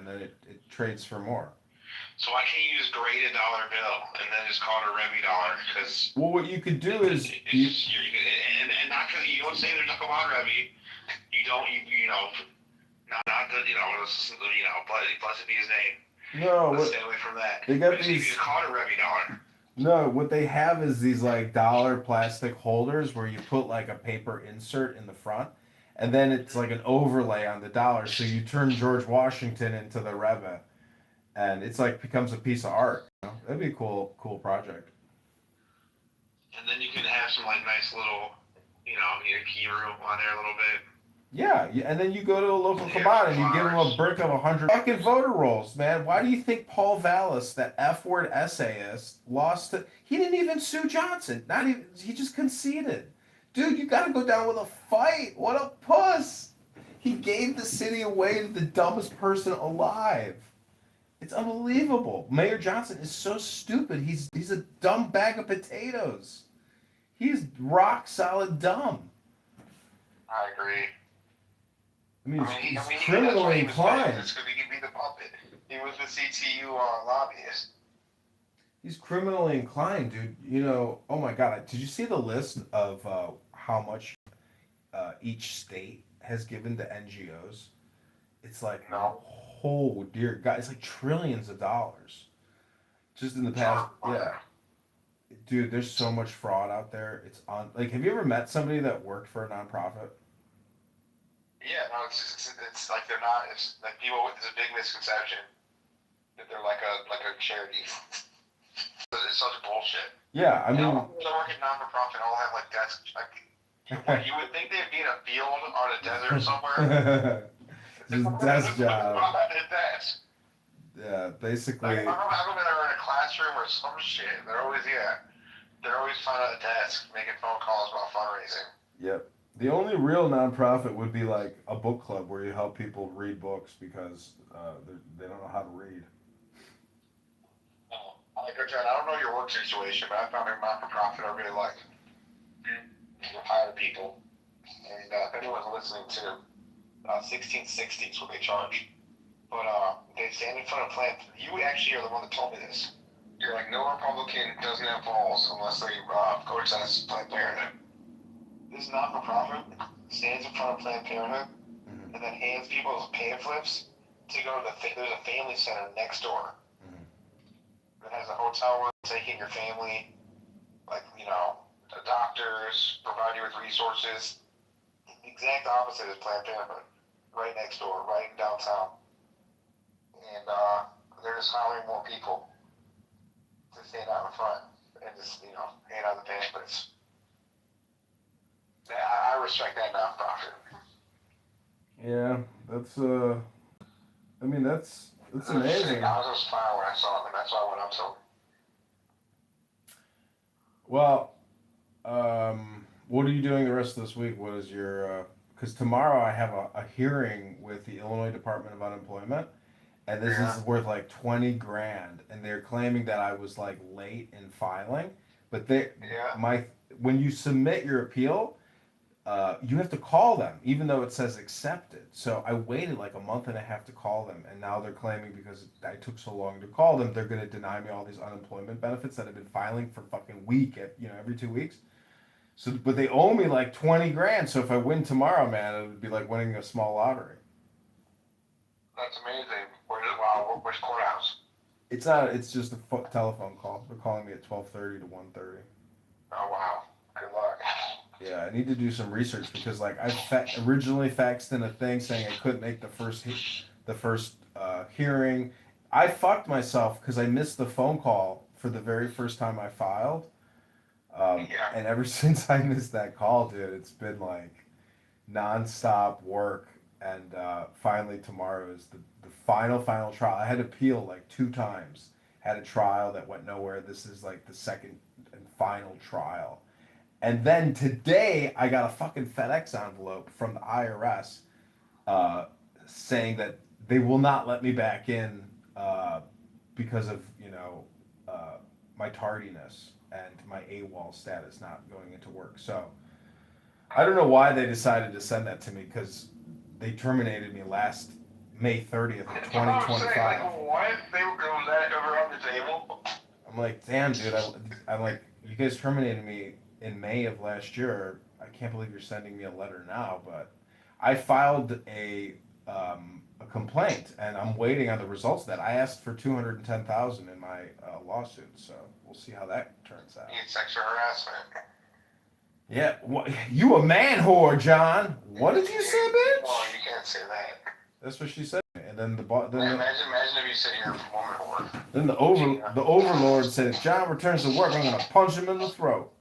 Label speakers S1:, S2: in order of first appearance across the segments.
S1: and then it trades for more.
S2: So I can't use graded dollar bill and then just call it a Revy dollar because
S1: Well, what you could do is
S2: it's just and not because you don't say there's a command Revy. You don't you know not that blessed be his name.
S1: no
S2: Let's
S1: what
S2: stay away from that.
S1: they
S2: But
S1: got
S2: just if
S1: these.
S2: you call it a Revy dollar.
S1: No, what they have is these like dollar plastic holders where you put like a paper insert in the front, and then it's like an overlay on the dollar. So you turn George Washington into the Rebbe, and it's like becomes a piece of art. That'd be a cool project.
S2: And then you can have some like nice little, your key room on there a little bit.
S1: Yeah, and then you go to a local
S2: Yeah,
S1: Kabana
S2: some
S1: and you give them a
S2: flowers.
S1: brick of 100 fucking voter rolls, man. Why do you think Paul Vallis, that F-word essayist, lost to? He didn't even sue Johnson. Not even. He just conceded. Dude, you got to go down with a fight. What a puss! He gave the city away to the dumbest person alive. It's unbelievable. Mayor Johnson is so stupid. He's a dumb bag of potatoes. He's rock solid dumb.
S2: I agree.
S1: I mean, he's
S2: That's why
S1: criminally
S2: he was famous.
S1: inclined.
S2: It's because he could be the puppet. He was the CTU lobbyist.
S1: He's criminally inclined, dude. Oh my God. Did you see the list of how much each state has given to NGOs? It's like,
S2: No.
S1: oh dear God, it's like trillions of dollars. Just in the past, yeah. Dude, there's so much fraud out there. It's on. Like, have you ever met somebody that worked for a nonprofit?
S2: Yeah, no, it's like they're not. It's like people. There's a big misconception that they're like a charity. It's such bullshit.
S1: Yeah, I mean,
S2: all the work at non-for-profit all have like desks. Like, you would think they'd be in a field on a desert somewhere.
S1: just desk job.
S2: At a desk.
S1: Yeah, basically.
S2: Like, I don't know if they're in a classroom or some shit. They're always found at a desk making phone calls about fundraising.
S1: Yep. The only real nonprofit would be like a book club where you help people read books because they don't know how to read.
S2: Like I said, I don't know your work situation, but I found a non-for-profit I really like. You hire people, and if anyone's listening to 1660 is what they charge. But they stand in front of Planned. You actually are the one that told me this. You're like, no Republican doesn't have balls unless they go to Planned Parenthood. This not-for-profit stands in front of Planned Parenthood and then hands people pamphlets to go to there's a family center next door that has a hotel room, taking your family, like, doctors, provide you with resources. The exact opposite is Planned Parenthood, right next door, right in downtown. And they're just hiring more people to stand out in front and just, hand out the pamphlets. I respect that nonprofit.
S1: Yeah, that's I mean that's amazing.
S2: I was just fine when I saw them, and that's why I went up to them.
S1: Well, what are you doing the rest of this week? What is your because tomorrow I have a hearing with the Illinois Department of Unemployment, and this is worth like 20 grand, and they're claiming that I was like late in filing, but when you submit your appeal, you have to call them, even though it says accepted. So I waited like a month and a half to call them, and now they're claiming because I took so long to call them, they're going to deny me all these unemployment benefits that I've been filing for fucking week every 2 weeks. So, but they owe me like 20 grand. So if I win tomorrow, man, it would be like winning a small lottery.
S2: That's amazing. Which courthouse?
S1: It's not. It's just a telephone call. They're calling me at 12:30 to 1:30.
S2: Oh wow. Good luck.
S1: Yeah, I need to do some research because like I originally faxed in a thing saying I couldn't make the first hearing. I fucked myself because I missed the phone call for the very first time I filed. And ever since I missed that call, dude, it's been like nonstop work. And finally tomorrow is the final trial. I had to appeal like 2 times. Had a trial that went nowhere. This is like the second and final trial. And then today, I got a fucking FedEx envelope from the IRS saying that they will not let me back in because of, my tardiness and my AWOL status not going into work. So I don't know why they decided to send that to me because they terminated me last May 30th of
S2: That's what I'm saying.
S1: 2025.
S2: Like, what? They were going that over on the table?
S1: I'm like, damn, dude. I'm like, you guys terminated me in May of last year. I can't believe you're sending me a letter now, but I filed a complaint, and I'm waiting on the results of that. I asked for 210,000 in my lawsuit, so we'll see how that turns out.
S2: It's sexual harassment.
S1: Yeah, what, you a man whore, John. What did you say, bitch?
S2: Well, you can't say that.
S1: That's what she said. And then
S2: Imagine if you said you're a woman whore.
S1: then the overlord said, if John returns to work, I'm gonna punch him in the throat.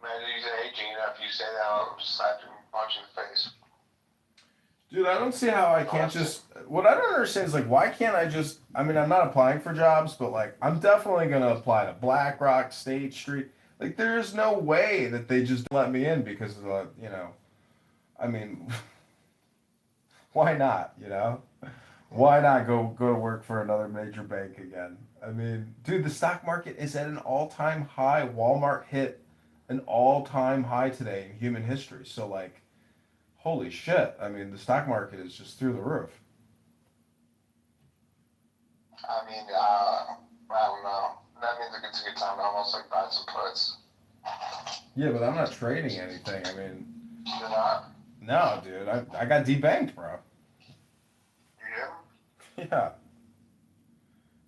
S2: Imagine you say, hey Gina, if you say that, I'll slap you and punch you in the face.
S1: Dude, I don't see how I can't just. What I don't understand is like, why can't I just? I mean, I'm not applying for jobs, but like, I'm definitely gonna apply to BlackRock, State Street. Like, there is no way that they just let me in because of the, you know. I mean, why not? You know, why not go to work for another major bank again? I mean, dude, the stock market is at an all-time high. Walmart hit an all-time high today in human history. So like, holy shit! I mean, the stock market is just through the roof.
S2: I mean, I don't know. That means it's a good time to almost like buy some puts.
S1: Yeah, but I'm not trading anything. I mean,
S2: You're not?
S1: no, dude. I got debanked, bro.
S2: You do?
S1: Yeah,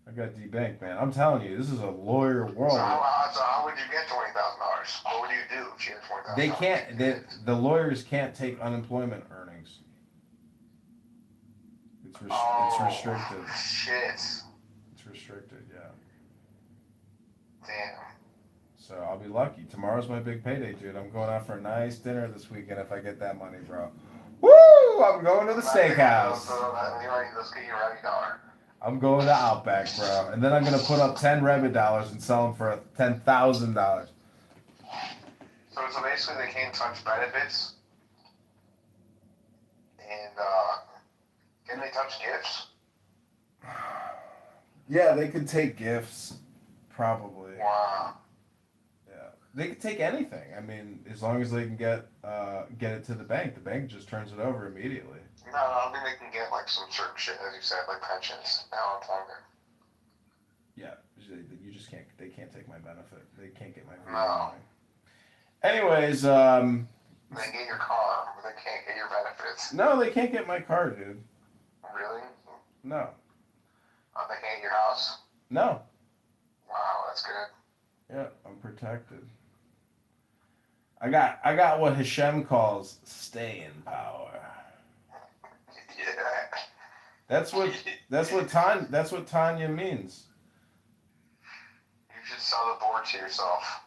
S1: I got debanked, man. I'm telling you, this is a lawyer world.
S2: So how would you get $20,000? What would you do if you had $20,000?
S1: They can't. The lawyers can't take unemployment earnings. It's restricted.
S2: Shit.
S1: It's restricted. Yeah.
S2: Damn.
S1: So I'll be lucky. Tomorrow's my big payday, dude. I'm going out for a nice dinner this weekend if I get that money, bro. Woo! I'm going to the steakhouse.
S2: Let's get you $90.
S1: I'm going to Outback, bro. And then I'm going to put up 10 Revit dollars and sell them for $10,000.
S2: So basically they can't touch benefits. And can they touch gifts?
S1: Yeah, they could take gifts. Probably.
S2: Wow.
S1: Yeah. They could take anything. I mean, as long as they can get it to the bank just turns it over immediately.
S2: No, I don't think they can get like some certain shit, as you said, like pensions. Now I'm talking.
S1: Yeah, you just can't. They can't take my benefit. They can't get my
S2: No.
S1: money. Anyways,
S2: They get your car, but they can't get your benefits.
S1: no, they can't get my car, dude.
S2: Really?
S1: No,
S2: They can't get your house?
S1: no.
S2: Wow, that's good.
S1: Yeah, I'm protected. I got what Hashem calls staying power.
S2: Yeah.
S1: That's what Tanya means.
S2: You should sell the board to yourself.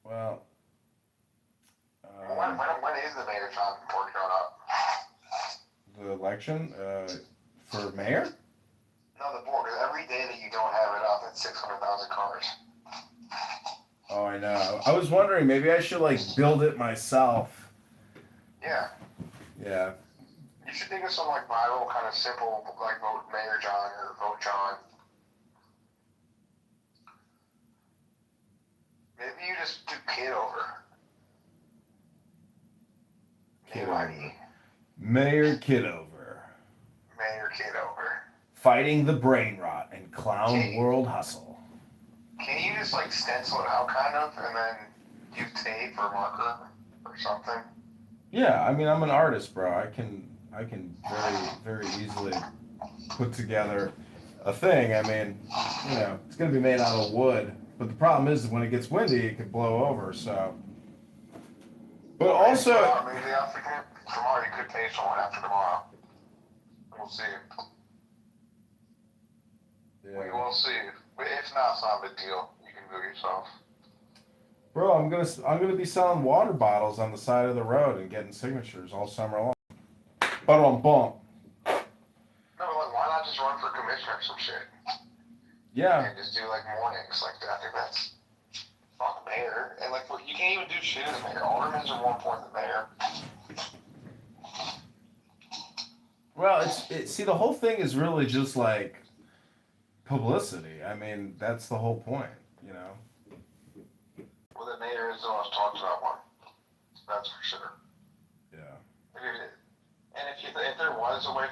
S1: Well,
S2: When is the mayor time board going up?
S1: the election for mayor.
S2: No, the board. Every day that you don't have it up, it's 600,000 cars.
S1: Oh, I know. I was wondering maybe I should like build it myself.
S2: Yeah.
S1: Yeah.
S2: You should think of some like viral, kind of simple, like vote Mayor John or vote John. Maybe you just do Kitover.
S1: Kitover. Mayor Kitover.
S2: Mayor Kitover.
S1: Fighting the brain rot and clown world hustle.
S2: Can you just like stencil it out kind of and then use tape or marker or something?
S1: Yeah, I mean I'm an artist, bro. I can very easily put together a thing. I mean, you know, it's gonna be made out of wood, but the problem is when it gets windy, it could blow over. So, but also,
S2: maybe after tomorrow you could pay someone after tomorrow. We'll see.
S1: yeah.
S2: We will see. But if not, it's not a big deal. You can do it yourself.
S1: Bro, I'm gonna be selling water bottles on the side of the road and getting signatures all summer long. Bum.
S2: No, but like, why not just run for commissioner or some shit?
S1: Yeah.
S2: And just do like mornings like that. I think that's fuck mayor. And like, you can't even do shit as mayor. Aldermen are more important than mayor.
S1: Well, see the whole thing is really just like publicity. I mean, that's the whole point, you know.
S2: Well, the mayor is the most talked about one. That's for sure.
S1: Yeah.
S2: if there was a way,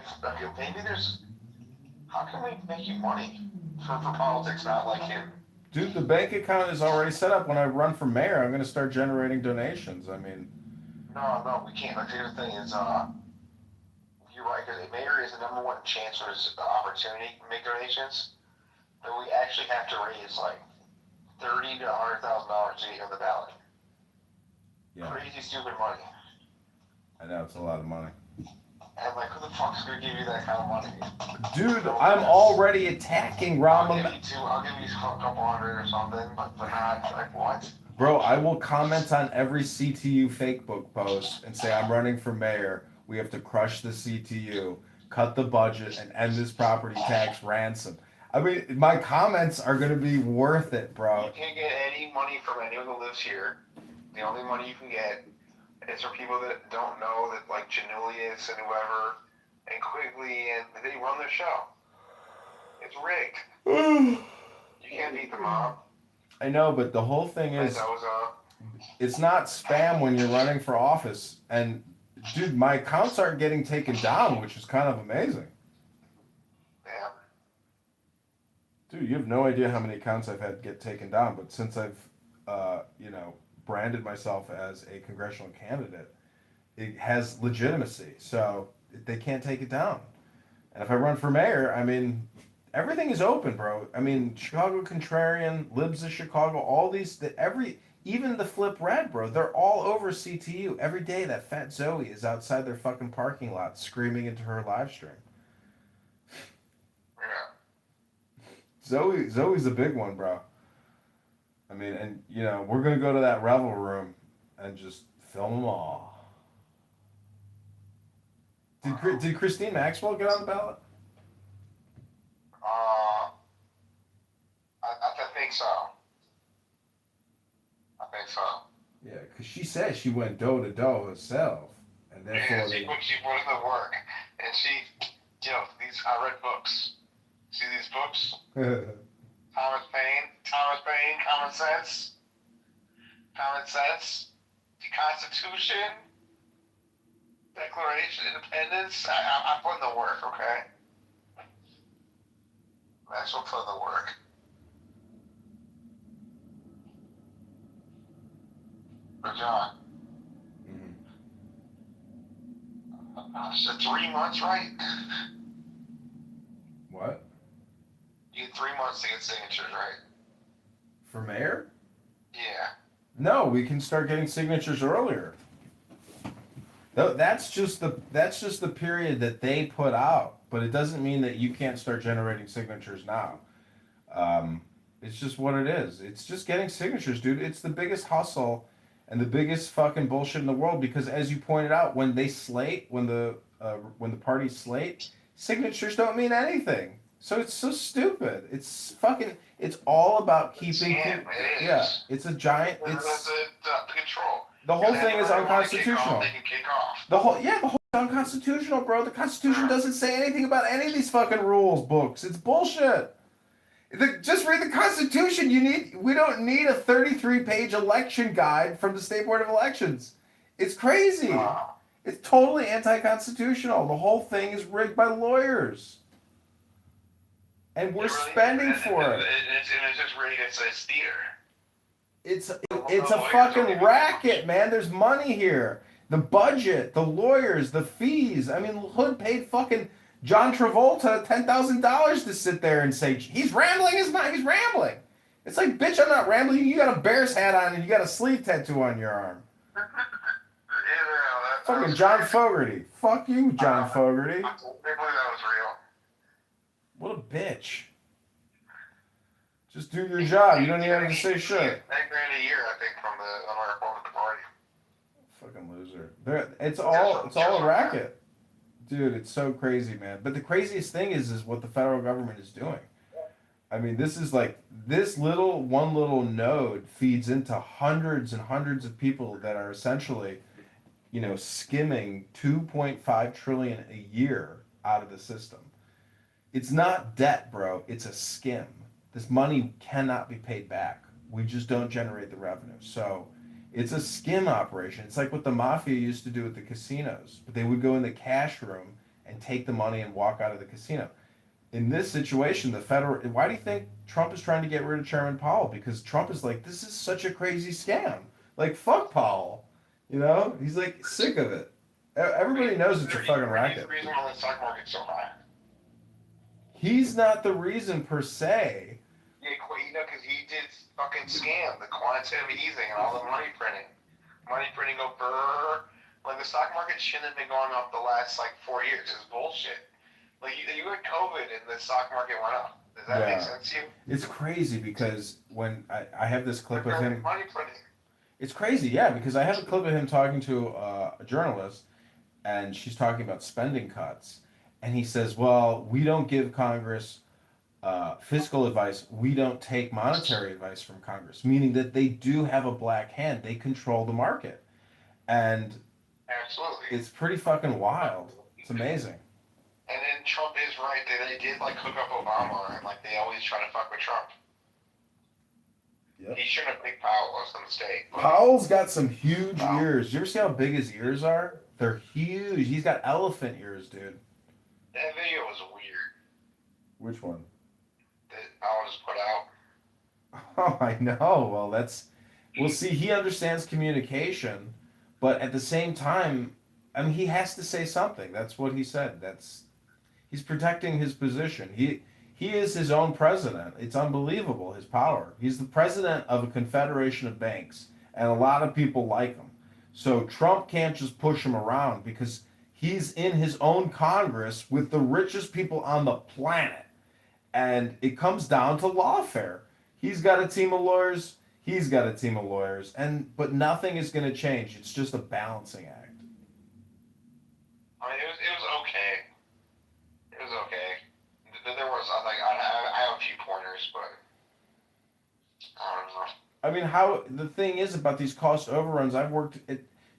S2: maybe there's. How can we make you money for politics, not like him?
S1: Dude, the bank account is already set up. When I run for mayor, I'm going to start generating donations. I mean,
S2: No, we can't. Like, the other thing is, you're right, because the mayor is the number one chance or is opportunity to make donations, but we actually have to raise like $30,000 to $100,000 to get on the ballot.
S1: yeah,
S2: Crazy stupid money.
S1: I know it's a lot of money.
S2: And like, who the fuck's gonna give you that kind of money?
S1: Dude, I'm already attacking
S2: I'll
S1: Rahm.
S2: give you two. I'll give you a couple hundred or something, but not like what?
S1: Bro, I will comment on every CTU fake book post and say I'm running for mayor. We have to crush the CTU, cut the budget, and end this property tax ransom. I mean, my comments are gonna be worth it, bro.
S2: You can't get any money from anyone who lives here. The only money you can get is for people that don't know that, like Janulius and whoever, and Quigley, and they run their show. It's rigged. You can't beat the mob.
S1: I know, but the whole thing is, it's not spam when you're running for office. And dude, my accounts aren't getting taken down, which is kind of amazing.
S2: Yeah.
S1: Dude, you have no idea how many accounts I've had get taken down. But since I've, branded myself as a congressional candidate, it has legitimacy. So they can't take it down. And if I run for mayor, I mean, everything is open, bro. I mean, Chicago Contrarian, Libs of Chicago, all these, even the Flip Red, bro, they're all over CTU. Every day that fat Zoe is outside their fucking parking lot screaming into her live stream.
S2: Yeah.
S1: Zoe's a big one, bro. I mean, and, we're going to go to that revel room and just film them all. Did Christine Maxwell get on the ballot?
S2: I think so. I think so.
S1: Yeah, because she said she went door to door herself. And therefore
S2: yeah, she put in the work. And I read books. See these books? Thomas Paine, Common Sense, the Constitution, Declaration of Independence. I'm putting the work, okay? Maxwell put the work. But John, so 3 months, right?
S1: What?
S2: You get 3 months to get signatures, right?
S1: For mayor?
S2: Yeah.
S1: No, we can start getting signatures earlier. That's just the period that they put out, but it doesn't mean that you can't start generating signatures now. It's just what it is. It's just getting signatures, dude. It's the biggest hustle and the biggest fucking bullshit in the world because, as you pointed out, when the parties slate, signatures don't mean anything. So it's so stupid. It's all about keeping. Yeah, it's a giant. It's
S2: the control.
S1: The whole thing is unconstitutional.
S2: They can kick off.
S1: The whole is unconstitutional, bro. The Constitution doesn't say anything about any of these fucking rules books. It's bullshit. Just read the Constitution. We don't need a 33-page election guide from the State Board of Elections. It's crazy. It's totally anti-constitutional. The whole thing is rigged by lawyers. And we're spending for it.
S2: It's just rigged. It's theater.
S1: It's a fucking racket, man. There's money here. The budget, the lawyers, the fees. I mean, Hood paid fucking John Travolta $10,000 to sit there and say he's rambling. He's rambling. It's like, bitch, I'm not rambling. You got a Bears hat on and you got a sleeve tattoo on your arm. Fucking John Fogerty. Fuck you, John Fogerty.
S2: I believe that was real.
S1: What a bitch. Just do your job. You don't even have to say shit.
S2: $10,000 a year, I think, from the Republican Party.
S1: Fucking loser. It's all a racket. Dude, it's so crazy, man. But the craziest thing is what the federal government is doing. I mean, this is like, one little node feeds into hundreds and hundreds of people that are essentially, skimming $2.5 trillion a year out of the system. It's not debt, bro. It's a skim. This money cannot be paid back. We just don't generate the revenue. So It's a skim operation. It's like what the mafia used to do with the casinos. But they would go in the cash room and take the money and walk out of the casino. In this situation, the federal. Why do you think Trump is trying to get rid of Chairman Powell? Because Trump is like, this is such a crazy scam. Like, fuck Powell. You know, he's like sick of it. Everybody knows it's a fucking racket.
S2: He's the reason why the stock market's so high.
S1: He's not the reason per se.
S2: Yeah, you know, because he did fucking scam, the quantitative easing and all the money printing. Money printing go brrr. Like, the stock market shouldn't have been going up the last, like, 4 years. It's bullshit. Like, you had COVID and the stock market went up. Does that make sense to you?
S1: It's crazy because when I have this clip of him.
S2: Money printing.
S1: It's crazy, yeah, because I have a clip of him talking to a journalist, and she's talking about spending cuts. And he says, well, we don't give Congress fiscal advice. We don't take monetary advice from Congress, meaning that they do have a black hand. They control the market. And
S2: absolutely,
S1: it's pretty fucking wild. It's amazing.
S2: And then Trump is right. They did, like, hook up Obama, and, like, they always try to fuck with Trump. Yep. He shouldn't have picked Powell. That was a mistake.
S1: Powell's got some huge ears. You ever see how big his ears are? They're huge. He's got elephant ears, dude.
S2: That video was weird.
S1: Which one?
S2: That Powell just put out.
S1: Oh, I know. Well, well, see, he understands communication, but at the same time, I mean, he has to say something. That's what he said. He's protecting his position. He is his own president. It's unbelievable, his power. He's the president of a confederation of banks, and a lot of people like him. So Trump can't just push him around because he's in his own Congress with the richest people on the planet. And it comes down to lawfare. He's got a team of lawyers. He's got a team of lawyers. But nothing is going to change. It's just a balancing act.
S2: I mean, it was okay. It was okay. There was, like, I have a few pointers, but I don't know.
S1: I mean, the thing is about these cost overruns,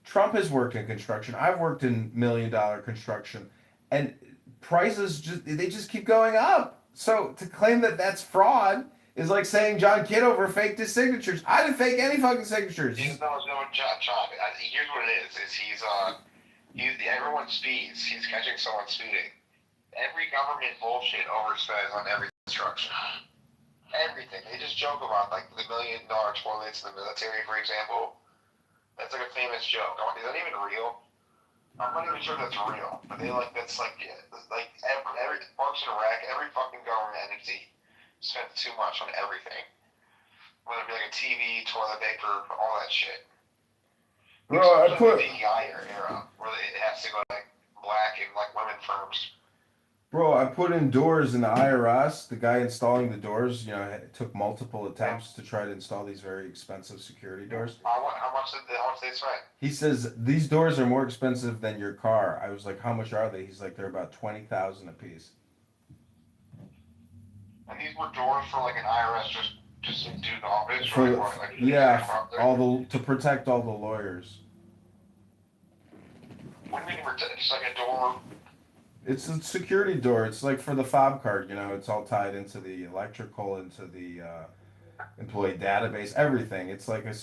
S1: Trump has worked in construction. I've worked in $1 million construction, and prices just keep going up. So to claim that that's fraud is like saying John Kitover faked his signatures. I didn't fake any fucking signatures.
S2: No, John. Here's what it is he's everyone speeds. He's catching someone speeding. Every government bullshit overspends on every construction. Everything. They just joke about, like, the $1 million toilets in the military, for example. That's like a famous joke. Is that even real? I'm not even sure that's real. But that's like every Parks and Rec, every fucking government entity spends too much on everything. Whether it be like a TV, toilet paper, all that shit.
S1: Bro, I put
S2: the DEI era where it has to go to, like, black and, like, women firms.
S1: Bro, I put in doors in the IRS. The guy installing the doors, it took multiple attempts to try to install these very expensive security doors.
S2: How much did they spend?
S1: He says, these doors are more expensive than your car. I was like, how much are they? He's like, they're about $20,000 a piece.
S2: And these were doors for, like, an IRS just to do the office?
S1: To protect all the lawyers.
S2: What do you mean just like a door?
S1: It's a security door. It's like for the fob card, it's all tied into the electrical, into the employee database, everything. It's like a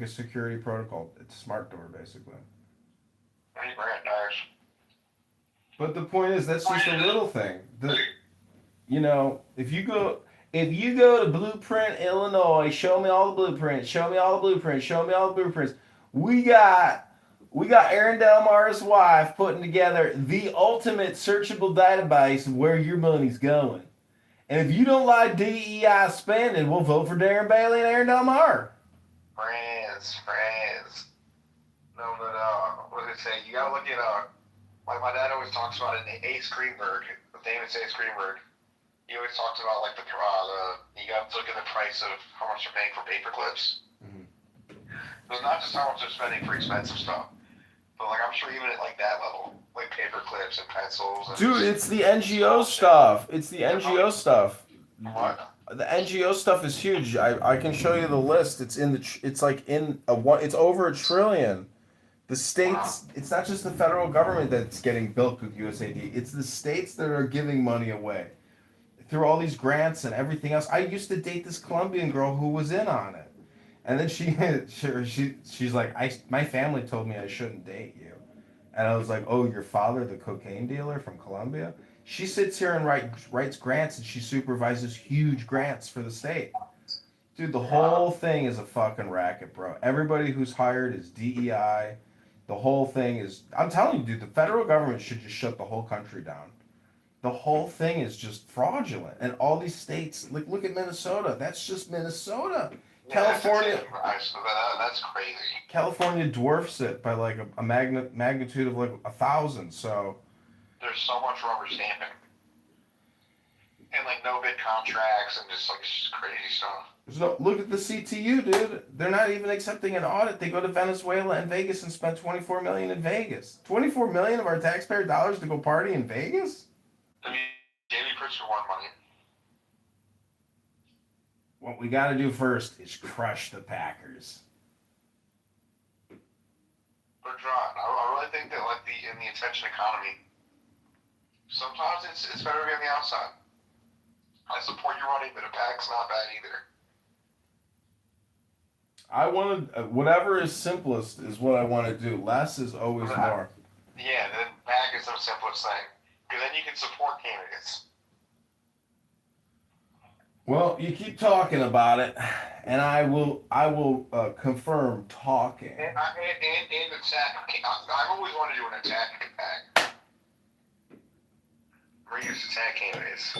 S1: security protocol. It's a smart door, basically.
S2: $20,000.
S1: But the point is, that's just a little thing. If you go to Blueprint, Illinois, show me all the blueprints. Show me all the blueprints. Show me all the blueprints. We got Aaron Delmar's wife putting together the ultimate searchable database of where your money's going. And if you don't like DEI spending, we'll vote for Darren Bailey and Aaron Delmar.
S2: Friends. No. What did it say? You gotta look at, like my dad always talks about it, Ace Greenberg, the famous Ace Greenberg. He always talks about, like, you gotta look at the price of how much you're paying for paper clips. Mm-hmm. It's not just how much they're spending for expensive stuff. But, like, I'm sure even at, like, that level, like paper clips and pencils. And
S1: dude, it's the NGO stuff. It's the NGO stuff.
S2: What?
S1: The NGO stuff is huge. I can show you the list. It's it's over $1 trillion. The states. Wow. It's not just the federal government that's getting bilked with USAID. It's the states that are giving money away through all these grants and everything else. I used to date this Colombian girl who was in on it. And then she's like, my family told me I shouldn't date you. And I was like, oh, your father, the cocaine dealer from Colombia? She sits here and writes grants, and she supervises huge grants for the state. Dude, the whole thing is a fucking racket, bro. Everybody who's hired is DEI. The whole thing is, I'm telling you, dude, the federal government should just shut the whole country down. The whole thing is just fraudulent. And all these states, like, look at Minnesota. That's just Minnesota.
S2: Yeah,
S1: California,
S2: that's crazy.
S1: California dwarfs it by like a magnitude of like 1,000. So
S2: there's so much rubber stamping and like no bid contracts and just like crazy stuff.
S1: no, look at the CTU, dude. They're not even accepting an audit. They go to Venezuela and Vegas and spend 24 million in Vegas. 24 million of our taxpayer dollars to go party in Vegas?
S2: I mean, Jamie Pritzker won money.
S1: What we got to do first is crush the Packers.
S2: But John, I really think that like in the attention economy, sometimes it's better to be on the outside. I support your money, but a pack's not bad either.
S1: I want to, whatever is simplest is what I want to do. Less is always more.
S2: Yeah, the pack is the simplest thing. Because then you can support candidates.
S1: Well, you keep talking about it, and I will confirm talking.
S2: And attack. I've always wanted to do an attack pack. Where you just attack candidates.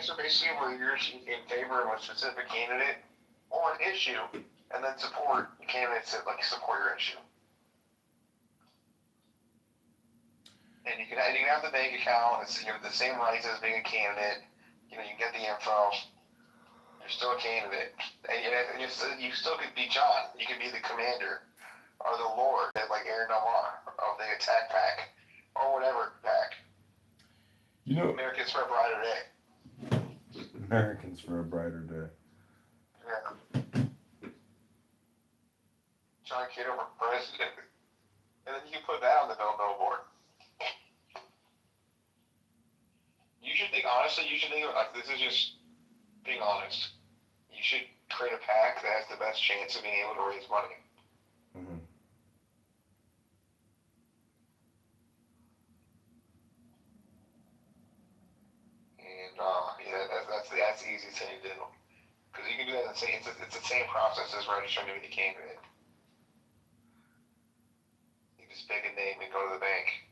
S2: So basically where you're in favor of a specific candidate or an issue, and then support candidates that like support your issue. And you can have the bank account. You have the same rights as being a candidate. You know, you get the info. You're still a candidate, and you still could be John. You could be the commander or the Lord, like Aaron Omar of the attack pack or whatever pack.
S1: You know,
S2: Americans for a Brighter Day.
S1: Americans for a Brighter Day.
S2: Yeah. John Kitover president, and then you can put that on the billboard. You should think of like this is just being honest. You should create a pack that has the best chance of being able to raise money.
S1: Mm-hmm.
S2: And that's the easiest thing to do. Because you can do that it's the same process as registering to be the candidate. You just pick a name and go to the bank.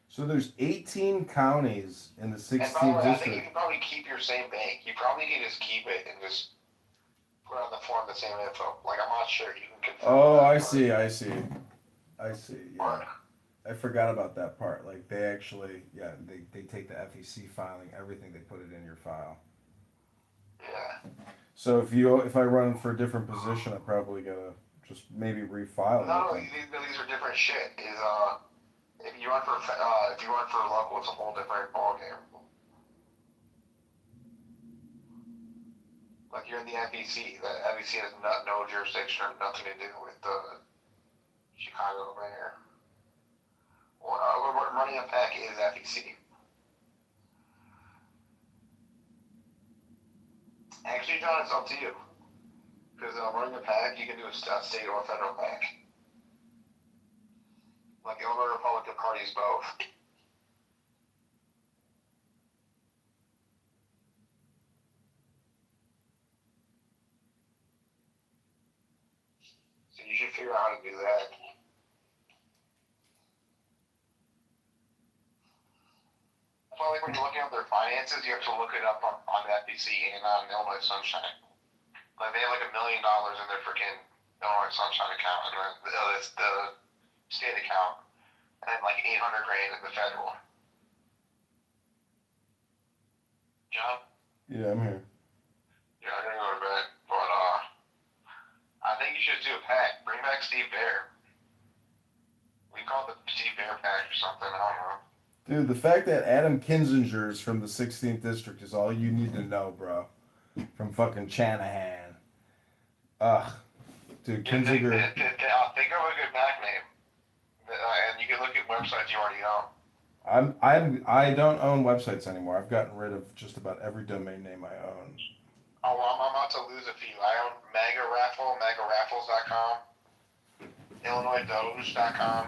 S1: So there's 18 counties in the 16th
S2: district. And by the way, I think you
S1: district.
S2: can probably keep your same bank. You probably can just keep it and just put on the form the same info. Like, I'm not sure. You can confirm.
S1: Oh, I see. Yeah.
S2: Or,
S1: I forgot about that part. Like they actually, yeah, they take the FEC filing, everything, they put it in your file.
S2: yeah.
S1: So if I run for a different position, I probably gotta just maybe refile
S2: No,
S1: it.
S2: these are different shit. If you run for local, it's a whole different ballgame. Like you're in the FEC. The FEC has no jurisdiction or nothing to do with the Chicago mayor. Running a pack is FEC. Actually, John, it's up to you. Because running a pack, you can do a state or a federal pack. Like the Illinois Republican Party is both. So you should figure out how to do that. Well, like when you're looking at their finances, you have to look it up on the FBC and on Illinois Sunshine. Like they have like $1 million in their freaking Illinois Sunshine account, and then it's the state account, and then like 800 grand in the federal. John?
S1: Yeah, I'm here.
S2: Yeah, I'm gonna go to bed, but I think you should do a pack. Bring back Steve Bear. We call it the Steve Bear pack or something. I don't know.
S1: Dude, the fact that Adam Kinzinger's from the 16th district is all you need to know, bro. From fucking Chanahan. Ugh. Dude, Kinzinger.
S2: Think of a good pack name. And you can look at websites you already own.
S1: I don't own websites anymore. I've gotten rid of just about every domain name I own.
S2: Oh, well, I'm about to lose a few. I own Mega Raffle, megaraffles.com, IllinoisDoge.com.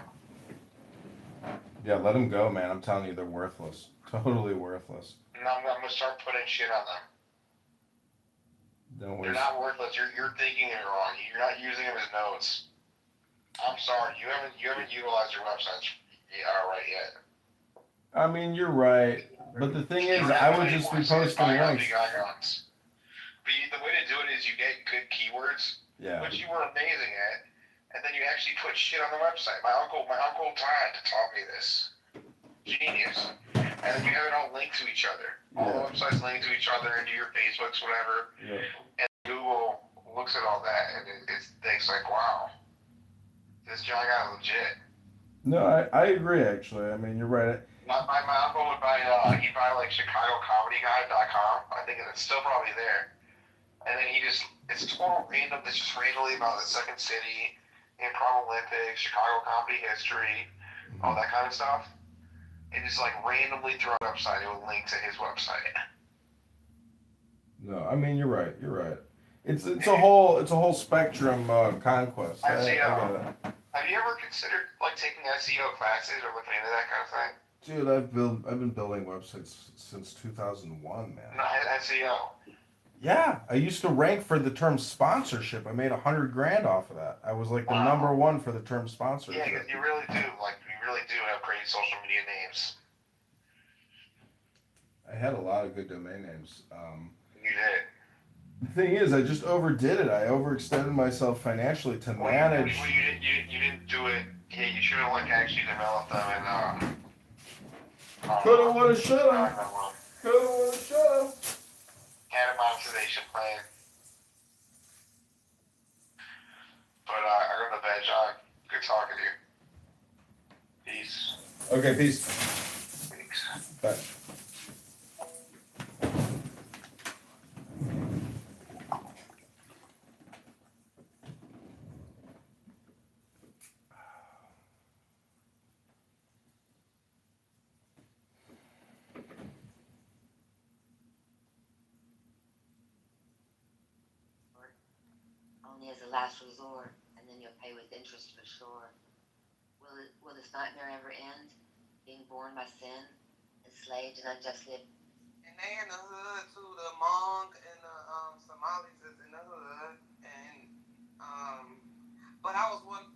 S1: Yeah, let them go, man. I'm telling you, they're worthless. Totally worthless.
S2: And I'm going to start putting shit on them.
S1: Don't
S2: They're
S1: waste.
S2: not worthless. You're thinking it wrong. You're not using them as notes. I'm sorry. You haven't utilized your websites right yet.
S1: I mean, you're right. But the thing is, I would just be posting links.
S2: But the way to do it is you get good keywords,
S1: Yeah.
S2: which you were amazing at, and then you actually put shit on the website. My uncle Todd taught me this. Genius. And then you have it all linked to each other. All the websites linked to each other, into your Facebooks, whatever.
S1: Yeah.
S2: And Google looks at all that and it thinks like, wow, this John guy legit.
S1: No, I agree, actually. I mean, you're right.
S2: My uncle would buy, he'd buy like ChicagoComedyGuide.com. I think it's still probably there. And then it's total random. It's just randomly about the Second City, Improv Olympics, Chicago comedy history, all that kind of stuff. And just like randomly throw it upside, it would link to his website.
S1: No, I mean, you're right. You're right. It's a whole spectrum conquest. I get it.
S2: Have you ever considered like taking SEO classes or looking into that kind of thing?
S1: Dude, I've been building websites since 2001, man.
S2: No, SEO.
S1: Yeah, I used to rank for the term sponsorship. I made $100,000 off of that. I was like the #1 for the term sponsorship.
S2: Yeah, because you really do have great social media names.
S1: I had a lot of good domain names.
S2: You did.
S1: The thing is, I just overdid it. I overextended myself financially to manage.
S2: Well, you didn't do it. Yeah, you should have like actually developed them and
S1: Coulda, woulda, shoulda. Coulda, woulda, shoulda.
S2: Had a monetization plan. But I go to bed, John. Good talking to you. Peace.
S1: Okay, peace.
S2: Thanks.
S1: Bye.
S3: Only as a last resort, and then you'll pay with interest for sure. Will this nightmare ever end? Being born by sin, enslaved and unjustly.
S4: And they in the hood too. The Hmong and the Somalis is in the hood, and but I was one.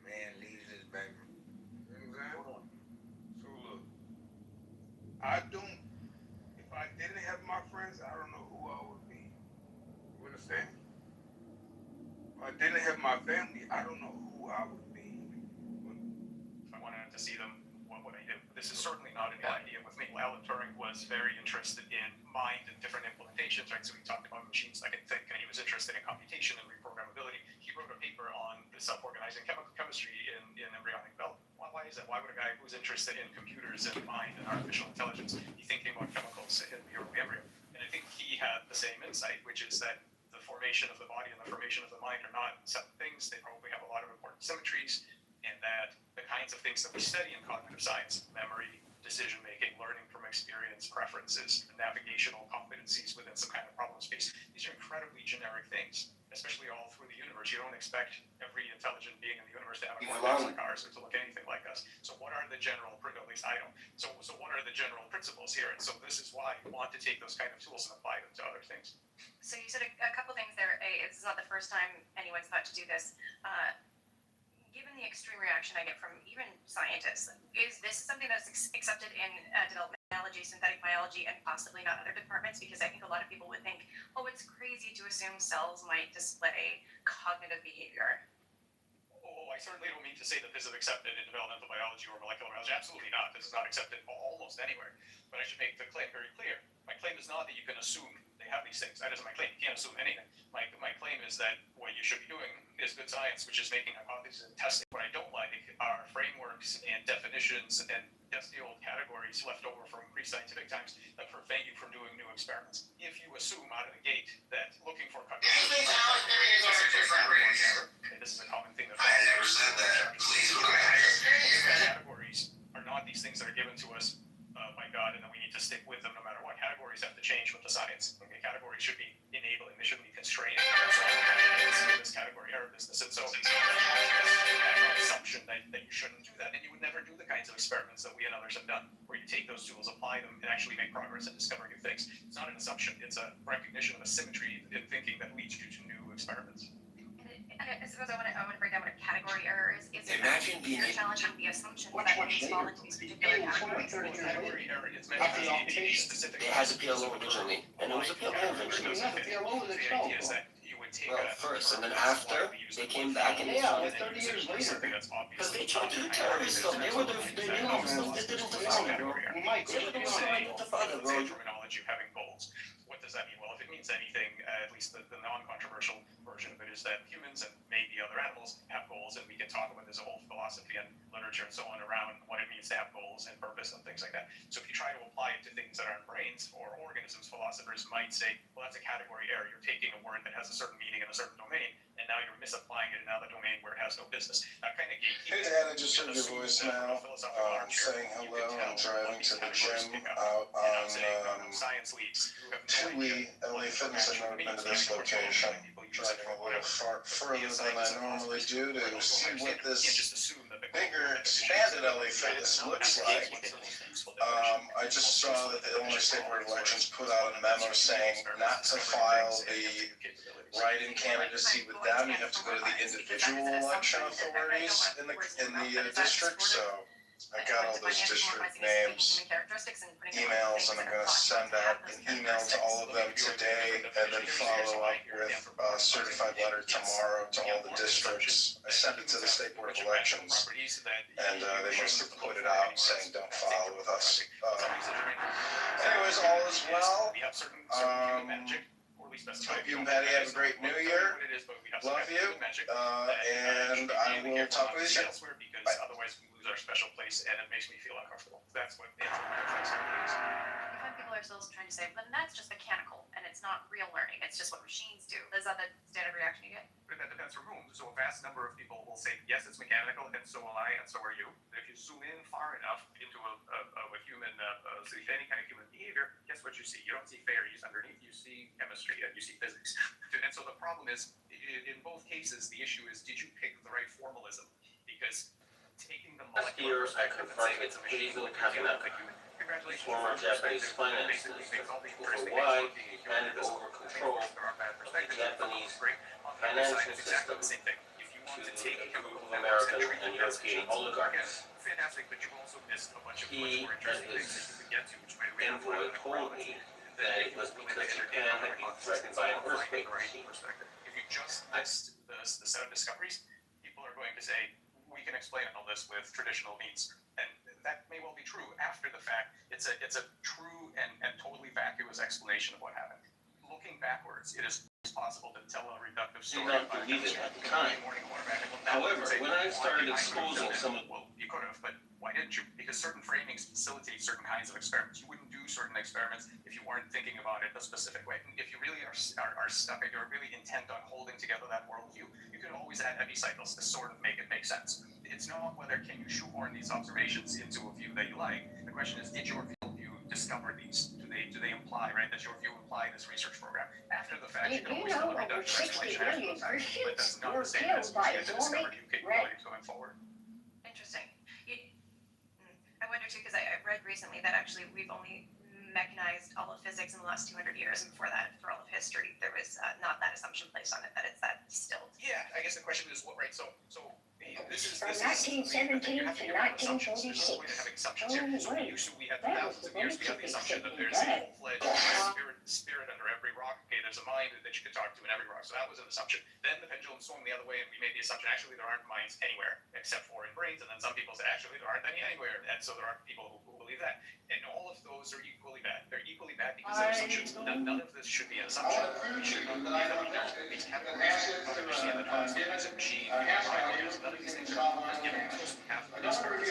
S4: Man leaves his baby. You know what I'm saying? So look, I don't. If I didn't have my friends, I don't know who I would be. You understand? If I didn't have my family, I don't know who I would be.
S5: If I wanted to see them, what would I do? This is certainly not a new idea with me. Alan Turing was very interested in mind and different implementations, right? So he talked about machines that can think, and he was interested in computation and reprogrammability. He wrote a paper on the self-organizing chemistry in embryonic development. Why is that? Why would a guy who's interested in computers and mind and artificial intelligence be thinking about chemicals in the early embryo? And I think he had the same insight, which is that the formation of the body and the formation of the mind are not separate things. They probably have a lot of important symmetries, and that the kinds of things that we study in cognitive science, memory, decision-making, learning from experience, preferences, navigational competencies within some kind of problem space, these are incredibly generic things, especially all through the universe. You don't expect every intelligent being in the universe to have a cortex like ours or to look anything like us. So what are the general, at least I don't, so what are the general principles here? And so this is why you want to take those kind of tools and apply them to other things.
S6: So you said a couple things there. It's not the first time anyone's thought to do this. Given the extreme reaction I get from even scientists, is this something that's accepted in development biology, synthetic biology, and possibly not other departments? Because I think a lot of people would think, oh, it's crazy to assume cells might display cognitive behavior.
S5: Oh, I certainly don't mean to say that this is accepted in developmental biology or molecular biology. Absolutely not. This is not accepted almost anywhere. But I should make the claim very clear. My claim is not that you can assume they have these things. That isn't my claim. You can't assume anything. My claim is that what you should be doing is good science, which is making hypotheses and testing. What I don't like are frameworks and definitions and dusty old categories left over from pre-scientific times that prevent you from doing new experiments. If you assume out of the gate that looking for and this is a common thing that categories are not these things that are given to us by God, and then we need to stick with them no matter what. Categories have to change with the science. Okay, categories should be enabling; they shouldn't be constraining. This category error business, and so assumption that you shouldn't do that, and you would never do the kinds of experiments that we and others have done, where you take those tools, apply them, and actually make progress and discover new things. It's not an assumption; it's a recognition of a symmetry in thinking that leads you to new experiments.
S6: I suppose I want to break down what a category error is. Is it
S7: Imagine being
S6: you're challenging the assumption that these fall into these particular categories?
S5: Category error is meant to be a specific.
S7: It has a PLO originally, and it was a PLO eventually.
S5: The idea is that you would take
S7: Well, first, and then after, they came back and
S8: Yeah, 30 years later.
S7: because they tried to do terrorist stuff. They were the stuff that didn't define it.
S8: Mike,
S7: They were the ones trying to define it, bro.
S5: Terminology of having goals. What does that mean? Well, if it means anything, at least the non-controversial version of it is that humans and maybe other animals have goals, and we can talk about there's a whole philosophy and literature and so on around what it means to have goals and purpose and things like that. So if you try to apply it to things that aren't brains or organisms, philosophers might say, well, that's a category error. You're taking a word that has a certain meaning in a certain domain, and now you're misapplying it in another domain where it has no business. That kind of
S9: Hey Dad, I just heard your voicemail saying hello. I'm driving to the gym out on
S5: science leads who have no
S9: Chewy, LA Fitness. I've never been to this location. Driving a little far further than I normally do to see what this bigger, expanded LA Fitness looks like. I just saw that the Illinois State Board of Elections put out a memo saying not to file the write-in candidacy with them. You have to go to the individual election authorities in the district. So I got all those district names, emails, and I'm going to send out an email to all of them today, and then follow up with a certified letter tomorrow to all the districts. I sent it to the State Board of Elections, and they must have put it out saying don't file with us. Anyways, all is well. Hope you and Patty have a great New Year. Love you, and I will talk with you soon. Bye.
S5: Otherwise, we lose our special place, and it makes me feel uncomfortable. That's what it is.
S6: I find people are still trying to say, but that's just mechanical, and it's not real learning. It's just what machines do. Is that the standard reaction you get?
S5: But that depends from whom. So a vast number of people will say, yes, it's mechanical, and so will I, and so are you. But if you zoom in far enough into a human, any kind of human behavior, guess what you see? You don't see fairies underneath. You see chemistry, and you see physics. And so the problem is, in both cases, the issue is, did you pick the right formalism? Because taking the molecular
S7: Here, I confront with Hazel Kaminaka, former Japanese finance minister, who for why handed over control of the Japanese financial system to American and European oligarchs. He and his envoy told me that it was because Japan had been threatened by an earthquake.
S5: If you just list the set of discoveries, people are going to say, we can explain all this with traditional means. And that may well be true after the fact. It's a true and totally vacuous explanation of what happened. Looking backwards, it is possible to tell a reductive story.
S7: Did not believe it at the time. However, when I started exposing some of...
S5: Well, you could have, but why didn't you? Because certain framings facilitate certain kinds of experiments. You wouldn't do certain experiments if you weren't thinking about it a specific way. And if you really are stuck, if you're really intent on holding together that worldview, you can always add epicycles to sort of make it make sense. It's not whether can you shoehorn these observations into a view that you like. The question is, did your view discover these? Do they imply, right? Does your view imply this research program? After the fact, you can always tell a reductive explanation after the fact, but that's not the same as you get to discover new capabilities going forward.
S6: Interesting. I wonder too, because I read recently that actually we've only mechanized all of physics in the last 200 years, and before that, for all of history, there was not that assumption placed on it that it's that distilled.
S5: Yeah, I guess the question is what, right? So this is
S8: From
S5: this is
S8: 1917
S5: you have
S8: to
S5: to have assumptions. There's no way to
S8: 1946.
S5: having assumptions here. So we had
S8: That was
S5: thousands of
S8: the
S5: years. We have the
S8: basic
S5: assumption that there's
S8: thing.
S5: a full-fledged spirit under every rock. Okay, there's a mind that you could talk to in every rock. So that was an assumption. Then the pendulum swung the other way, and we made the assumption actually there aren't minds anywhere except for in brains. And then some people said actually there aren't any anywhere, and so there aren't people who believe that. And all of those are equally bad. They're equally bad because they're assumptions. None of this should be an assumption. We should believe that we know these categories. We don't understand that is a machine. None of these things are given to us. We have these terms.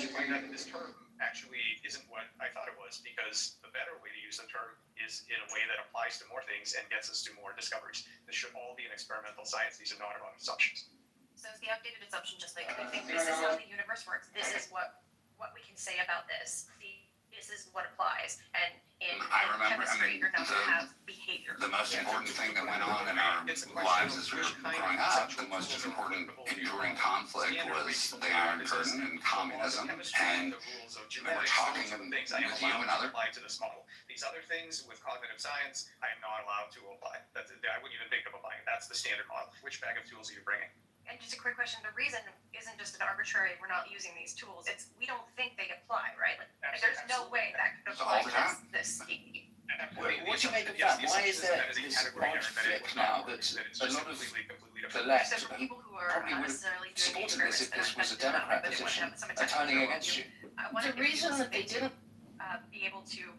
S5: You find out that this term actually isn't what I thought it was, because the better way to use the term is in a way that applies to more things and gets us to more discoveries. This should all be an experimental science. These are not about assumptions.
S6: So is the updated assumption just like, I think this is how the universe works, this is what we can say about this, this is what applies, and in chemistry, you're not gonna have behavior.
S10: The most important thing that went on in our lives as we were growing up, the most important enduring conflict was the Iron Curtain and communism, and we were talking with you and other.
S5: These other things with cognitive science, I am not allowed to apply. I wouldn't even think of applying. That's the standard model. Which bag of tools are you bringing?
S6: And just a quick question, the reason isn't just an arbitrary, we're not using these tools, it's we don't think they apply, right? Like there's no way that could apply to this scheme.
S11: What do you make of that? Why is there this odd flip now that a lot of the left
S6: So for people who are
S11: probably would
S6: necessarily
S11: have
S6: doing
S11: supported this if this was a Democrat position are turning against you?
S6: The reason that they didn't be able to,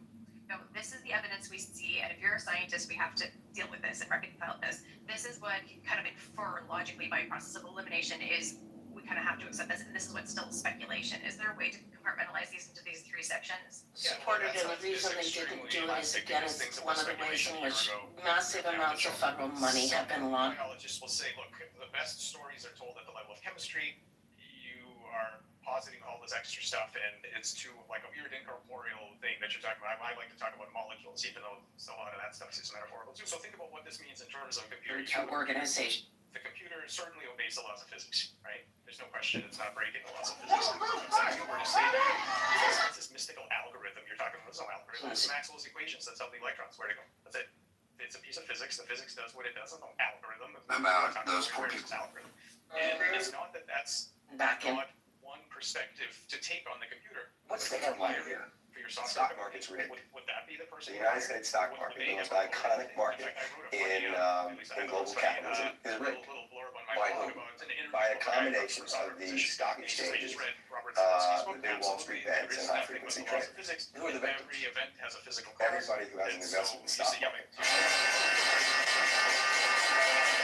S6: this is the evidence we see, and if you're a scientist, we have to deal with this and reconcile this. This is what you kind of infer logically by process of elimination is we kind of have to accept this, and this is what's still speculation. Is there a way to compartmentalize these into these three sections?
S8: Supported, and the reason they didn't do it is, again, it's one of the ways in which massive amounts of federal money have been lost.
S5: Biologists will say, look, the best stories are told at the level of chemistry. You are positing all this extra stuff, and it's too like a weird incorporeal thing that you're talking about. I like to talk about molecules, even though a lot of that stuff is metaphorical too. So think about what this means in terms of computer.
S8: Organization.
S5: The computer certainly obeys the laws of physics, right? There's no question it's not breaking the laws of physics. Exactly where to say that. It's this mystical algorithm you're talking about. There's no algorithm. It's Maxwell's equations that tell the electrons where to go. That's it. It's a piece of physics. The physics does what it does. There's no algorithm.
S10: About those poor people.
S5: And it's not that that's
S8: Back in.
S5: not one perspective to take on the computer.
S9: What's the headline here?
S5: For your
S9: Stock market's rigged.
S5: Would that be the person?
S9: The United States stock market, the most iconic market in global capitalism, is rigged by who? By a combination of the stock exchanges, the big Wall Street banks, and high-frequency trading. Who are the victims?
S5: Every event has a physical
S9: Everybody who has an investment in the stock market.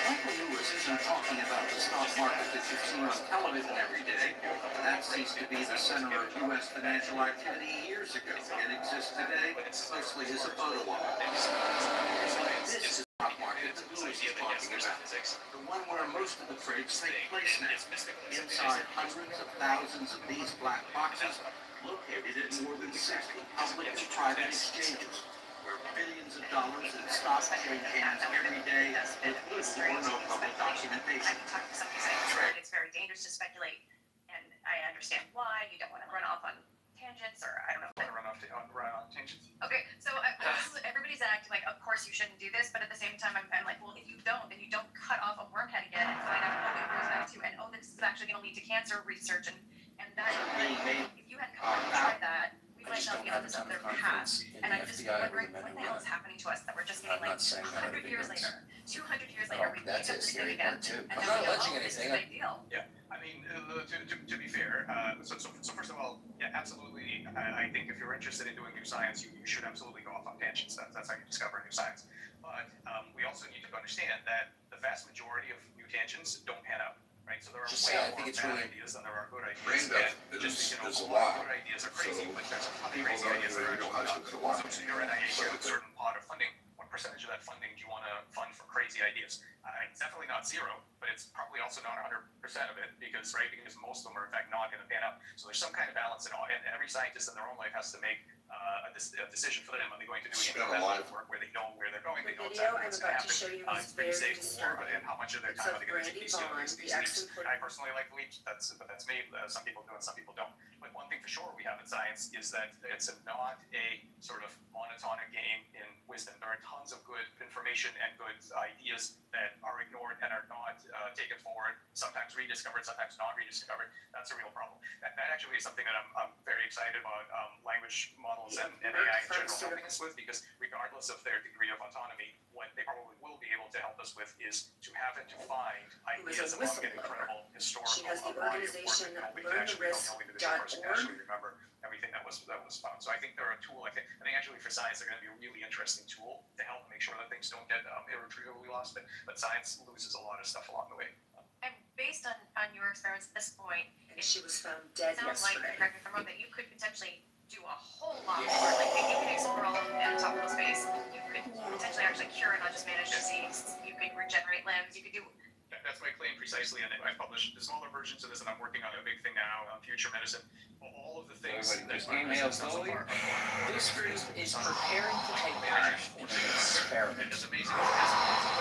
S11: Michael Lewis isn't talking about the stock market that you've seen on television every day. That ceased to be the center of U.S. financial activity years ago. It exists today mostly as a photo op. This is the stock market that Lewis is talking about. The one where most of the trades take place now. Inside hundreds of thousands of these black boxes located at more than 60 public and private exchanges, where billions of dollars in stock change hands every day with little or no public documentation.
S6: I can talk to somebody saying it's very dangerous to speculate, and I understand why. You don't want to run off on tangents, or I don't know.
S5: Run on tangents.
S6: Okay, so everybody's acting like, of course you shouldn't do this, but at the same time, I'm like, well, if you don't, then you don't cut off a wormhead again and find out, oh, it goes back to, and oh, this is actually going to lead to cancer research, and that, if you had come and tried that, we might not be on this other path. And I'm just wondering, what the hell is happening to us that we're just getting like 100 years later, 200 years later, we pick up this thing again, and then we go, oh, this is a big deal.
S5: Yeah, I mean, to be fair, so first of all, yeah, absolutely. I think if you're interested in doing new science, you should absolutely go off on tangents. That's how you discover new science. But we also need to understand that the vast majority of new tangents don't pan out. Right, so there are way more bad ideas than there are good ideas. A lot of good ideas are crazy, but there's a ton of crazy ideas that are going on. So you're at a certain pot of funding. What percentage of that funding do you want to fund for crazy ideas? It's definitely not zero, but it's probably also not 100% of it because most of them are in fact not going to pan out. So there's some kind of balance in all, and every scientist in their own life has to make a decision for them. Are they going to do independent work where they know where they're going? They know exactly what's going to happen. It's pretty safe, and how much of their time are they going to take these things? I personally like the leaps. That's me. Some people do, and some people don't. But one thing for sure we have in science is that it's not a sort of monotonic game in wisdom. There are tons of good information and good ideas that are ignored and are not taken forward, sometimes rediscovered, sometimes not rediscovered. That's a real problem. That actually is something that I'm very excited about language models and AI in general helping us with, because regardless of their degree of autonomy, what they probably will be able to help us with is to have and to find ideas among an incredible historical
S8: She has the
S5: body of work
S8: organization
S5: that nobody can actually, no individual person can
S8: learntherisk.org.
S5: actually remember everything that was found. So I think they're a tool. I think actually for science they're going to be a really interesting tool to help make sure that things don't get irretrievably lost. But science loses a lot of stuff along the way.
S6: And based on your experience at this point,
S8: And she was found dead
S6: it sounds like,
S8: yesterday.
S6: correct me if I'm wrong, that you could potentially do a whole lot more. Like if you could explore all of the topical space, you could potentially actually cure and not just manage disease. You could regenerate limbs. You could do.
S5: That's my claim precisely, and I've published the smaller versions of this, and I'm working on a big thing now on future medicine. All of the things that
S11: Email Zoe. This group is preparing to take part in an experiment.
S5: It's amazing. It has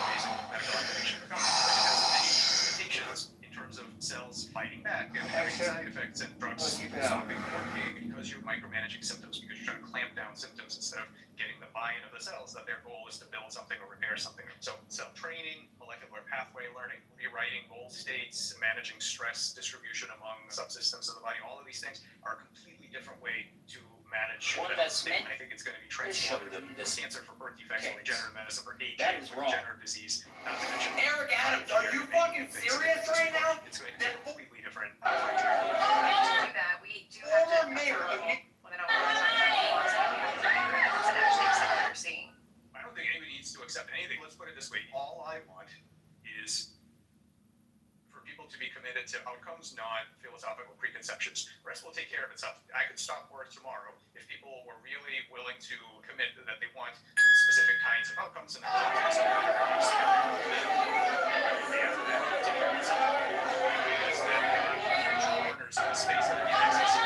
S5: amazing medical application. It has many limitations in terms of cells fighting back and having side effects and drugs stopping working because you're micromanaging symptoms, because you're trying to clamp down symptoms instead of getting the buy-in of the cells that their goal is to build something or repair something. So cell training, molecular pathway learning, rewriting goal states, managing stress distribution among subsystems of the body, all of these things are a completely different way to manage
S11: One
S5: that
S11: that's
S5: state.
S11: meant
S5: And I think it's going to be
S11: to show
S5: transformative.
S11: them this
S5: Cancer for birth defects,
S11: case.
S5: regenerative medicine for aging,
S11: That is wrong.
S5: regenerative disease, not to mention.
S11: Eric Adams, are you fucking serious right now?
S5: It's going to be a completely different.
S6: To do that, we do have to.
S11: Former mayor of
S6: Well, then I'll and actually accept what you're seeing.
S5: I don't think anybody needs to accept anything. Let's put it this way. All I want is for people to be committed to outcomes, not philosophical preconceptions. The rest will take care of itself. I could stop work tomorrow if people were really willing to commit that they want specific kinds of outcomes and they're willing to accept they have to take care of itself. Because then there are huge corners in the space that need access to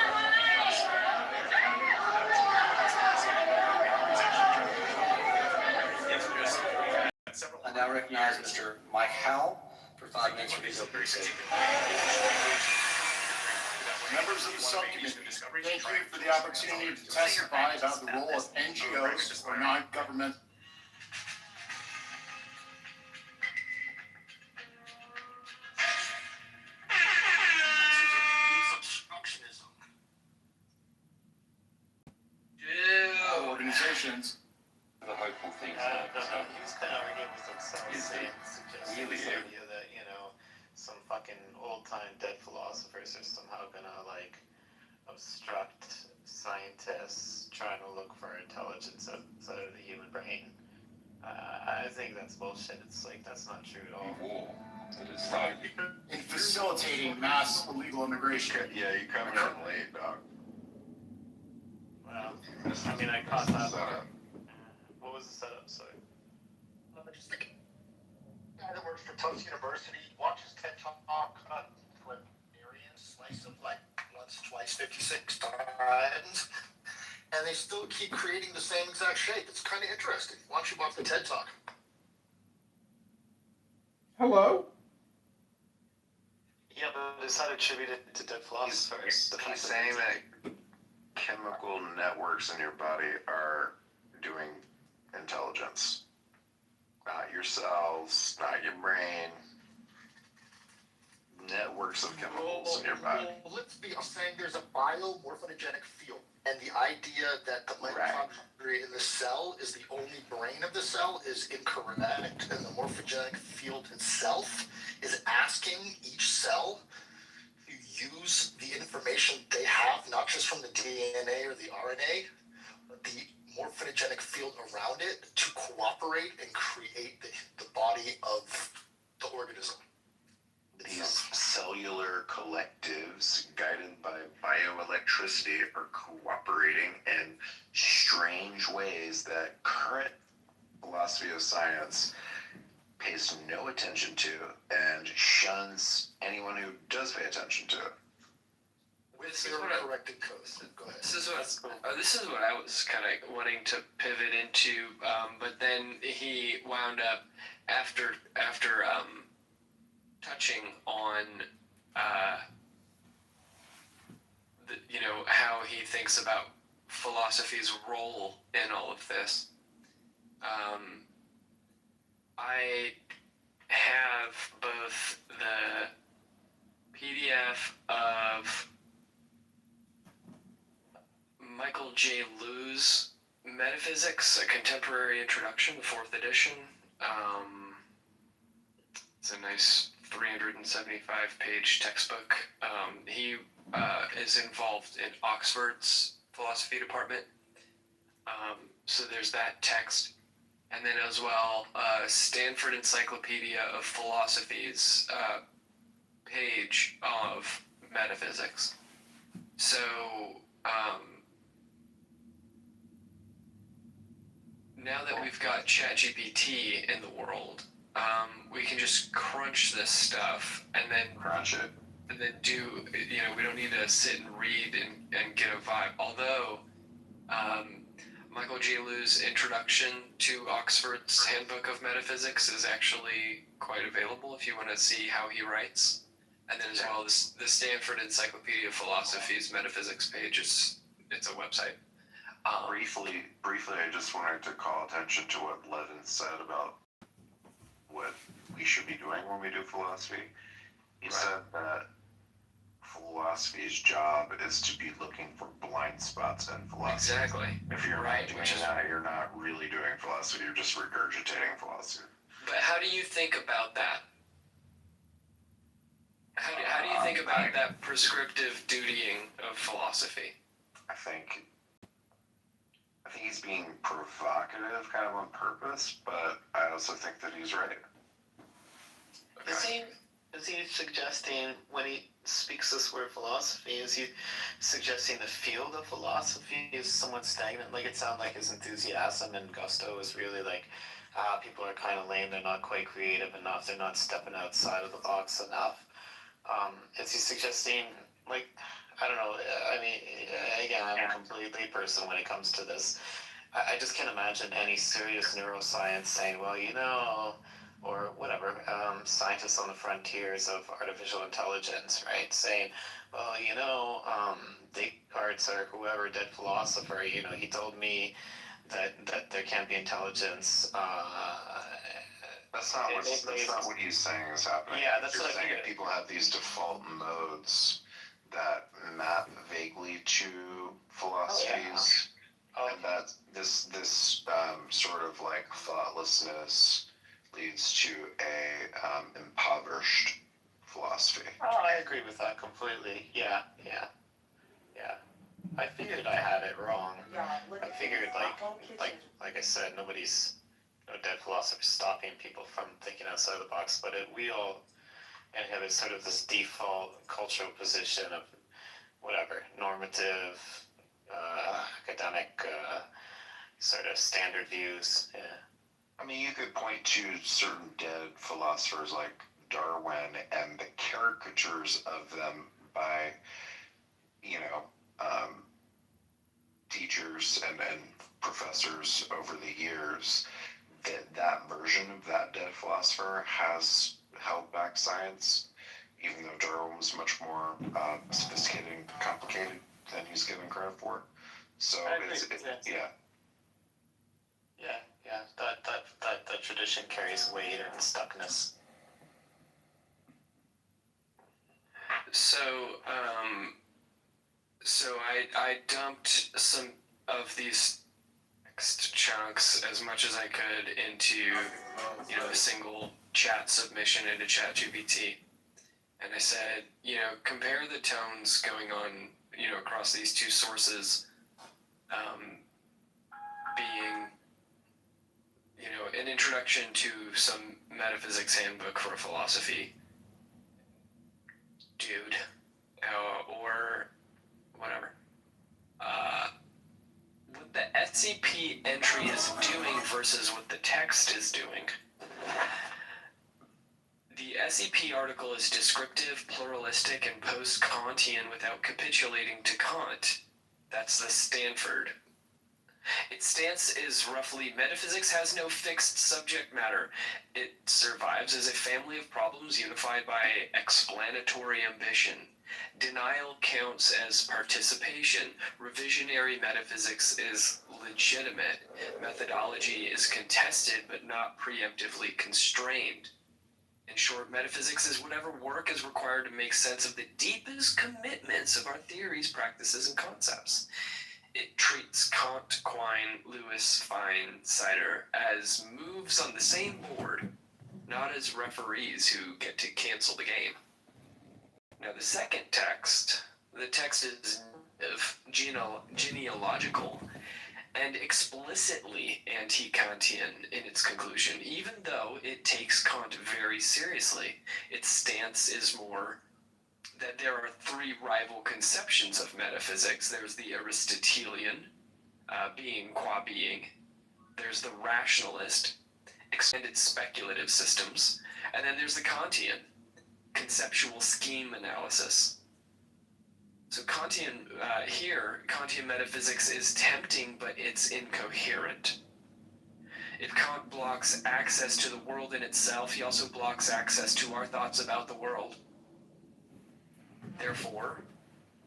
S11: I now recognize Mr. Mike Howell for 5 minutes for his opening statement.
S9: Members of the subcommittee, thank you for the opportunity to testify about the role of NGOs or non-governmental organizations.
S10: The hopeful things
S12: He was kind of reading his himself, suggesting
S10: really
S12: this idea that, some fucking old-time dead philosophers are somehow gonna, obstruct scientists trying to look for intelligence outside of the human brain. I think that's bullshit. It's that's not true at all.
S10: war that is starting.
S9: In facilitating mass illegal immigration.
S13: Yeah, you come in late, dog.
S12: Well, I caught that. What was the setup? Sorry.
S2: Just the guy that works for Tufts University watches TED Talk on slice of once, twice, 56 times, and they still keep creating the same exact shape. It's kind of interesting. Why don't you watch the TED Talk?
S1: Hello?
S12: Yeah, but it's not attributed to dead philosophers.
S13: He's saying that chemical networks in your body are doing intelligence. Not your cells, not your brain. Networks of chemicals in your body.
S2: Well, let's be saying there's a biomorphogenic field, and the idea that the mitochondria in the cell is the only brain of the cell is incorrect, and the morphogenic field itself is asking each cell to use the information they have, not just from the DNA or the RNA, but the morphogenic field around it to cooperate and create the body of the organism.
S13: These cellular collectives, guided by bioelectricity, are cooperating in strange ways that current philosophy of science pays no attention to and shuns anyone who does pay attention to it.
S2: With zero corrected codes. Go ahead.
S14: This is what I was kind of wanting to pivot into, but then he wound up after touching on how he thinks about philosophy's role in all of this. I have both the PDF of Michael J. Liu's Metaphysics, A Contemporary Introduction, 4th edition. It's a nice 375-page textbook. He is involved in Oxford's philosophy department. So there's that text. And then as well, Stanford Encyclopedia of Philosophy's page of metaphysics. So now that we've got ChatGPT in the world, we can just crunch this stuff and then do, we don't need to sit and read and get a vibe. Although, Michael J. Liu's introduction to Oxford's Handbook of Metaphysics is actually quite available if you want to see how he writes. And then as well, the Stanford Encyclopedia of Philosophy's metaphysics page it's a website.
S13: Briefly, I just wanted to call attention to what Levin said about what we should be doing when we do philosophy. He said that philosophy's job is to be looking for blind spots in philosophy.
S14: Exactly.
S13: If you're not doing that, you're not really doing philosophy, you're just regurgitating philosophy.
S14: But how do you think about that? How do you think about that prescriptive dutying of philosophy?
S13: I think he's being provocative kind of on purpose, but I also think that he's right.
S12: Okay. Is he suggesting, when he speaks this word philosophy, is he suggesting the field of philosophy is somewhat stagnant? Like, it sounded like his enthusiasm and gusto is really like, people are kind of lame, they're not quite creative enough, they're not stepping outside of the box enough. Is he suggesting, like, I don't know, I mean, again, I'm a complete layperson when it comes to this. I just can't imagine any serious neuroscience saying, well, or whatever, scientists on the frontiers of artificial intelligence, right, saying, well, Descartes or whoever, dead philosopher, he told me that there can't be intelligence.
S13: That's not what he's saying is happening.
S12: Yeah, that's what I
S13: saying.
S12: figured.
S13: People have these default modes that map vaguely to philosophies, and that this sort of like thoughtlessness leads to a impoverished philosophy.
S12: Oh, I agree with that completely. Yeah. I figured I had it wrong. I figured, like I said, nobody's no dead philosopher stopping people from thinking outside the box, but we all have sort of this default cultural position of whatever, normative, academic, sort of standard views. Yeah.
S13: I mean, you could point to certain dead philosophers like Darwin and the caricatures of them by, teachers and professors over the years. That version of that dead philosopher has held back science, even though Darwin was much more sophisticated and complicated than he's given credit for. So
S12: that tradition carries weight and stuckness.
S14: So I dumped some of these text chunks as much as I could into a single chat submission into ChatGPT, and I said, compare the tones going on across these two sources, being an introduction to some metaphysics handbook for philosophy dude, or whatever. What the SCP entry is doing versus what the text is doing. The SCP article is descriptive, pluralistic, and post-Kantian without capitulating to Kant. That's the Stanford. Its stance is roughly metaphysics has no fixed subject matter. It survives as a family of problems unified by explanatory ambition. Denial counts as participation. Revisionary metaphysics is legitimate. Methodology is contested but not preemptively constrained. In short, metaphysics is whatever work is required to make sense of the deepest commitments of our theories, practices, and concepts. It treats Kant, Quine, Lewis, Fine, Cider as moves on the same board, not as referees who get to cancel the game. Now, the second text, the text is genealogical and explicitly anti-Kantian in its conclusion, even though it takes Kant very seriously. Its stance is more that there are three rival conceptions of metaphysics. There's the Aristotelian, being qua being. There's the rationalist, extended speculative systems. And then there's the Kantian, conceptual scheme analysis. So Kantian Kantian metaphysics is tempting, but it's incoherent. If Kant blocks access to the world in itself, he also blocks access to our thoughts about the world. Therefore,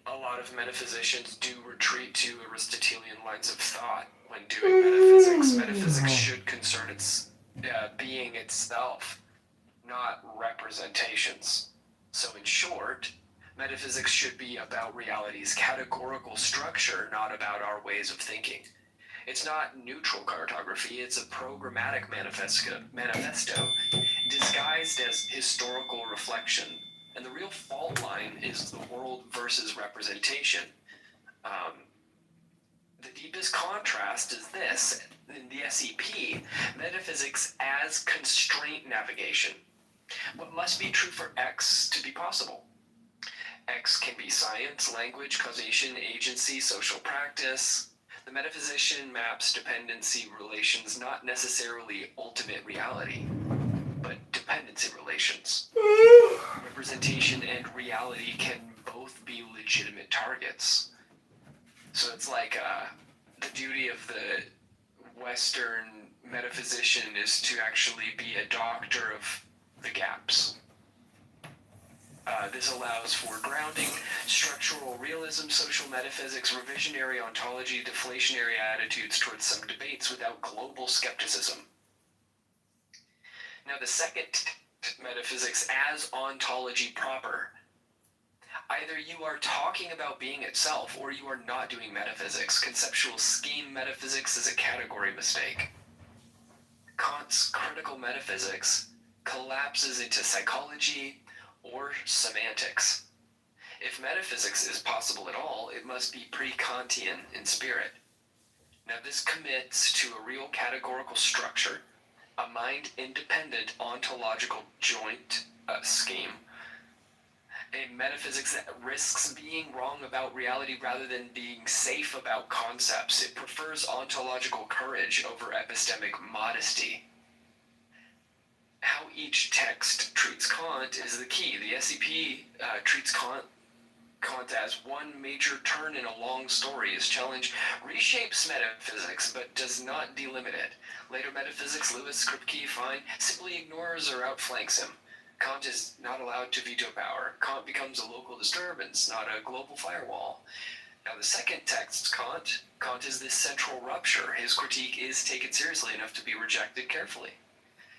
S14: a lot of metaphysicians do retreat to Aristotelian lines of thought when doing metaphysics. Metaphysics should concern its being itself, not representations. So in short, metaphysics should be about reality's categorical structure, not about our ways of thinking. It's not neutral cartography, it's a programmatic manifesto disguised as historical reflection. And the real fault line is the world versus representation. The deepest contrast is this. In the SEP, metaphysics as constraint navigation. What must be true for X to be possible? X can be science, language, causation, agency, social practice. The metaphysician maps dependency relations, not necessarily ultimate reality, but dependency relations. Representation and reality can both be legitimate targets. So it's like the duty of the Western metaphysician is to actually be a doctor of the gaps. This allows for grounding, structural realism, social metaphysics, revisionary ontology, deflationary attitudes towards some debates without global skepticism. Now, the second, metaphysics as ontology proper. Either you are talking about being itself, or you are not doing metaphysics. Conceptual scheme metaphysics is a category mistake. Kant's critical metaphysics collapses into psychology or semantics. If metaphysics is possible at all, it must be pre-Kantian in spirit. Now, this commits to a real categorical structure, a mind-independent ontological joint scheme, a metaphysics that risks being wrong about reality rather than being safe about concepts. It prefers ontological courage over epistemic modesty. How each text treats Kant is the key. The SEP treats Kant as one major turn in a long story. His challenge reshapes metaphysics, but does not delimit it. Later metaphysics, Lewis, Kripke, Fine, simply ignores or outflanks him. Kant is not allowed to veto power. Kant becomes a local disturbance, not a global firewall. Now, the second text, Kant is this central rupture. His critique is taken seriously enough to be rejected carefully.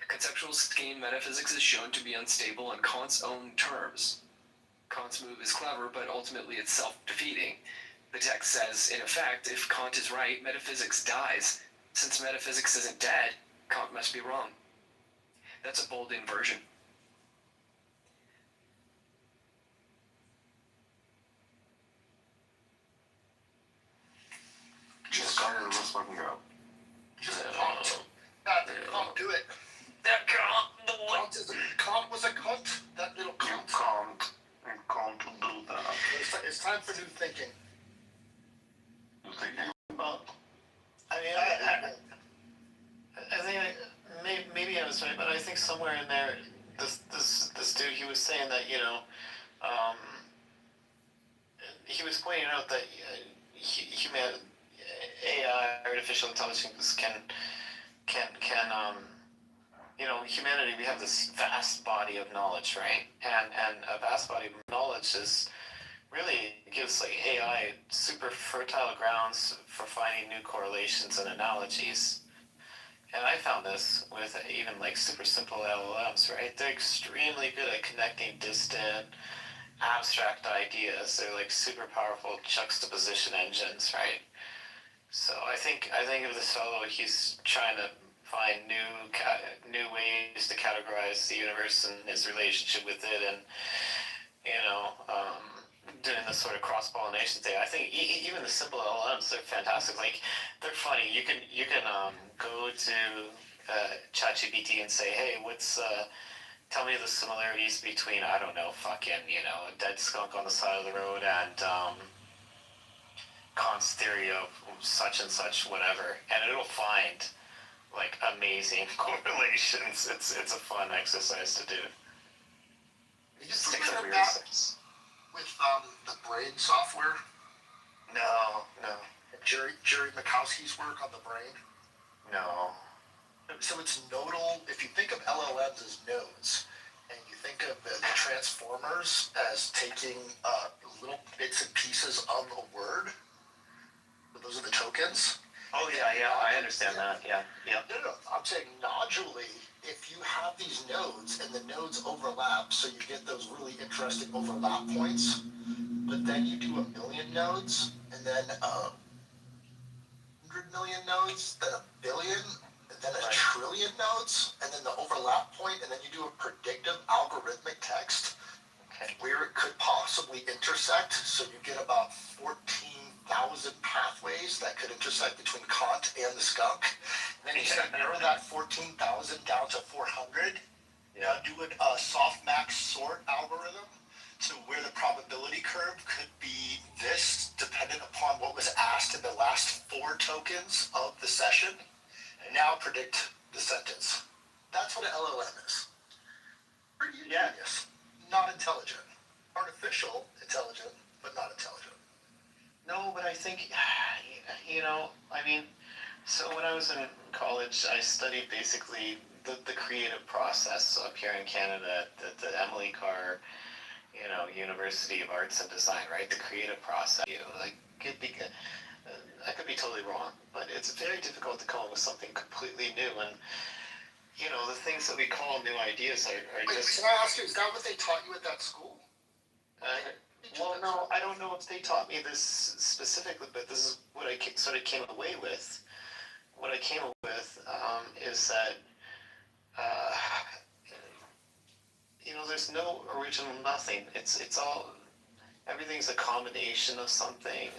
S14: Conceptual scheme metaphysics is shown to be unstable on Kant's own terms. Kant's move is clever, but ultimately it's self-defeating. The text says, in effect, if Kant is right, metaphysics dies. Since metaphysics isn't dead, Kant must be wrong. That's a bold inversion.
S2: Just let's fucking go.
S12: Just Kant, do it.
S14: That Kant,
S12: Kant was a cunt. That little cunt.
S2: You can't do that.
S12: It's time for new thinking.
S2: You thinking about?
S12: I mean, I think maybe I was right, but I think somewhere in there, this dude, he was saying that, you know, he was pointing out that AI, artificial intelligence humanity, we have this vast body of knowledge, right? And a vast body of knowledge really gives like AI super fertile grounds for finding new correlations and analogies. And I found this with even like super simple LLMs, right? They're extremely good at connecting distant, abstract ideas. They're like super powerful juxtaposition engines, right? So I think of this fellow, he's trying to find new ways to categorize the universe and his relationship with it, and doing this sort of cross pollination thing. I think even the simple LLMs, they're fantastic. Like they're funny. You can go to ChatGPT and say, hey, tell me the similarities between, I don't know, fucking a dead skunk on the side of the road and Kant's theory of such and such whatever, and it'll find like amazing correlations. It's a fun exercise to do.
S15: You stick to weird things. With the brain software?
S12: No.
S15: Jerry Mikowski's work on the brain?
S12: No.
S15: So it's nodal. If you think of LLMs as nodes, and you think of the transformers as taking little bits and pieces of a word, those are the tokens.
S12: Oh yeah, I understand that. Yeah.
S15: No. I'm saying nodulally, if you have these nodes and the nodes overlap, so you get those really interesting overlap points, but then you do 1 million nodes, and then 100 million nodes, then 1 billion, and then a trillion nodes, and then the overlap point, and then you do a predictive algorithmic text where it could possibly intersect, so you get about 14,000 pathways that could intersect between Kant and the skunk. And then you narrow that 14,000 down to 400. Now do a softmax sort algorithm, so where the probability curve could be this, dependent upon what was asked in the last 4 tokens of the session, and now predict the sentence. That's what an LLM is. Pretty ingenious. Not intelligent. Artificial intelligent, but not intelligent.
S12: No, but I think, so when I was in college, I studied basically the creative process up here in Canada at the Emily Carr, University of Arts and Design, right? The creative process. I could be totally wrong, but it's very difficult to come up with something completely new. And the things that we call new ideas are
S15: Wait,
S12: just.
S15: can I ask you, is that what they taught you at that school?
S12: Well, no, I don't know if they taught me this specifically, but this is what I sort of came away with. What I came up with is that, there's no original nothing. It's all, everything's a combination of something,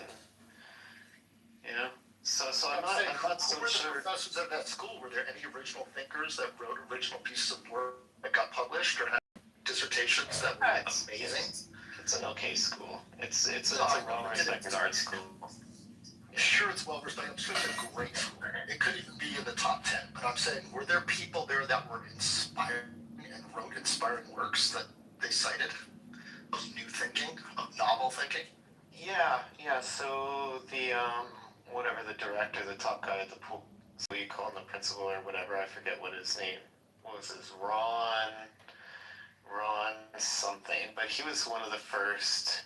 S12: and, So I'm not so
S15: who were the
S12: sure.
S15: professors at that school? Were there any original thinkers that wrote original pieces of work that got published or had dissertations that were amazing?
S12: It's an okay school. It's a well-respected art school.
S15: Sure, it's well respected. I'm sure it's a great school. It could even be in the top 10. But I'm saying, were there people there that were inspired and wrote inspiring works that they cited? Of new thinking, of novel thinking?
S12: Yeah. So the whatever the director, the top guy at the pool, so you call him the principal or whatever. I forget what his name was. Ron something. But he was one of the first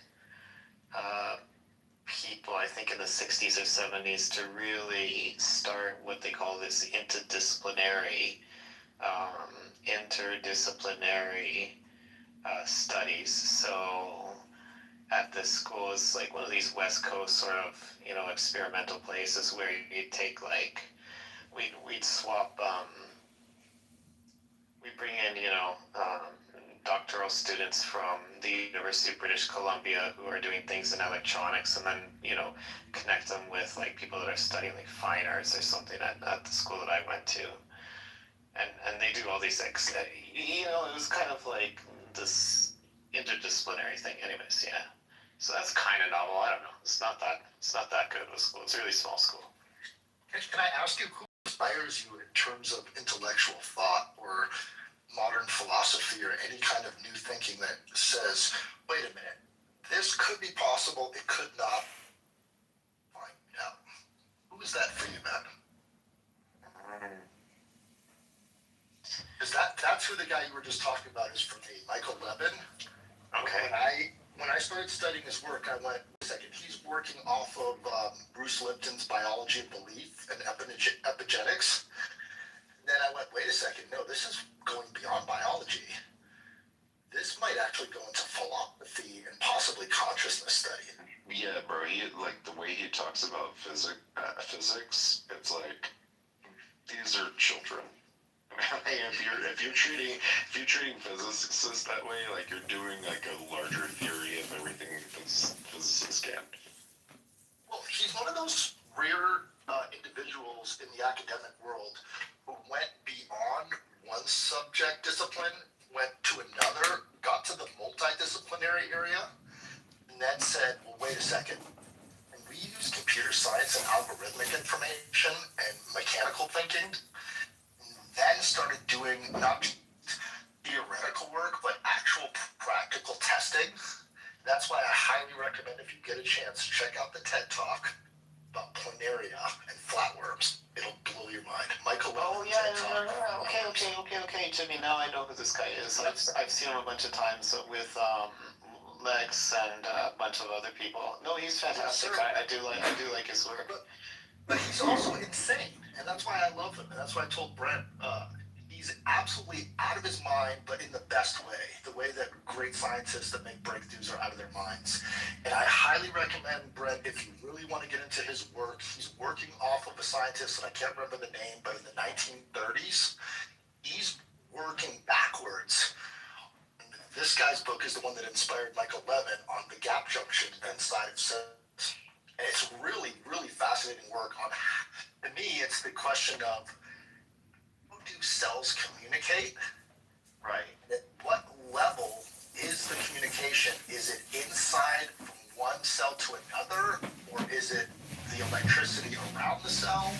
S12: people, I think, in the 60s or 70s to really start what they call this interdisciplinary studies. So at this school, it's like one of these West Coast sort of, experimental places where you'd take we'd swap, we bring in, doctoral students from the University of British Columbia who are doing things in electronics, and then connect them with people that are studying fine arts or something at the school that I went to, and they do all these things. It was kind of like this interdisciplinary thing. Anyways, yeah. So that's kind of novel. I don't know. It's not that good of a school. It's a really small school.
S15: Can I ask you, who inspires you in terms of intellectual thought or modern philosophy or any kind of new thinking that says, wait a minute, this could be possible, it could not? Find out. Who is that for you, man? Because that's who the guy you were just talking about is for me, Michael Levin.
S12: Okay.
S15: When I started studying his work, I went, wait a second, he's working off of Bruce Lipton's biology of belief and epigenetics. Then I went, wait a second, no, this is going beyond biology. This might actually go into philosophy and possibly consciousness study.
S13: Yeah, bro. He like the way he talks about physics. It's like these are children. if you're treating physicists that way, like you're doing like a larger theory of everything physicists can.
S15: Well, he's one of those rare individuals in the academic world who went beyond one subject discipline, went to another, got to the multidisciplinary area, and then said, well, wait a second. When we use computer science and algorithmic information and mechanical thinking, then started doing not just theoretical work, but actual practical testing. That's why I highly recommend, if you get a chance, check out the TED Talk about planaria and flatworms. It'll blow your mind. Michael.
S12: Oh yeah, no. Okay, Jimmy. Now I know who this guy is. I've seen him a bunch of times with Lex and a bunch of other people. No, he's fantastic. I do like his work.
S15: But he's also insane, and that's why I love him. And that's why I told Brent, he's absolutely out of his mind, but in the best way. The way that great scientists that make breakthroughs are out of their minds. And I highly recommend, Brent, if you really want to get into his work, he's working off of a scientist, and I can't remember the name, but in the 1930s, he's working backwards. This guy's book is the one that inspired Michael Levin on the gap junction inside of cells. And it's really, really fascinating work on, to me, it's the question of, how do cells communicate?
S12: Right.
S15: At what level is the communication? Is it inside from one cell to another? Or is it the electricity around the cell?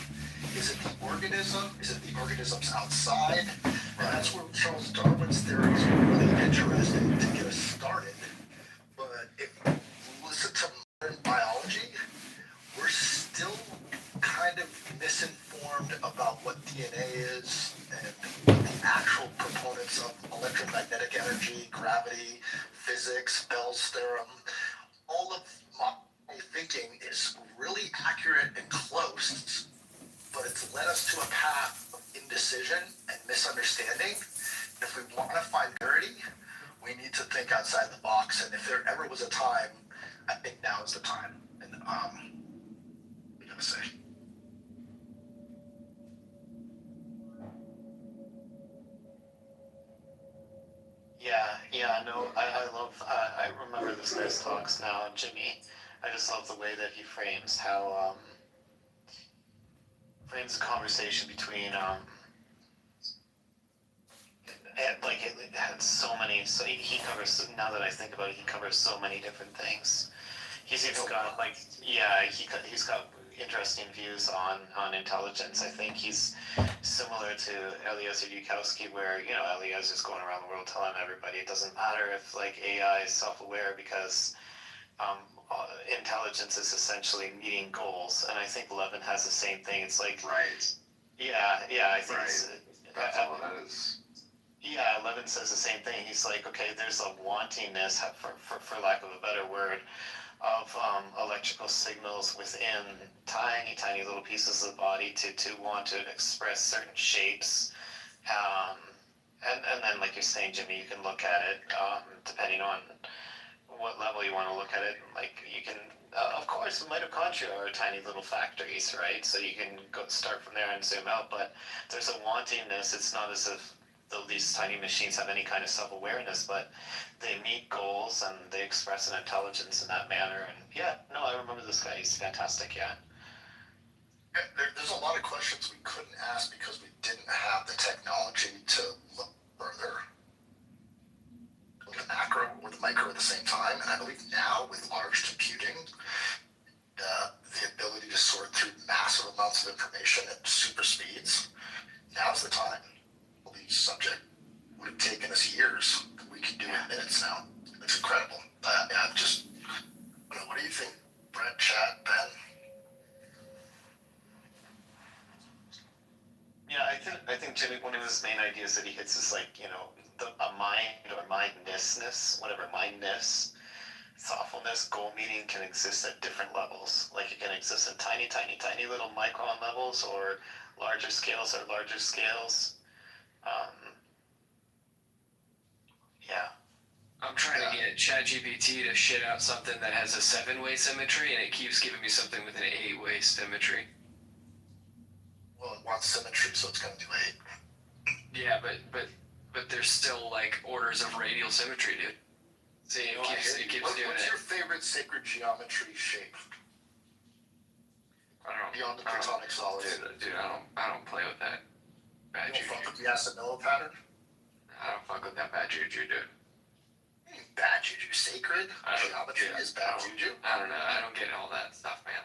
S15: Is it the organism? Is it the organisms outside? And that's where Charles Darwin's theories are really interesting to get us started. But if you listen to modern biology, we're still kind of misinformed about what DNA is and what the actual proponents of electromagnetic energy, gravity, physics, Bell's theorem, all of my thinking is really accurate and close, but it's led us to a path of indecision and misunderstanding. If we want to find clarity, we need to think outside the box. And if there ever was a time, I think now is the time. And what are you gonna say?
S12: Yeah, no, I remember this guy's talks now, Jimmy. I just love the way that he frames frames the conversation between, it had so many, so he covers, now that I think about it, he covers so many different things. He's got, he's got interesting views on intelligence. I think he's similar to Eliezer Yudkowsky, where Eliezer's going around the world telling everybody it doesn't matter if AI is self-aware because intelligence is essentially meeting goals. And I think Levin has the same thing. It's like right. Yeah, I think
S13: that's all it is.
S12: Yeah, Levin says the same thing. He's like, okay, there's a wantingness, for lack of a better word, of electrical signals within tiny little pieces of the body to want to express certain shapes. And then, like you're saying, Jimmy, you can look at it depending on what level you want to look at it. Like you can, of course, mitochondria are tiny little factories, right? So you can start from there and zoom out. But there's a wantingness. It's not as if these tiny machines have any kind of self-awareness, but they meet goals and they express an intelligence in that manner. And I remember this guy. He's fantastic.
S15: There's a lot of questions we couldn't ask because we didn't have the technology to look further. The macro or the micro at the same time. And I believe now with large computing, the ability to sort through massive amounts of information at super speeds, now's the time. The subject would have taken us years. We can do it in minutes now. It's incredible. What do you think, Brent, Chad, Ben?
S12: Jimmy, one of his main ideas that he hits is like, a mind or mindness, whatever, mindness, thoughtfulness, goal meeting can exist at different levels. Like it can exist in tiny, tiny, tiny little micron levels or larger scales or larger scales. Yeah.
S14: I'm trying to get ChatGPT to shit out something that has a 7-way symmetry, and it keeps giving me something with an 8-way symmetry.
S15: Well, it wants symmetry, so it's gonna do 8.
S14: Yeah, but there's still like orders of radial symmetry, dude. See, it keeps doing
S15: What's
S14: it.
S15: your favorite sacred geometry shape?
S14: I don't know.
S15: Beyond the platonic solids.
S14: Dude, I don't play with that bad
S15: You
S14: juju.
S15: don't fuck with the Asanova pattern?
S14: I don't fuck with that bad juju, dude.
S15: Bad juju. Sacred geometry is bad juju?
S14: I don't know. I don't get all that stuff, man.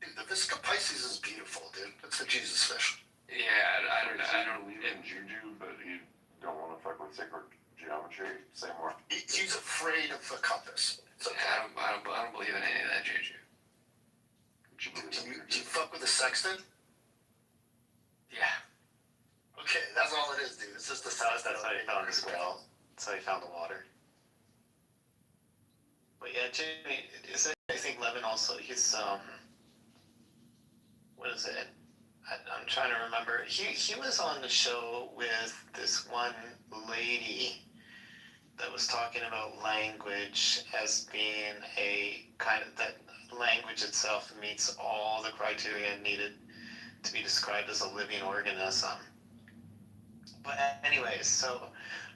S15: Dude, the Visca Pisces is beautiful, dude. It's the Jesus fish.
S14: Yeah, I don't know. I don't
S16: believe in juju, but you don't want to fuck with sacred geometry. Say more.
S15: He's afraid of the compass. So,
S14: I don't believe in any of that juju.
S15: do you fuck with the sextant?
S14: Yeah.
S15: Okay, that's all it is, dude. It's just the size.
S12: That's how he found his well. That's how he found the water. But yeah, Jimmy, I think Levin also, he's, what is it? I'm trying to remember. He was on the show with this one lady that was talking about language as being a kind of, that language itself meets all the criteria needed to be described as a living organism. But anyways, so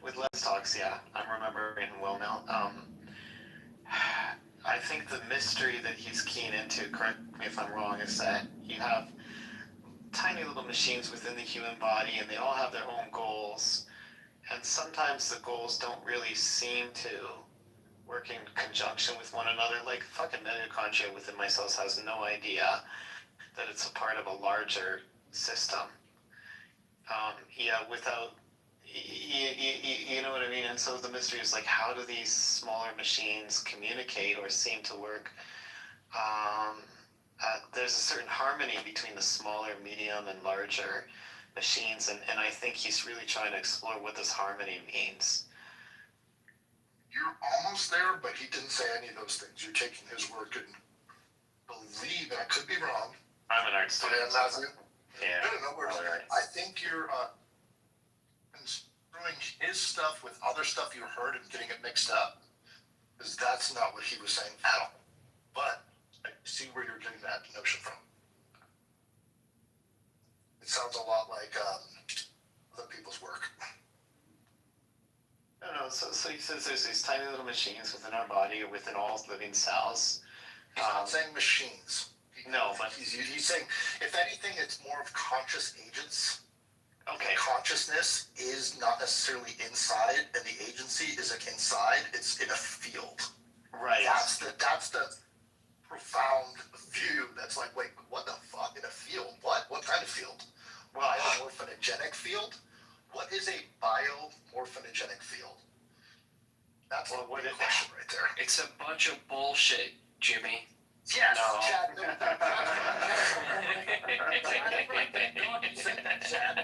S12: with Les Talks, yeah, I'm remembering well now. I think the mystery that he's keen into, correct me if I'm wrong, is that you have tiny little machines within the human body and they all have their own goals. And sometimes the goals don't really seem to work in conjunction with one another. Like fucking mitochondria within my cells has no idea that it's a part of a larger system. You know what I mean? And so the mystery is like, how do these smaller machines communicate or seem to work? There's a certain harmony between the smaller, medium, and larger machines, and I think he's really trying to explore what this harmony means.
S15: You're almost there, but he didn't say any of those things. You're taking his word and believe, and I could be wrong.
S12: I'm an art student.
S15: Yeah. No, right. I think you're construing his stuff with other stuff you heard and getting it mixed up, because that's not what he was saying at all. But I see where you're getting that notion from. It sounds a lot like other people's work.
S12: No. So he says there's these tiny little machines within our body or within all living cells.
S15: He's not saying machines.
S12: No, but
S15: he's saying, if anything, it's more of conscious agents.
S12: Okay.
S15: Consciousness is not necessarily inside, and the agency isn't inside. It's in a field.
S12: Right.
S15: That's the profound view. That's like, wait, what the fuck? In a field? What? What kind of field? Biomorphinogenic field? What is a biomorphinogenic field? That's a big question right there.
S14: It's a bunch of bullshit, Jimmy.
S15: Yes,
S12: no.
S15: Chad.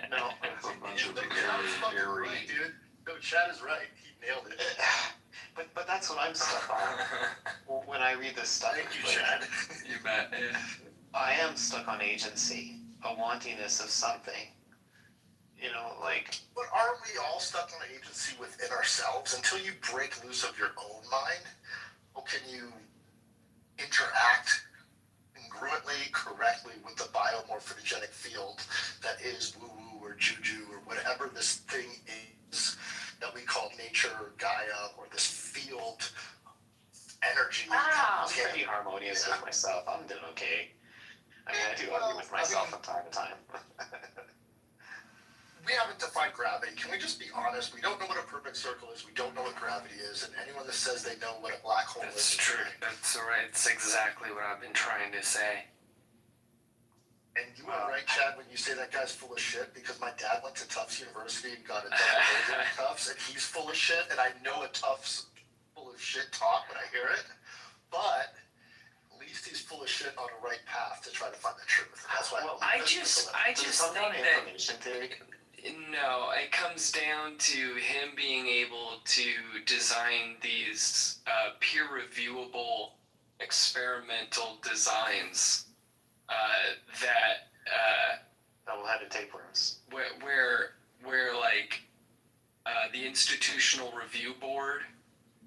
S12: No.
S15: Right, dude. No, Chad is right. He nailed it.
S12: But that's what I'm stuck on when I read this stuff.
S15: Thank you, Chad.
S14: You bet.
S12: I am stuck on agency, a wantingness of something. You know, like.
S15: But aren't we all stuck on agency within ourselves? Until you break loose of your own mind, how can you interact congruently, correctly with the biomorphogenic field that is woo-woo or juju or whatever this thing is that we call nature or Gaia, or this field energy?
S12: I'm pretty harmonious with myself. I'm doing okay. I mean, I do argue with myself from time to time.
S15: We haven't defined gravity. Can we just be honest? We don't know what a perfect circle is. We don't know what gravity is. And anyone that says they know what a black hole is.
S14: That's true. That's right. It's exactly what I've been trying to say.
S15: And you are right, Chad, when you say that guy's full of shit, because my dad went to Tufts University and got a double major at Tufts, and he's full of shit, and I know a Tufts full of shit talk when I hear it. But at least he's full of shit on a right path to try to find the truth. That's why
S14: I just think that. No, it comes down to him being able to design these peer-reviewable experimental designs that
S2: Double headed tapeworms.
S14: where like the institutional review board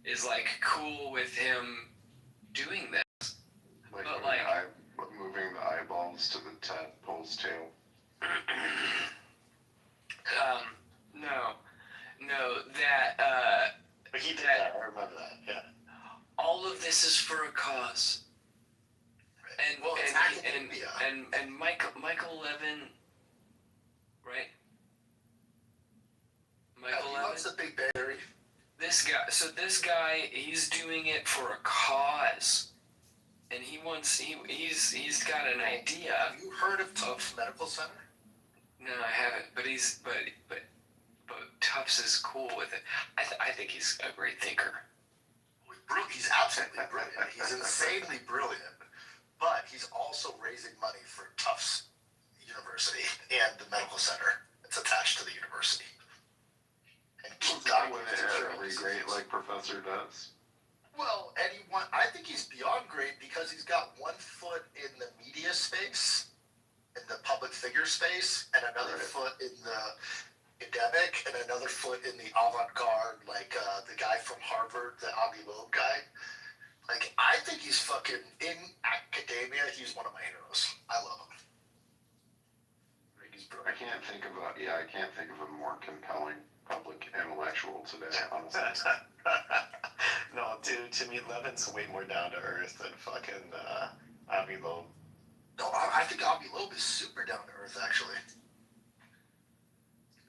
S14: is like cool with him doing this.
S16: Like
S14: But
S16: moving the eyeballs to the tadpole's tail.
S14: No, that
S2: But he did that. I remember that. Yeah.
S14: all of this is for a cause. And
S15: Well, it's academia.
S14: and Michael Levin, right? Michael
S15: He
S14: Levin.
S15: loves the Big Berry.
S14: This guy, he's doing it for a cause, and he's got an idea.
S15: Have you heard of Tufts Medical Center?
S14: No, I haven't. But Tufts is cool with it. I think he's a great thinker.
S15: He's absolutely brilliant. He's insanely brilliant. But he's also raising money for Tufts University and the medical center that's attached to the university. And keep going with it.
S16: Every great like professor does.
S15: Well, I think he's beyond great because he's got one foot in the media space, in the public figure space, and another foot in the academic, and another foot in the avant-garde, like the guy from Harvard, the Avi Loeb guy. Like, I think he's fucking, in academia, he's one of my heroes. I love him.
S16: I can't think of a more compelling public intellectual today, honestly.
S2: No, dude, to me, Levin's way more down to earth than fucking Avi Loeb.
S15: No, I think Avi Loeb is super down to earth, actually.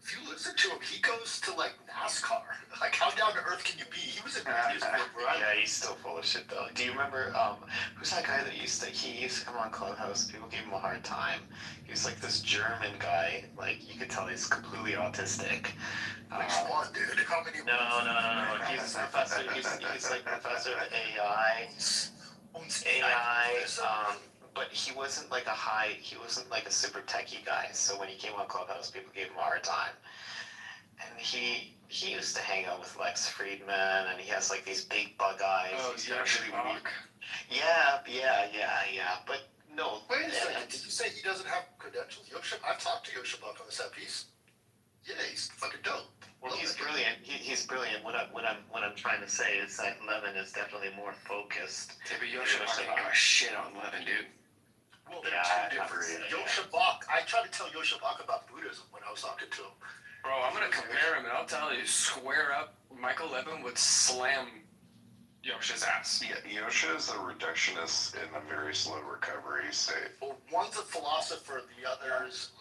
S15: If you listen to him, he goes to, like, NASCAR. Like, how down to earth can you be? He was in previous book, right?
S2: Yeah, he's still full of shit, though. Do you remember, who's that guy that used to come on Clubhouse? People gave him a hard time. He was like this German guy. Like, you could tell he's completely autistic.
S15: Which one, dude? How many?
S2: No. He's a professor. He's like professor of AI. But he wasn't like he wasn't like a super techie guy. So when he came on Clubhouse, people gave him a hard time. And he used to hang out with Lex Friedman, and he has like these big bug eyes.
S14: Oh,
S2: He's
S14: yeah,
S2: really weird. Yeah. But no.
S15: Wait a second. Did you say he doesn't have credentials? I've talked to Yoshibok on this app. Yeah, he's fucking dope.
S2: Well, he's brilliant. He's brilliant. What I'm trying to say is that Levin is definitely more focused.
S14: Yeah, but Yoshibok ain't got shit on Levin, dude.
S15: Well, they're two different. Yoshibok, I tried to tell Yoshibok about Buddhism when I was talking to him.
S14: Bro, I'm gonna compare him, and I'll tell you, square up, Michael Levin would slam Yosha's ass.
S16: Yeah, Yosha is a reductionist in a very slow recovery state.
S15: Well, one's a philosopher, the other's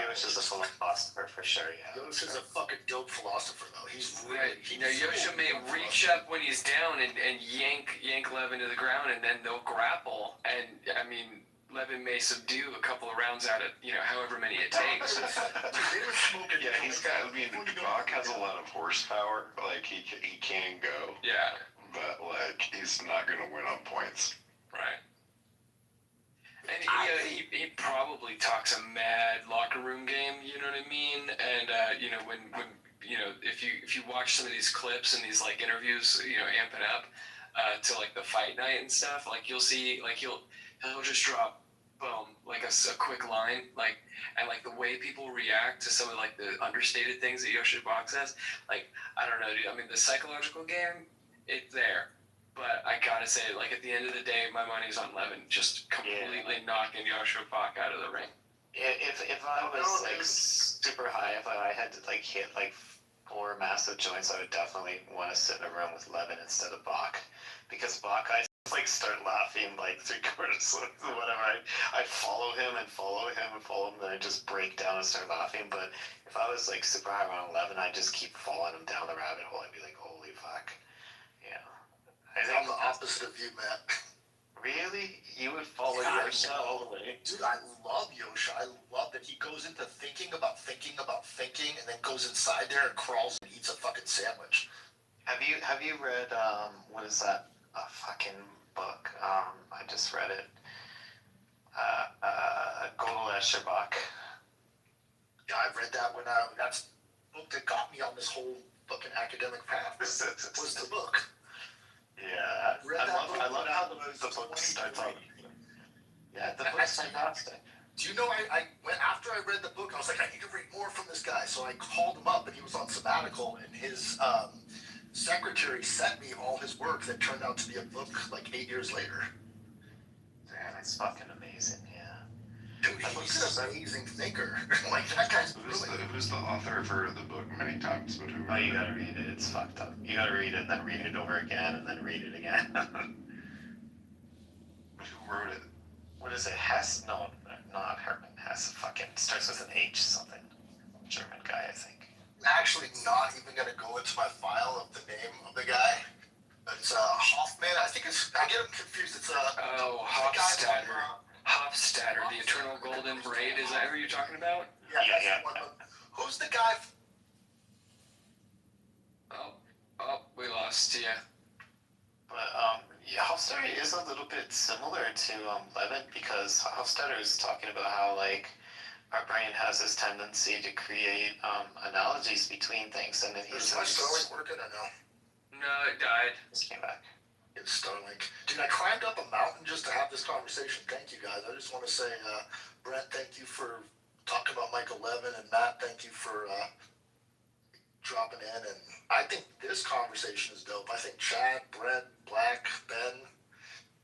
S2: Yosha's a philosopher for sure, yeah.
S15: Yosha's a fucking dope philosopher, though. He's really...
S14: Right. Now, Yosha may reach up when he's down and yank Levin to the ground, and then they'll grapple, and, I mean... Levin may subdue a couple of rounds out of, however many it takes.
S16: Yeah, he's got, Bach has a lot of horsepower, like, he can go.
S14: Yeah.
S16: But, like, he's not gonna win on points.
S14: Right. And, he probably talks a mad locker room game, you know what I mean? And, when if you watch some of these clips and these, like, interviews, amping up to, like, the fight night and stuff, like, you'll see, like, he'll just drop, boom, like a quick line, like, and like the way people react to some of like the understated things that Yoshibok says, like, I don't know, dude. I mean, the psychological game, it's there, but I gotta say, like, at the end of the day, my money's on Levin, just completely knocking Yoshibok out of the ring.
S2: If I was like super high, if I had to like hit like 4 massive joints, I would definitely want to sit in a room with Levin instead of Bach, because Bach, I like start laughing like 3/4 or whatever. I'd follow him, and then I'd just break down and start laughing. But if I was like super high around 11, I'd just keep following him down the rabbit hole. I'd be like, holy fuck. Yeah.
S15: I'm the opposite of you, Matt.
S2: Really? You would follow Yosha all the way?
S15: Dude, I love Yosha. I love that he goes into thinking about thinking, and then goes inside there and crawls and eats a fucking sandwich.
S2: Have you read what is that? A fucking book. I just read it. Golul Shabak.
S15: I read that when that's the book that got me on this whole fucking academic path. Was the book.
S2: Yeah, I love how the book starts out. Yeah, the book's fantastic.
S15: Do you know, I went after I read the book, I was like, I need to read more from this guy. So I called him up, and he was on sabbatical, and his secretary sent me all his work that turned out to be a book like 8 years later.
S2: Man, it's fucking amazing, yeah.
S15: Dude, he's an amazing thinker. Like, that guy's
S16: Who's the author? I've heard of the book many times, but who?
S2: Oh, you gotta read it. It's fucked up. You gotta read it, and then read it over again, and then read it again.
S16: Who wrote it?
S2: What is it? Hess? No, not Herman Hess. Fucking starts with an H something. German guy, I think.
S15: I'm actually not even gonna go into my file of the name of the guy. It's Hoffman. I think I get him confused. It's
S14: Hofstadter. Hofstadter, the Eternal Golden Braid. Is that who you're talking about?
S15: Yeah. Who's the guy?
S14: We lost you.
S2: But Hofstadter is a little bit similar to Levitt, because Hofstadter is talking about how like our brain has this tendency to create analogies between things, and then
S15: Is my Starlink working or no?
S14: No, it died.
S2: Just came back.
S15: It's Starlink. Dude, I climbed up a mountain just to have this conversation. Thank you, guys. I just want to say, Brent, thank you for talking about Michael Levin, and Matt, thank you for dropping in. And I think this conversation is dope. I think Chad, Brent, Black, Ben.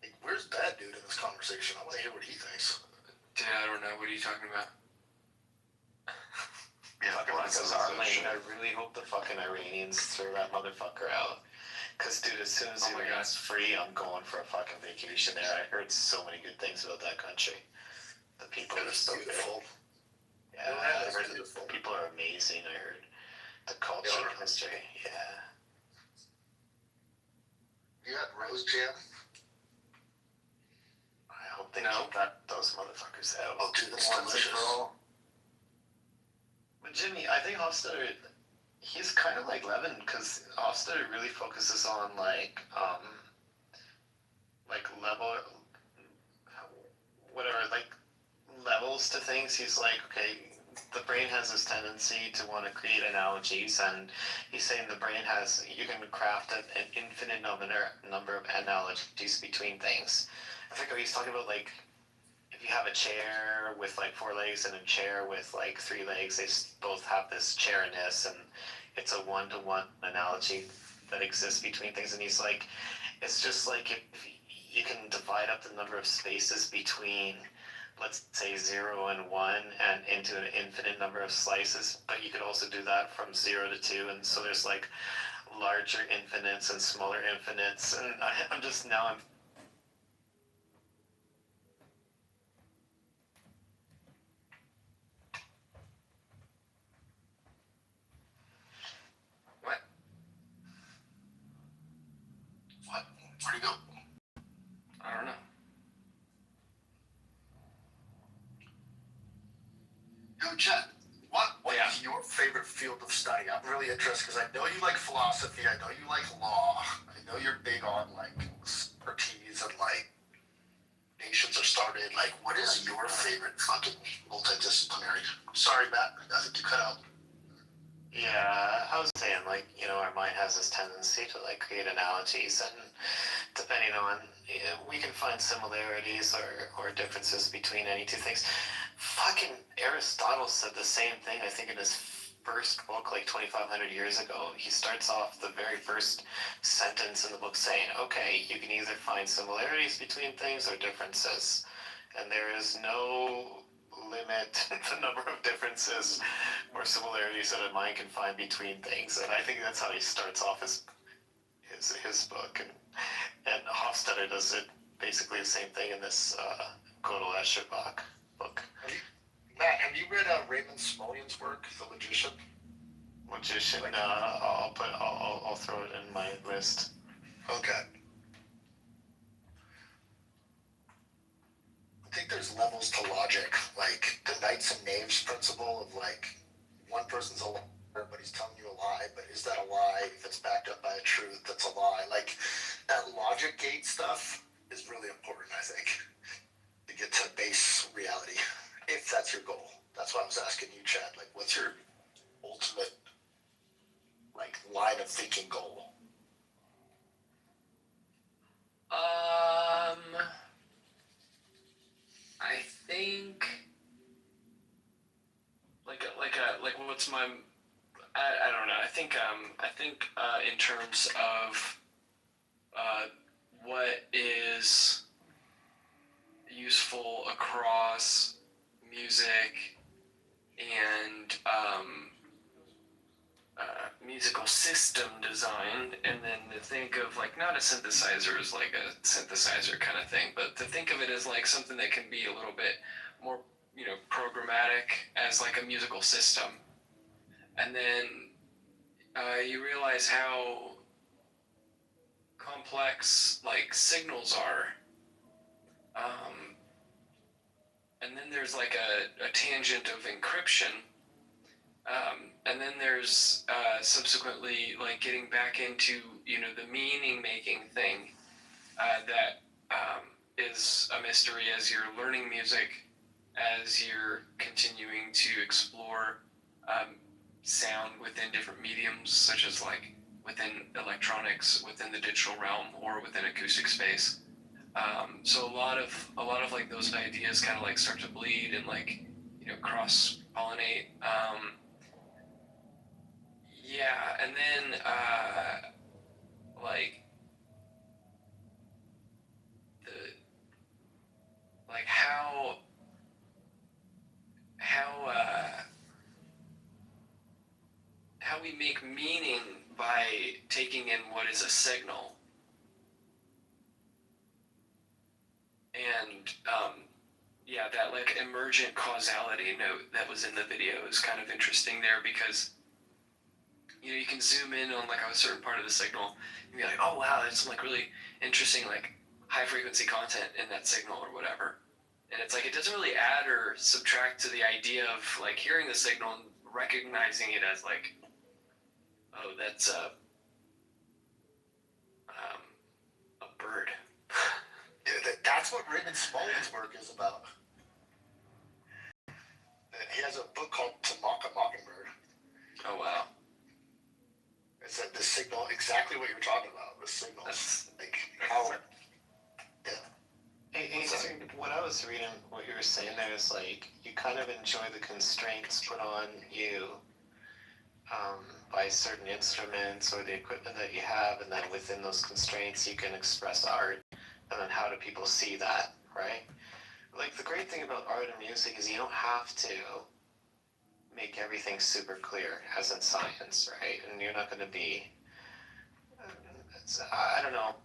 S15: Like, where's Ben, dude, in this conversation? I want to hear what he thinks.
S14: Dude, I don't know. What are you talking about?
S2: Yeah, I really hope the fucking Iranians throw that motherfucker out. Cause dude, as soon as Iran's free, I'm going for a fucking vacation there. I heard so many good things about that country. The people are so beautiful. Yeah, I heard the people are amazing. I heard the culture, history. Yeah.
S15: You got Rose Jam?
S2: I hope they keep those motherfuckers out.
S15: Oh, dude, that's delicious.
S2: But Jimmy, I think Hofstadter, he's kind of like Levin, because Hofstadter really focuses on like level, whatever, like levels to things. He's like, okay, the brain has this tendency to want to create analogies, and he's saying the brain has, you can craft an infinite number of analogies between things. I think he's talking about like, if you have a chair with like 4 legs and a chair with like 3 legs, they both have this chairness, and it's a one-to-one analogy that exists between things. And he's like, it's just like if you can divide up the number of spaces between, let's say 0 and 1, and into an infinite number of slices, but you could also do that from 0 to 2, and so there's like larger infinites and smaller infinites, and I'm just now I'm
S15: Where'd he go?
S14: I don't know.
S15: Yo, Chad, what is your favorite field of study? I'm really interested because I know you like philosophy. I know you like law. I know you're big on like expertise and like nations are started. Like, what is your favorite fucking multidisciplinary? Sorry, Matt. I think you cut out.
S2: Yeah, I was saying, like, you know, our mind has this tendency to, like, create analogies, and depending on, we can find similarities or differences between any two things. Fucking Aristotle said the same thing, I think, in his first book, like, 2,500 years ago. He starts off the very first sentence in the book saying, okay, you can either find similarities between things or differences, and there is no limit the number of differences or similarities that a mind can find between things. And I think that's how he starts off his book. And Hofstadter does it basically the same thing in this Gödel Escherbach book.
S15: Matt, have you read Raymond Smullyan's work, The Logician?
S2: Logician, I'll throw it in my list.
S15: Okay. I think there's levels to logic, like the knights and knaves principle of like one person's a liar, but he's telling you a lie, but is that a lie if it's backed up by a truth that's a lie? Like that logic gate stuff is really important, I think, to get to base reality, if that's your goal. That's why I was asking you, Chad. Like, what's your ultimate, like, line of thinking goal?
S14: I think like what's my I don't know. I think in terms of what is useful across music and musical system design, and then to think of like not a synthesizer as like a synthesizer kind of thing, but to think of it as like something that can be a little bit more, programmatic as like a musical system. And then you realize how complex like signals are. And then there's like a tangent of encryption. And then there's subsequently like getting back into the meaning making thing that is a mystery as you're learning music, as you're continuing to explore sound within different mediums, such as like within electronics, within the digital realm, or within acoustic space. So a lot of like those ideas kind of like start to bleed and like cross pollinate. Yeah, and then like the like how we make meaning by taking in what is a signal. And yeah, that like emergent causality note that was in the video is kind of interesting there, because you can zoom in on like a certain part of the signal and be like, oh wow, there's some like really interesting like high frequency content in that signal or whatever. And it's like it doesn't really add or subtract to the idea of like hearing the signal and recognizing it as like, oh, that's a bird.
S15: Yeah, that's what Raymond Smallman's work is about. And he has a book called To Mock a Mockingbird.
S14: Oh wow.
S15: It's the signal, exactly what you're talking about. The signals, like how. Yeah.
S12: Hey, so what I was reading, what you were saying there is like you kind of enjoy the constraints put on you by certain instruments or the equipment that you have, and then within those constraints you can express art, and then how do people see that, right? Like the great thing about art and music is you don't have to make everything super clear as in science, right? And you're not going to be, I don't know,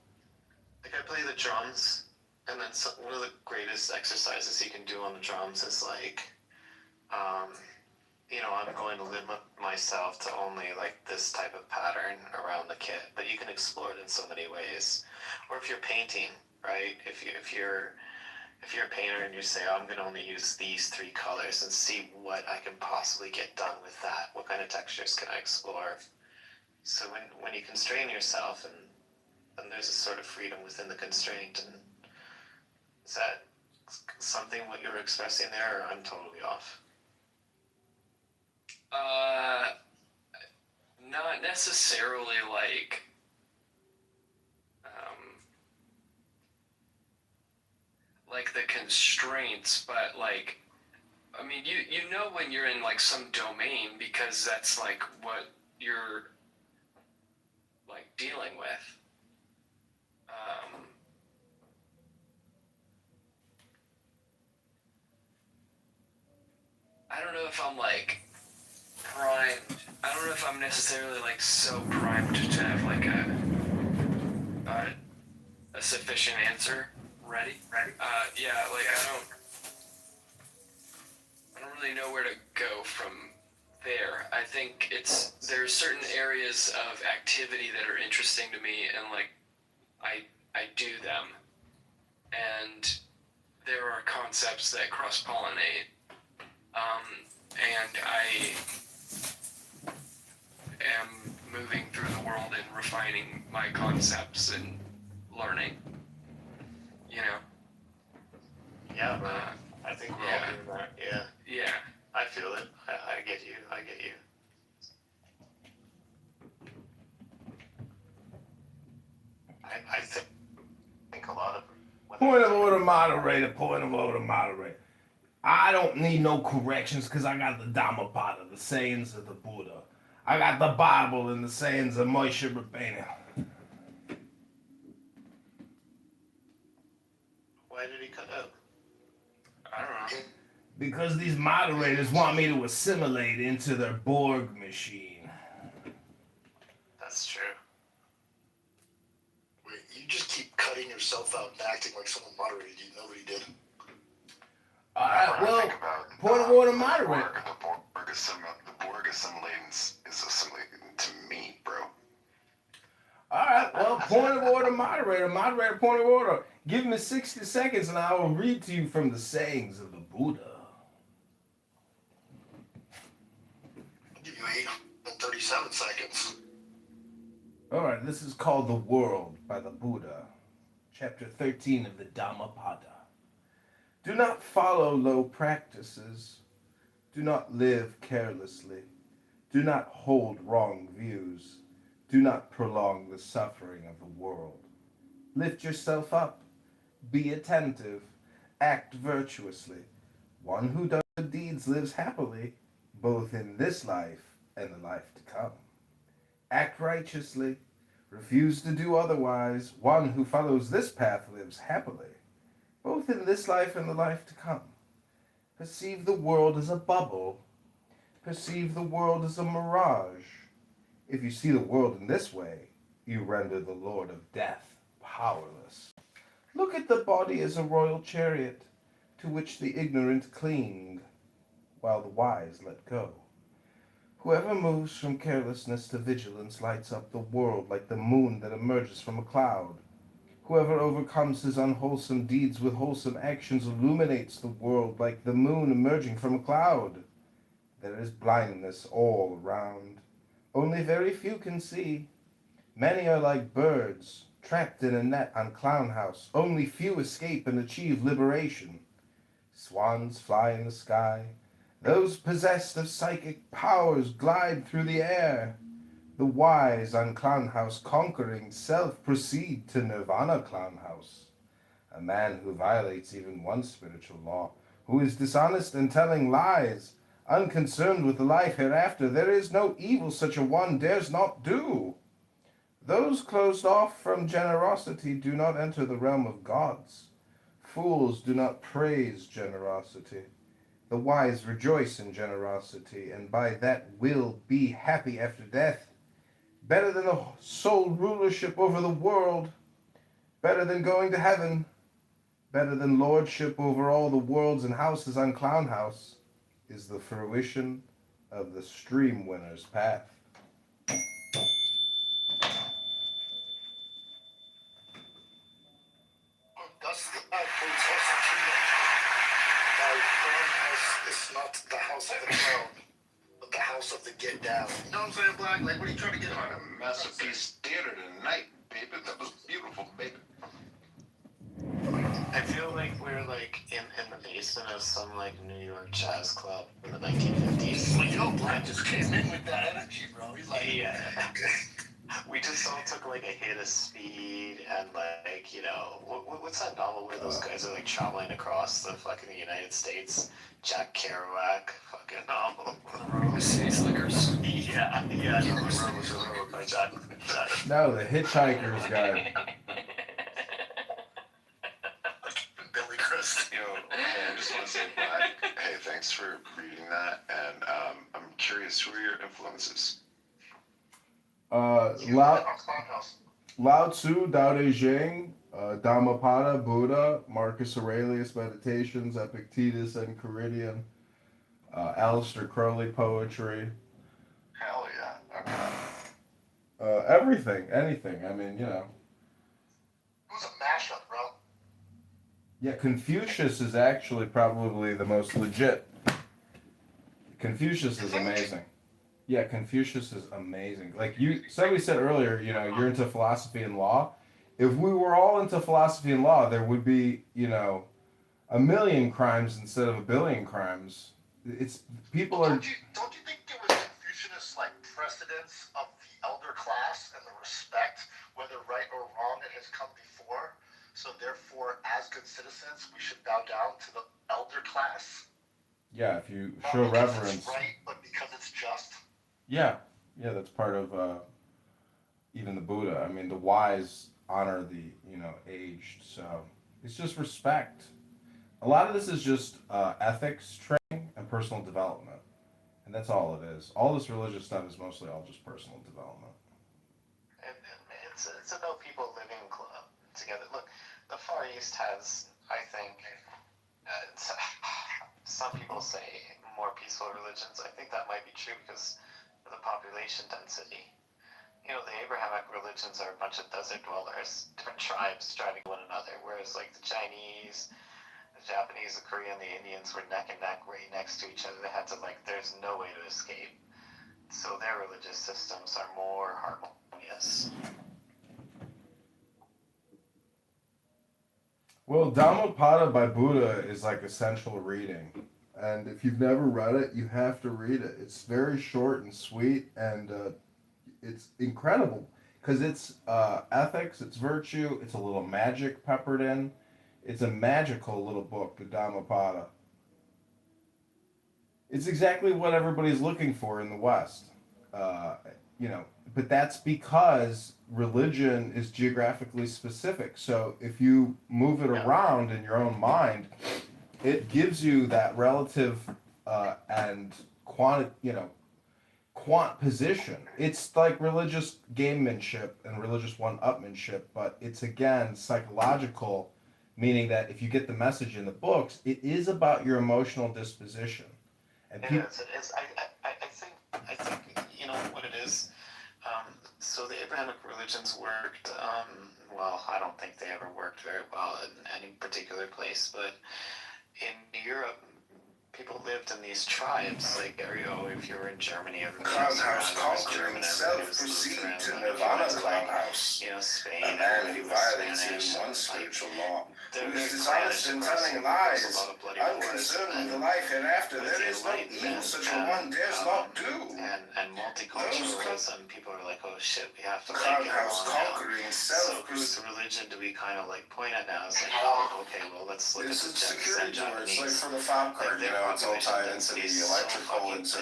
S12: like I play the drums, and then one of the greatest exercises you can do on the drums is like, I'm going to limit myself to only like this type of pattern around the kit, but you can explore it in so many ways. Or if you're painting, right? If you're a painter and you say, oh, I'm going to only use these 3 colors and see what I can possibly get done with that. What kind of textures can I explore? So when you constrain yourself, and there's a sort of freedom within the constraint, and is that something what you're expressing there, or I'm totally off?
S14: Not necessarily like the constraints, but like, I mean, you know when you're in like some domain, because that's like what you're like dealing with. I don't know if I'm like primed. I don't know if I'm necessarily like so primed to have like a sufficient answer ready. Yeah, like I don't really know where to go from there. I think there's certain areas of activity that are interesting to me, and like I do them, and there are concepts that cross-pollinate, and I am moving through the world and refining my concepts and learning,
S12: Yeah, man. I think we're all doing that. Yeah.
S14: Yeah.
S12: I I think a lot of
S1: Point of order, moderator. Point of order, moderator. I don't need no corrections because I got the Dhammapada, the sayings of the Buddha. I got the Bible and the sayings of Moshe Rabbeinu.
S12: Why did he cut out?
S14: I don't know.
S1: Because these moderators want me to assimilate into their Borg machine.
S12: That's true.
S15: Wait, you just keep cutting yourself out and acting like someone moderated you. Nobody did.
S1: Alright, well, point of order, moderator.
S13: The Borg assimilating is assimilating to me, bro.
S1: Alright, well, point of order, moderator. Moderator, point of order. Give me 60 seconds and I will read to you from the sayings of the Buddha.
S15: I'll give you 837 seconds.
S1: Alright, this is called The World by the Buddha. Chapter 13 of the Dhammapada. Do not follow low practices. Do not live carelessly. Do not hold wrong views. Do not prolong the suffering of the world. Lift yourself up. Be attentive. Act virtuously. One who does good deeds lives happily, both in this life and the life to come. Act righteously. Refuse to do otherwise. One who follows this path lives happily, both in this life and the life to come. Perceive the world as a bubble. Perceive the world as a mirage. If you see the world in this way, you render the Lord of Death powerless. Look at the body as a royal chariot, to which the ignorant cling, while the wise let go. Whoever moves from carelessness to vigilance lights up the world like the moon that emerges from a cloud. Whoever overcomes his unwholesome deeds with wholesome actions illuminates the world like the moon emerging from a cloud. There is blindness all around. Only very few can see. Many are like birds, trapped in a net on Clown House. Only few escape and achieve liberation. Swans fly in the sky. Those possessed of psychic powers glide through the air. The wise on Clown House conquering self proceed to Nirvana Clown House. A man who violates even one spiritual law, who is dishonest and telling lies, unconcerned with the life hereafter, there is no evil such a one dares not do. Those closed off from generosity do not enter the realm of gods. Fools do not praise generosity. The wise rejoice in generosity, and by that will be happy after death. Better than the sole rulership over the world. Better than going to heaven. Better than lordship over all the worlds and houses on Clown House is the fruition of the stream winner's path.
S15: That's the backwards also Crown House is not the house of the crown, but the house of the get down. You know what I'm saying, Black? Like, what are you trying to get on?
S13: A masterpiece theater tonight, baby. That was beautiful, baby.
S12: I feel like we're like in the basement of some like New York jazz club in the 1950s.
S15: Well, yo, Black just came in with that energy, bro. He's like,
S12: yeah. We just all took like a hit of speed and like, you know, what's that novel where those guys are like traveling across the fucking United States? Jack Kerouac fucking novel.
S14: City Slickers.
S12: Yeah, the Road was a Road by Jack.
S1: No, the Hitchhiker's Guide.
S15: Billy Crystal.
S13: Yo, I just want to say, Black, hey, thanks for reading that, and I'm curious, who are your influences?
S1: Lao Tzu, Tao Te Ching, Dhammapada, Buddha, Marcus Aurelius Meditations, Epictetus and Enchiridion, Aleister Crowley poetry.
S13: Hell yeah. Okay.
S1: Everything, anything. I mean, you know.
S15: It was a mashup, bro.
S1: Yeah, Confucius is actually probably the most legit. Confucius is amazing. Yeah, Confucius is amazing. Like somebody said earlier, you know, you're into philosophy and law. If we were all into philosophy and law, there would be, you know, 1 million crimes instead of 1 billion crimes. It's people are.
S15: Don't you think there was Confucianist like precedence of the elder class and the respect, whether right or wrong, it has come before. So therefore, as good citizens, we should bow down to the elder class.
S1: Yeah, if you
S15: Not
S1: show
S15: because
S1: reverence.
S15: it's right, but because it's just.
S1: Yeah, yeah, that's part of even the Buddha. I mean, the wise honor the aged. So it's just respect. A lot of this is just ethics training and personal development, and that's all it is. All this religious stuff is mostly all just personal development.
S2: It's about people living together. Look, the Far East has, I think, some people say more peaceful religions. I think that might be true because of the population density. You know, the Abrahamic religions are a bunch of desert dwellers, different tribes striving one another, whereas like the Chinese, the Japanese, the Korean, the Indians were neck and neck right next to each other. They had to there's no way to escape. So their religious systems are more harmonious.
S1: Well, Dhammapada by Buddha is like essential reading. And if you've never read it, you have to read it. It's very short and sweet, and it's incredible because it's ethics, it's virtue, it's a little magic peppered in. It's a magical little book, the Dhammapada. It's exactly what everybody's looking for in the West. Uh, but that's because religion is geographically specific. So if you move it around in your own mind, it gives you that relative and quant position. It's like religious gamemanship and religious one-upmanship, but it's again psychological, meaning that if you get the message in the books, it is about your emotional disposition. And
S2: It is. It is. I think you know what it is. So the Abrahamic religions worked. Well, I don't think they ever worked very well in any particular place, but in Europe, people lived in these tribes. Like, if you were in Germany,
S9: Conhouse conquering itself proceed to Nirvana Clubhouse.
S2: Spain,
S9: a man who violates one spiritual law, who is dishonest and telling lies, unconcerned with the life hereafter. There is no evil such a one dares not do.
S2: And multiculturalism, people are like, oh shit, we have to
S9: Conhouse conquering self.
S2: So whose religion do we kind of point at now? It's like, oh, okay, well, let's look at the
S9: security doors,
S2: Japanese.
S9: like for the FOB card, it's all tied into the electrical, into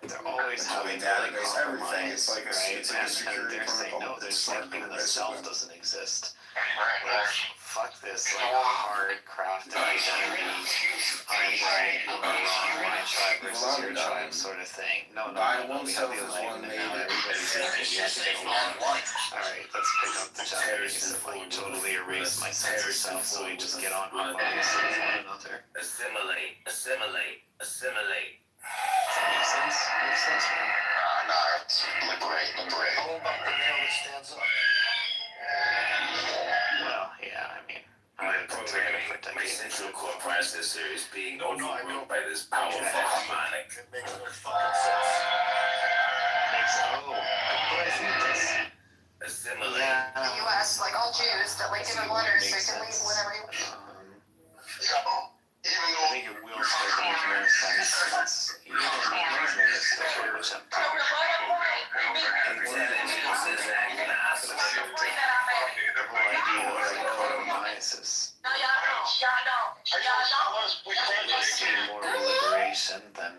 S2: they're always having
S9: database, everything. It's like a security
S2: they're saying,
S9: protocol.
S2: no, there's even the self doesn't exist. Fuck this, hard crafted identity. I'm right, you're wrong, my tribe versus your tribe sort of thing. No, we have the enlightenment now, everybody's thinking we have to get along. Alright, let's pick up the Japanese and totally erase my sense of self so we just get on harmoniously with one another.
S7: Assimilate, assimilate, assimilate.
S2: Does that make sense? Makes sense, man.
S15: Nah, it's liberate. How about the male that stands up?
S2: Well, yeah, I mean,
S7: My central core processor is being overruled by this powerful harmonic.
S15: It makes no fucking sense.
S7: Assimilate.
S6: In the U.S., like all Jews that like different letters, they can leave whenever you
S2: I think it will start to make more sense. More liberation than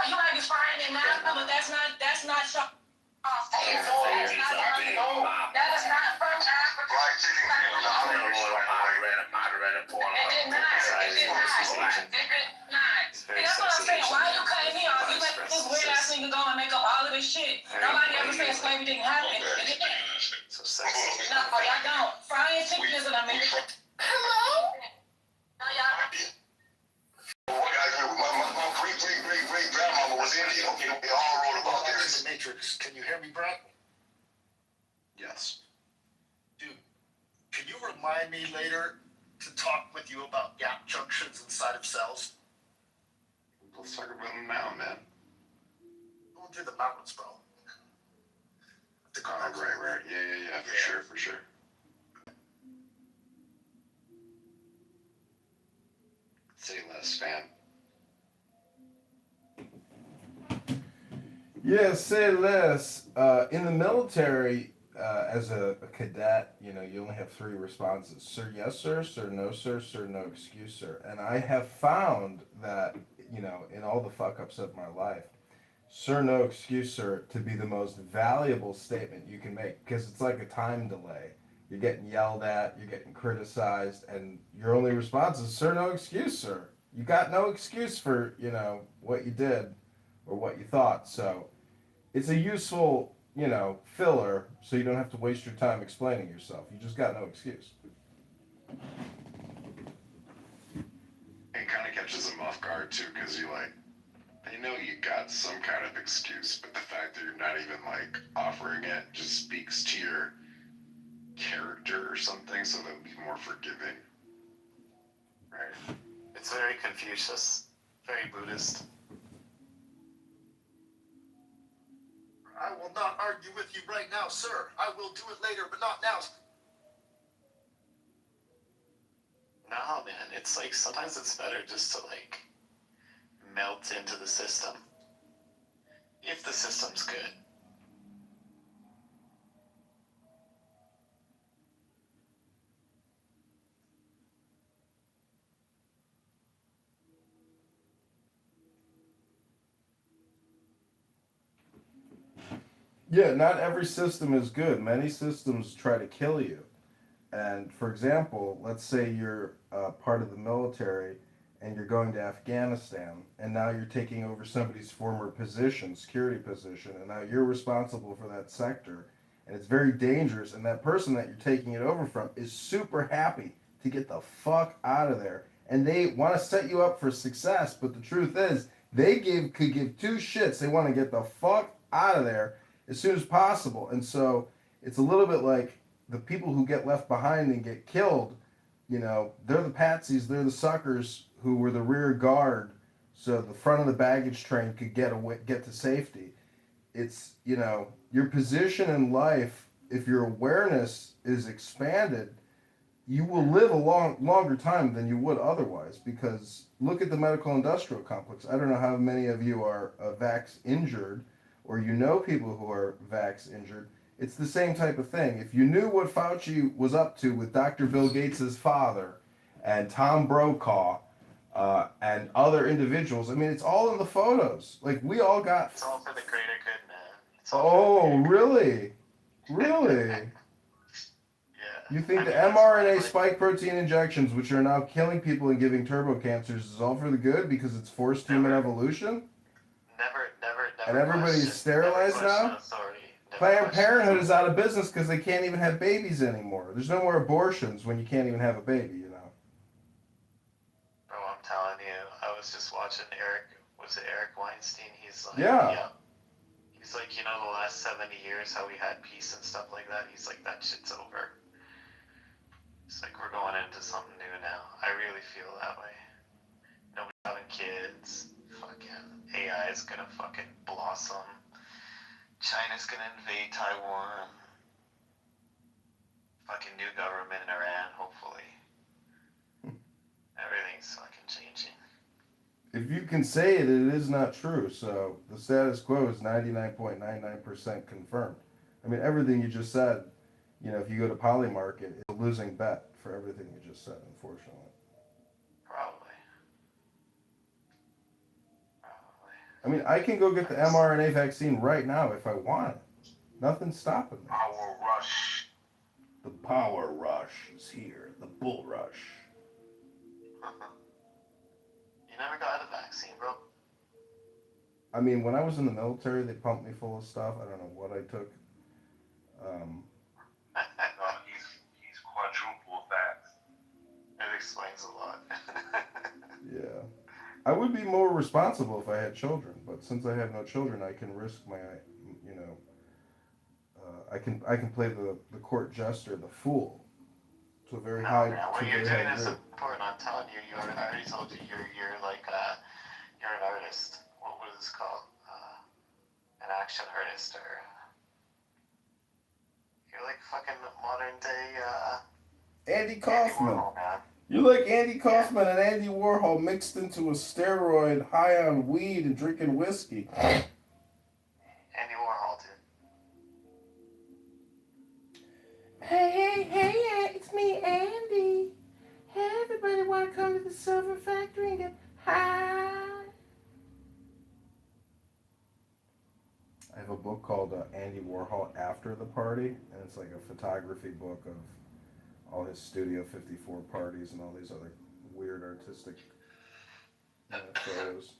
S6: you might be frying it now, but that's not
S7: That is not from
S6: That's what I'm saying. Why are you cutting me off? You let this weird ass nigga go and make up all of this shit. Nobody ever said slavery didn't happen.
S2: so sexy.
S6: No, y'all don't. Frying chicken is an American. Hello? No, y'all.
S15: My great grandmama was Indian. Okay, we all wrote about this. The Matrix. Can you hear me, Brett?
S2: Yes.
S15: Dude, can you remind me later to talk with you about gap junctions inside of cells?
S16: Let's talk about them now, man.
S15: Going through the mountains, bro.
S16: Right. Yeah, for sure. Say less, fam.
S1: Yeah, say less. In the military, as a cadet, you know, you only have 3 responses: sir, yes, sir, no, sir, no, excuse, sir. And I have found that, you know, in all the fuck ups of my life, sir, no, excuse, sir, to be the most valuable statement you can make, because it's like a time delay. You're getting yelled at, you're getting criticized, and your only response is sir, no, excuse, sir. You got no excuse for, you know, what you did or what you thought. So it's a useful, you know, filler, so you don't have to waste your time explaining yourself. You just got no excuse.
S16: It kind of catches them off guard too, because you like, you know, you got some kind of excuse, but the fact that you're not even like offering it just speaks to your character or something, so they'll be more forgiving.
S12: Right. It's very Confucius, very Buddhist.
S15: I will not argue with you right now, sir. I will do it later, but not now.
S12: No, man, it's like sometimes it's better just to like melt into the system. If the system's good.
S1: Yeah, not every system is good. Many systems try to kill you. And for example, let's say you're part of the military and you're going to Afghanistan, and now you're taking over somebody's former position, security position, and now you're responsible for that sector. And it's very dangerous, and that person that you're taking it over from is super happy to get the fuck out of there. And they want to set you up for success, but the truth is, could give 2 shits. They want to get the fuck out of there as soon as possible. And so it's a little bit like the people who get left behind and get killed, you know, they're the patsies, they're the suckers who were the rear guard so the front of the baggage train could get to safety. It's, you know, your position in life, if your awareness is expanded, you will live a longer time than you would otherwise, because look at the medical industrial complex. I don't know how many of you are vax injured, or you know people who are vax injured. It's the same type of thing. If you knew what Fauci was up to with Dr. Bill Gates' father and Tom Brokaw and other individuals, I mean, it's all in the photos. Like, we all got...
S12: It's all for the greater good, man.
S1: Oh, really? Really?
S12: Yeah.
S1: You think the mRNA spike protein injections, which are now killing people and giving turbo cancers, is all for the good because it's forced human evolution?
S12: Never.
S1: And everybody's sterilized now?
S12: Authority.
S1: Planned Parenthood is out of business because they can't even have babies anymore. There's no more abortions when you can't even have a baby, you know.
S12: Bro, I'm telling you, I was just watching Eric Weinstein? He's like,
S1: Yeah.
S12: He's like, you know, the last 70 years, how we had peace and stuff like that. He's like, that shit's over. It's like, we're going into something new now. I really feel that way. Nobody's having kids. Fucking AI is gonna fucking blossom. China's gonna invade Taiwan. Fucking new government in Iran, hopefully. Everything's fucking changing.
S1: If you can say it, it is not true. So the status quo is 99.99% confirmed. I mean, everything you just said, you know, if you go to Polymarket, it's a losing bet for everything you just said, unfortunately.
S12: Probably.
S1: I mean, I can go get the mRNA vaccine right now if I want it. Nothing's stopping me.
S9: Power rush.
S1: The power rush is here. The bull rush.
S12: You never got a vaccine, bro?
S1: I mean, when I was in the military, they pumped me full of stuff. I don't know what I took.
S9: He's quadruple that.
S12: It explains a lot.
S1: Yeah. I would be more responsible if I had children, but since I have no children, I can risk my, you know, I can play the court jester, the fool, to a very high
S12: Man, what
S1: to a
S12: you're
S1: very
S12: doing
S1: high
S12: is
S1: degree.
S12: important. I'm telling you, I already told you, you're like you're an artist. What is this called? An action artist, or you're like fucking modern day
S1: Andy Kaufman.
S12: Andy Warhol, man.
S1: You're like Andy Kaufman and Andy Warhol mixed into a steroid, high on weed and drinking whiskey.
S12: Andy Warhol, dude.
S1: the Silver Factory and get high. I have a book called Andy Warhol After the Party, and it's like a photography book of all his Studio 54 parties and all these other weird artistic photos.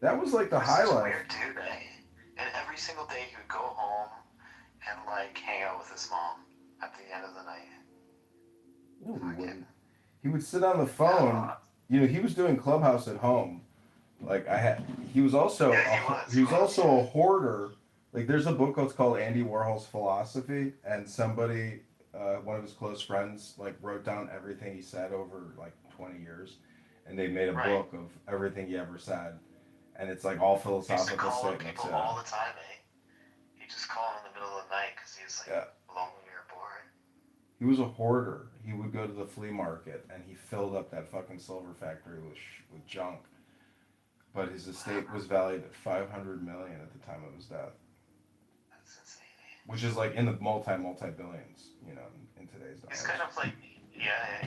S1: That was like the highlight.
S12: Weird dude, eh? And every single day he would go home and like hang out with his mom at the end of the night.
S1: No, he wouldn't. He would sit on the phone. You know, he was doing Clubhouse at home. Like he was also a hoarder. Like there's a book that's called Andy Warhol's Philosophy, and somebody, one of his close friends, like wrote down everything he said over like 20 years, and they made a book of everything he ever said, and it's like all philosophical statements.
S12: People all the time, eh? He just called in the middle of the night because he was like lonely or bored.
S1: He was a hoarder. He would go to the flea market and he filled up that fucking silver factory with junk. But his estate was valued at $500 million at the time of his death.
S12: That's insane.
S1: Which is like in the multi billions, you know, in today's dollars.
S12: He's kind of like,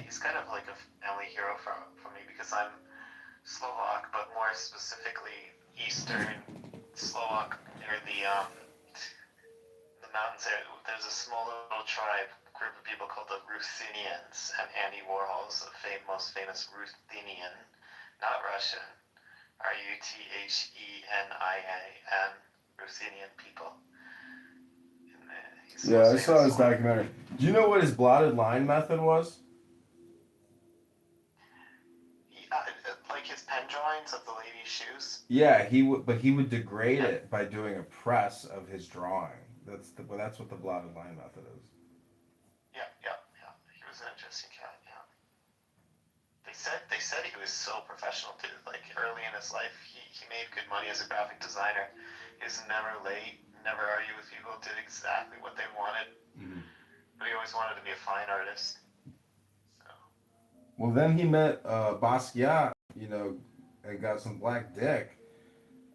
S12: he's kind of like a family hero for me because I'm Slovak, but more specifically Eastern Slovak near the mountains. There's a small little group of people called the Ruthenians, and Andy Warhol is the most famous Ruthenian, not Russian. Ruthenian, Ruthenian people.
S1: Yeah, I saw his documentary. Do you know what his blotted line method was?
S12: Like his pen drawings of the lady's shoes?
S1: Yeah, he would degrade it by doing a press of his drawing. That's what the blotted line method is.
S12: Yeah. He was an interesting cat, yeah. They said he was so professional too. Like early in his life, he made good money as a graphic designer. He was never late, never argued with people, did exactly what they wanted. Mm-hmm. But he always wanted to be a fine artist. So.
S1: Well, then he met Basquiat, you know, and got some black dick.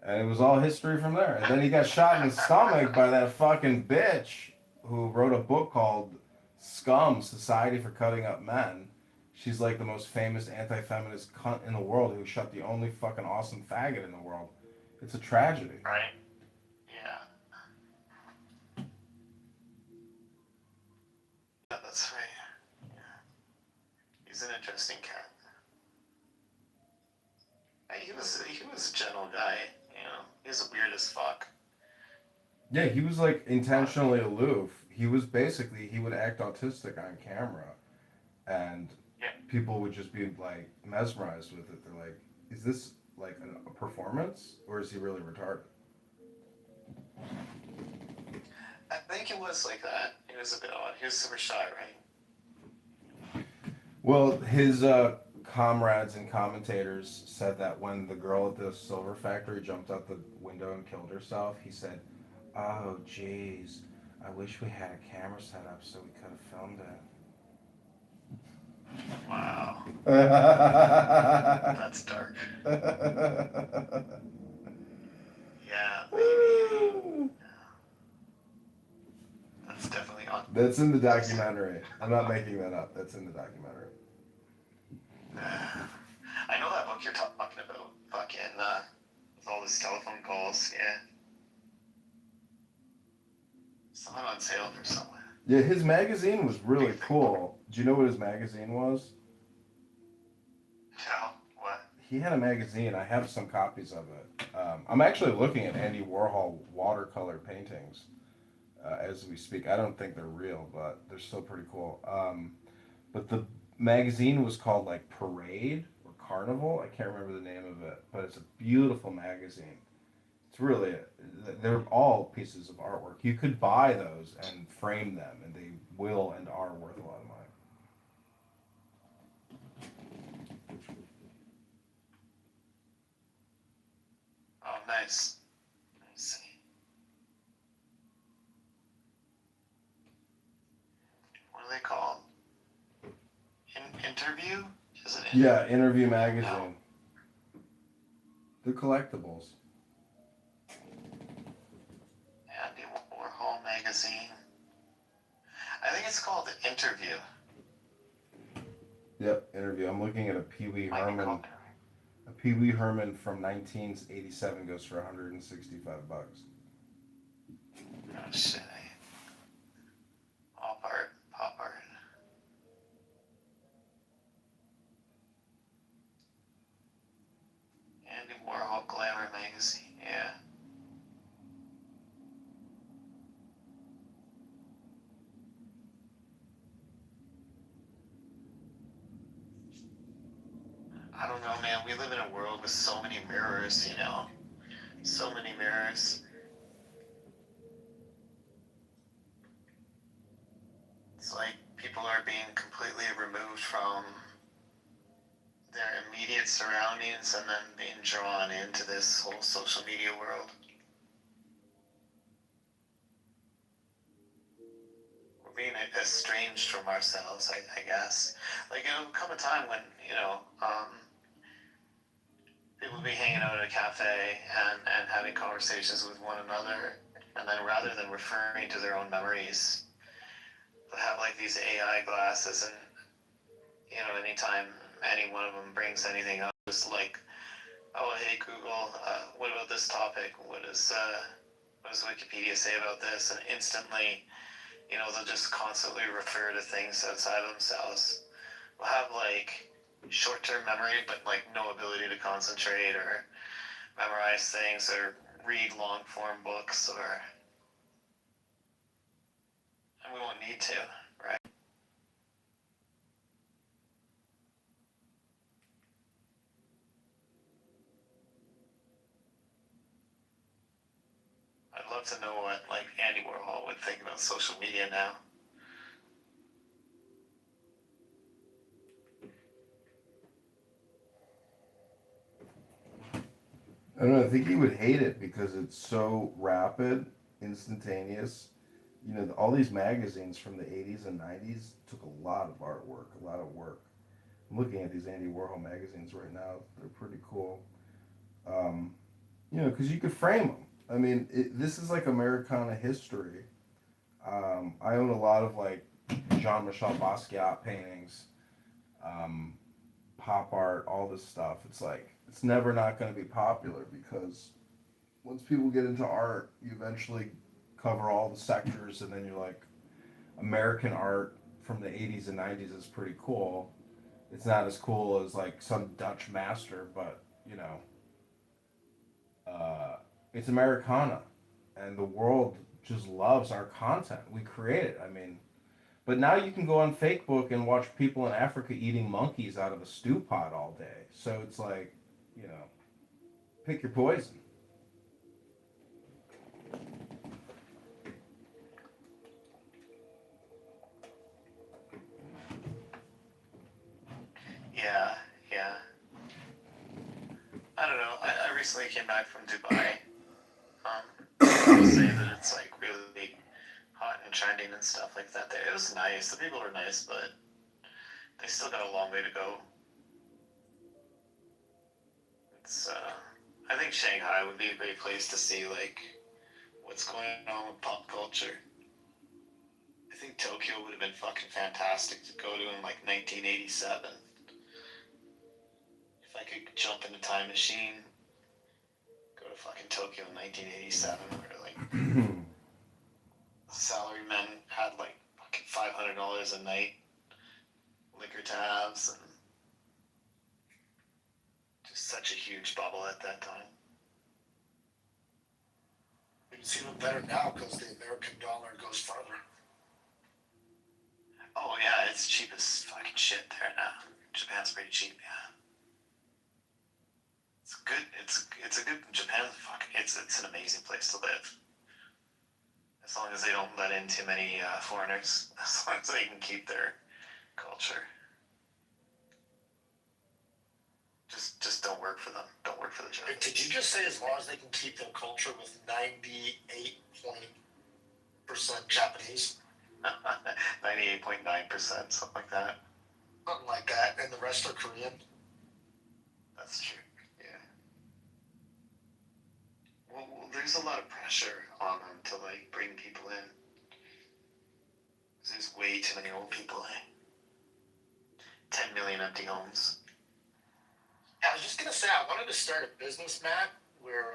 S1: And it was all history from there. And then he got shot in the stomach by that fucking bitch who wrote a book called Scum, Society for Cutting Up Men. She's like the most famous anti-feminist cunt in the world who shot the only fucking awesome faggot in the world. It's a tragedy.
S12: Right? Yeah. Yeah, that's right. Yeah. He's an interesting cat. He was a gentle guy, you know. He was weird as fuck.
S1: Yeah, he was like intentionally aloof. He would act autistic on camera, and people would just be like mesmerized with it. They're like, is this like a performance, or is he really retarded?
S12: I think it was like that. It was a bit odd. He was super shy, right?
S1: Well, his comrades and commentators said that when the girl at the silver factory jumped out the window and killed herself, he said, "Oh, geez, I wish we had a camera set up so we could have filmed it."
S12: Wow. That's dark. Yeah, maybe. That's definitely on.
S1: That's in the documentary. I'm not making that up. That's in the documentary.
S12: I know that book you're talking about. Fucking, with all these telephone calls, yeah. Something on sale for someone.
S1: Yeah, his magazine was really cool. Do you know what his magazine was?
S12: No, what?
S1: He had a magazine. I have some copies of it. I'm actually looking at Andy Warhol watercolor paintings as we speak. I don't think they're real, but they're still pretty cool. But the magazine was called like Parade or Carnival. I can't remember the name of it, but it's a beautiful magazine. It's really, they're all pieces of artwork. You could buy those and frame them, and they will and are worth a lot of money.
S12: Oh, nice. I see. What are they called? Interview? Is it interview?
S1: Yeah, Interview magazine. No. They're collectibles.
S12: Andy Warhol magazine. I think it's called Interview.
S1: Yep, interview. I'm looking at a Pee Wee Herman. A Pee Wee Herman from 1987 goes for $165.
S12: Oh shit. Pop art. Andy Warhol Glamour magazine, yeah. I don't know, man. We live in a world with so many mirrors, you know? So many mirrors. It's like people are being completely removed from their immediate surroundings and then being drawn into this whole social media world. We're being estranged from ourselves, I guess. Like, it'll come a time when, you know, people will be hanging out at a cafe and having conversations with one another, and then rather than referring to their own memories, they'll have like these AI glasses, and you know, anytime any one of them brings anything up, it's like, oh hey Google, what about this topic? What does Wikipedia say about this? And instantly, you know, they'll just constantly refer to things outside of themselves. We'll have like short-term memory, but like no ability to concentrate or memorize things or read long-form books, and we won't need to, right? I'd love to know what like Andy Warhol would think about social media now.
S1: I don't know. I think he would hate it because it's so rapid, instantaneous. You know, all these magazines from the 80s and 90s took a lot of artwork, a lot of work. I'm looking at these Andy Warhol magazines right now. They're pretty cool. You know, because you could frame them. I mean, this is like Americana history. I own a lot of like Jean-Michel Basquiat paintings, um, pop art, all this stuff. It's like it's never not going to be popular because once people get into art, you eventually cover all the sectors, and then you're like, American art from the 80s and 90s is pretty cool. It's not as cool as like some Dutch master, but you know, uh, it's Americana, and the world just loves our content. We create it. I mean, but now you can go on Facebook and watch people in Africa eating monkeys out of a stew pot all day. So it's like, you know, pick your poison.
S12: Yeah, yeah. I don't know. I recently came back from Dubai. I will say that it's like really hot and trending and stuff like that there. It was nice. The people were nice, but they still got a long way to go. It's I think Shanghai would be a great place to see like what's going on with pop culture. I think Tokyo would have been fucking fantastic to go to in like 1987. If I could jump in a time machine, go to fucking Tokyo in 1987, where like salarymen had like fucking $500 a night liquor tabs, and just such a huge bubble at that time.
S15: It's even better now because the American dollar goes further.
S12: Oh yeah, it's cheap as fucking shit there now. Japan's pretty cheap, yeah. It's good. It's a good Japan's fucking. It's an amazing place to live. As long as they don't let in too many foreigners. As long as they can keep their culture. Just don't work for them. Don't work for the Japanese.
S15: Did you just say as long as they can keep their culture with 98% Japanese?
S12: 98.9%, something like that.
S15: Something like that, and the rest are Korean?
S12: That's true, yeah. Well, there's a lot of pressure on them to, like, bring people in. There's way too many old people, 10 million empty homes.
S15: Yeah, I was just gonna say, I wanted to start a business, Matt, where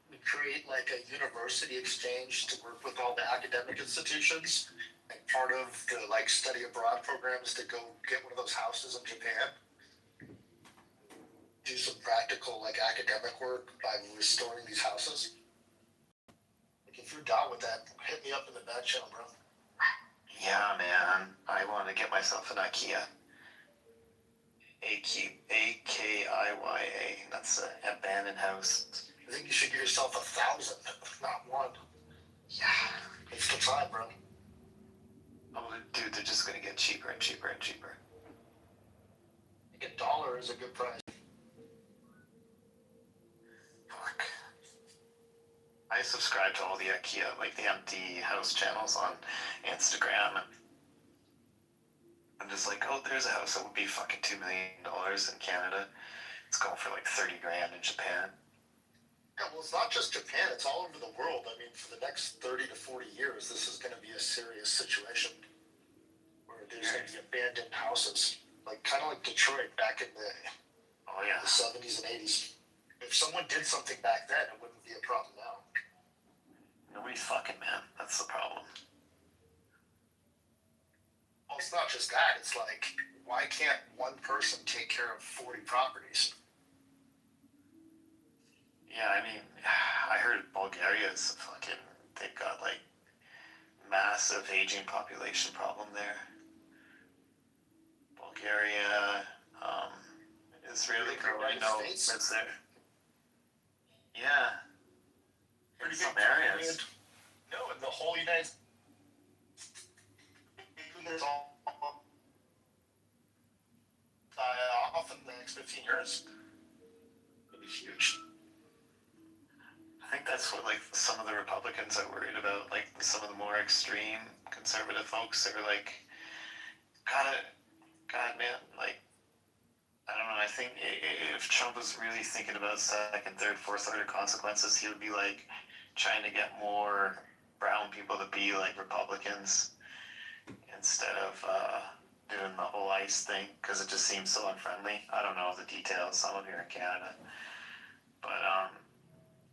S15: we create like a university exchange to work with all the academic institutions. And part of the like study abroad program is to go get one of those houses in Japan. Do some practical like academic work by restoring these houses. Like if you're down with that, hit me up in the back channel, bro.
S12: Yeah, man. I want to get myself an IKEA. AKIYA. That's an abandoned house.
S15: I think you should get yourself 1,000, not one.
S12: Yeah.
S15: It's the time, bro.
S12: Oh, dude, they're just gonna get cheaper and cheaper and cheaper.
S15: I think $1 is a good price.
S12: Fuck. I subscribe to all the IKEA, like the empty house channels on Instagram. I'm just like, oh, there's a house that would be fucking $2 million in Canada. It's going for like 30 grand in Japan.
S15: Yeah, well, it's not just Japan, it's all over the world. I mean, for the next 30 to 40 years, this is going to be a serious situation where there's going to be abandoned houses, like kind of like Detroit back in the, the 70s and 80s. If someone did something back then, it wouldn't be a problem now.
S12: Nobody's fucking, man. That's the problem.
S15: Well, it's not just that. It's like, why can't one person take care of 40 properties?
S12: Yeah, I mean, I heard Bulgaria's fucking, they've got like massive aging population problem there. Bulgaria, Israel, I know it's there. Yeah. In some areas.
S15: No, in the whole United States. There's all off in the next 15 years. It'll be huge.
S12: I think that's what like some of the Republicans are worried about. Like some of the more extreme conservative folks, they're like, God, man, like, I don't know. I think if Trump was really thinking about second, third, fourth order consequences, he would be like trying to get more brown people to be like Republicans instead of doing the whole ICE thing, because it just seems so unfriendly. I don't know the details. I'm here in Canada, but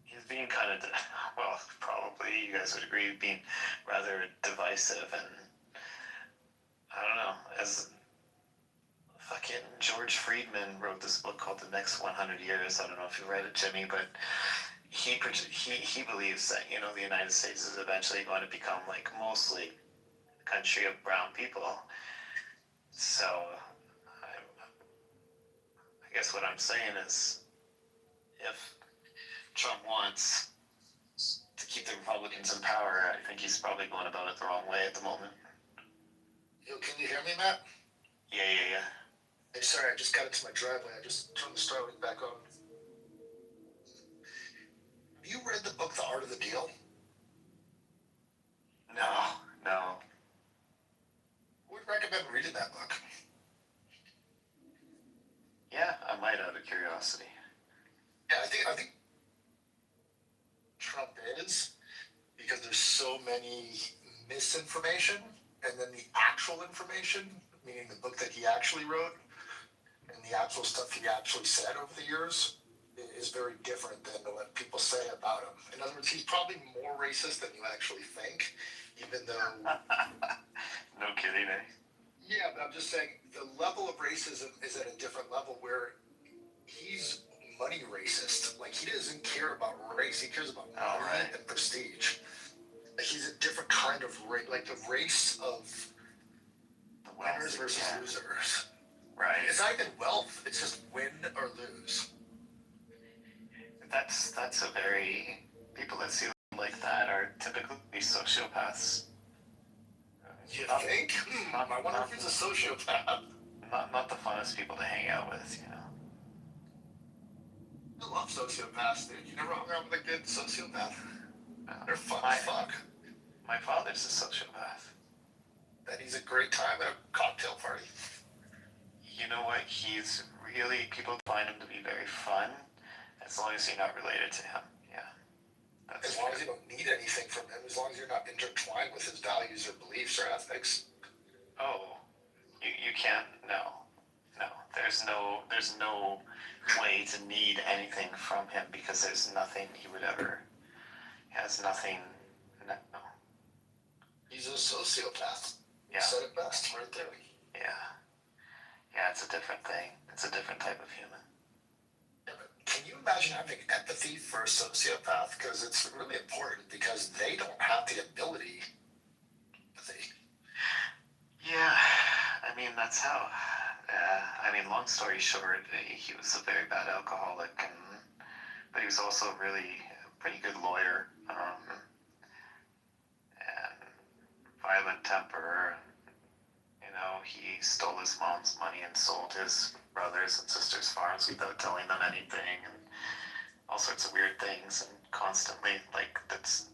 S12: he's being kind of, well, probably you guys would agree, being rather divisive, and I don't know, as fucking George Friedman wrote this book called The Next 100 Years. I don't know if you read it, Jimmy, but he believes that, you know, the United States is eventually going to become like mostly a country of brown people. So I guess what I'm saying is, if Trump wants to keep the Republicans in power, I think he's probably going about it the wrong way at the moment.
S15: Yo, can you hear me, Matt?
S12: Yeah.
S15: Hey, sorry, I just got into my driveway. I just turned the Starlink back on. Have you read the book, The Art of the Deal?
S12: No.
S15: I would recommend reading that book.
S12: Yeah, I might out of curiosity.
S15: Yeah, I think Trump is, because there's so many misinformation, and then the actual information, meaning the book that he actually wrote, and the actual stuff he actually said over the years, is very different than what people say about him. In other words, he's probably more racist than you actually think, even though...
S12: No kidding, eh?
S15: Yeah, but I'm just saying, the level of racism is at a different level where he's money racist. Like, he doesn't care about race, he cares about money and prestige. Like, he's a different kind of race, like the race of winners versus losers.
S12: Right.
S15: It's not even wealth, it's just win or lose.
S12: That's a very, people that see them like that are typically sociopaths.
S15: You think? I wonder if he's a sociopath.
S12: Not the funnest people to hang out with, you know.
S15: I love sociopaths, dude. You never hung out with a good sociopath? They're fun as fuck.
S12: My father's a sociopath.
S15: Then he's a great time at a cocktail party.
S12: You know what? He's really, people find him to be very fun, as long as you're not related to him. Yeah.
S15: As long as you don't need anything from him, as long as you're not intertwined with his values or beliefs or ethics.
S12: Oh, you can't, no. there's no way to need anything from him because there's nothing he would ever. He has nothing. No.
S15: He's a sociopath.
S12: Yeah.
S15: You said it best right there.
S12: Yeah. Yeah, it's a different thing. It's a different type of human.
S15: Yeah, but can you imagine having empathy for a sociopath? Because it's really important because they don't have the ability.
S12: Yeah, I mean, that's how. I mean, long story short, he was a very bad alcoholic, but he was also really a pretty good lawyer, and violent temper. You know, he stole his mom's money and sold his brothers and sisters' farms without telling them anything, and all sorts of weird things, and constantly, like, that's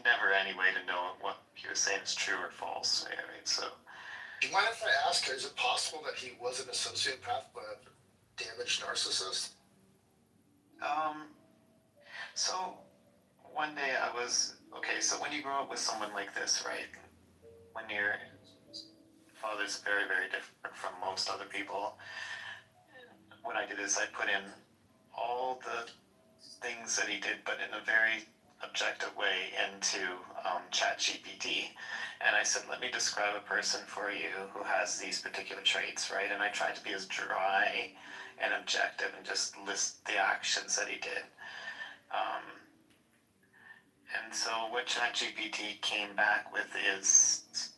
S12: never any way to know what he was saying is true or false, right? So.
S15: Do you mind if I ask, is it possible that he wasn't a sociopath but a damaged narcissist?
S12: So one day I was, okay, so when you grow up with someone like this, right, when your father's very, very different from most other people, what I did is I put in all the things that he did, but in a very objective way into ChatGPT. And I said, let me describe a person for you who has these particular traits, right? And I tried to be as dry and objective and just list the actions that he did. And so what ChatGPT came back with is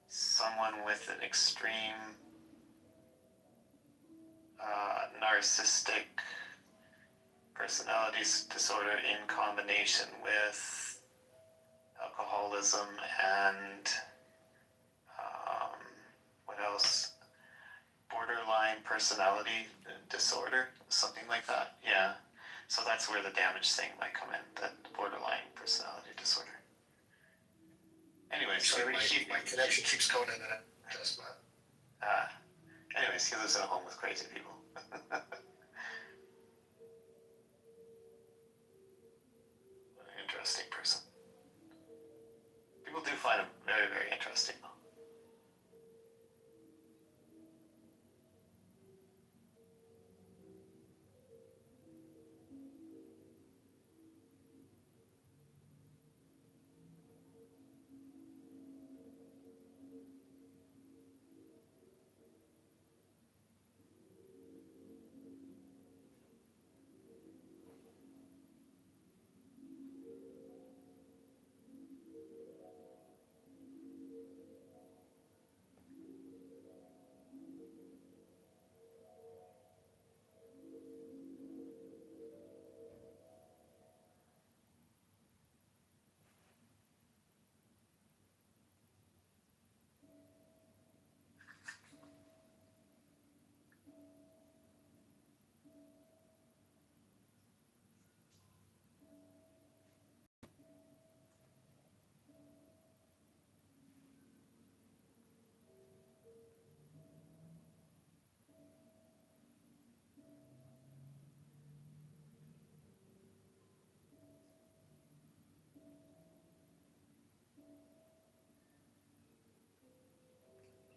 S12: someone with an extreme narcissistic personality disorder in combination with alcoholism and what else? Borderline personality disorder, something like that. Yeah. So that's where the damage thing might come in, the borderline personality disorder. Anyways,
S15: Sorry, my connection keeps going in and out. Just that.
S12: Anyways, he lives in a home with crazy people. Interesting person. People do find him very, very interesting, though.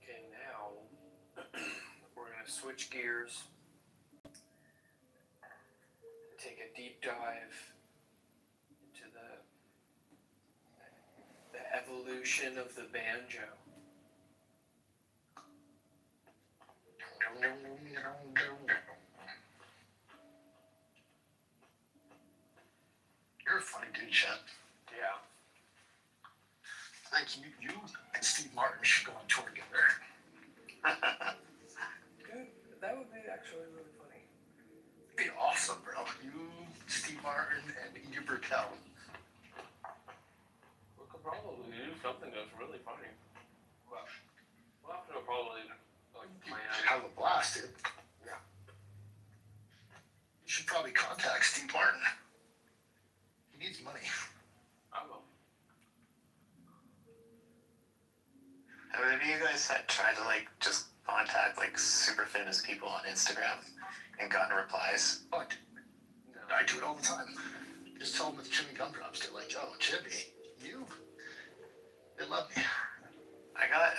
S14: Okay, now we're going to switch gears, take a deep dive into the evolution of the banjo.
S15: You're a funny dude, Chet.
S14: Yeah.
S15: I think you and Steve Martin should go on tour together.
S14: Good. That would be actually really funny.
S15: It'd be awesome, bro. You, Steve Martin, and Edie Brickell.
S14: We could probably do something that's really funny. Well, we'll have to probably plan.
S15: Have a blast, dude. Yeah. You should probably contact Steve Martin. He needs money.
S14: I will.
S12: Have any of you guys tried to just contact super famous people on Instagram and gotten replies?
S15: Oh, I do it all the time. Just tell them it's Jimmy Gumdrops. They're like, oh, Jimmy, you? They love me.
S12: I got,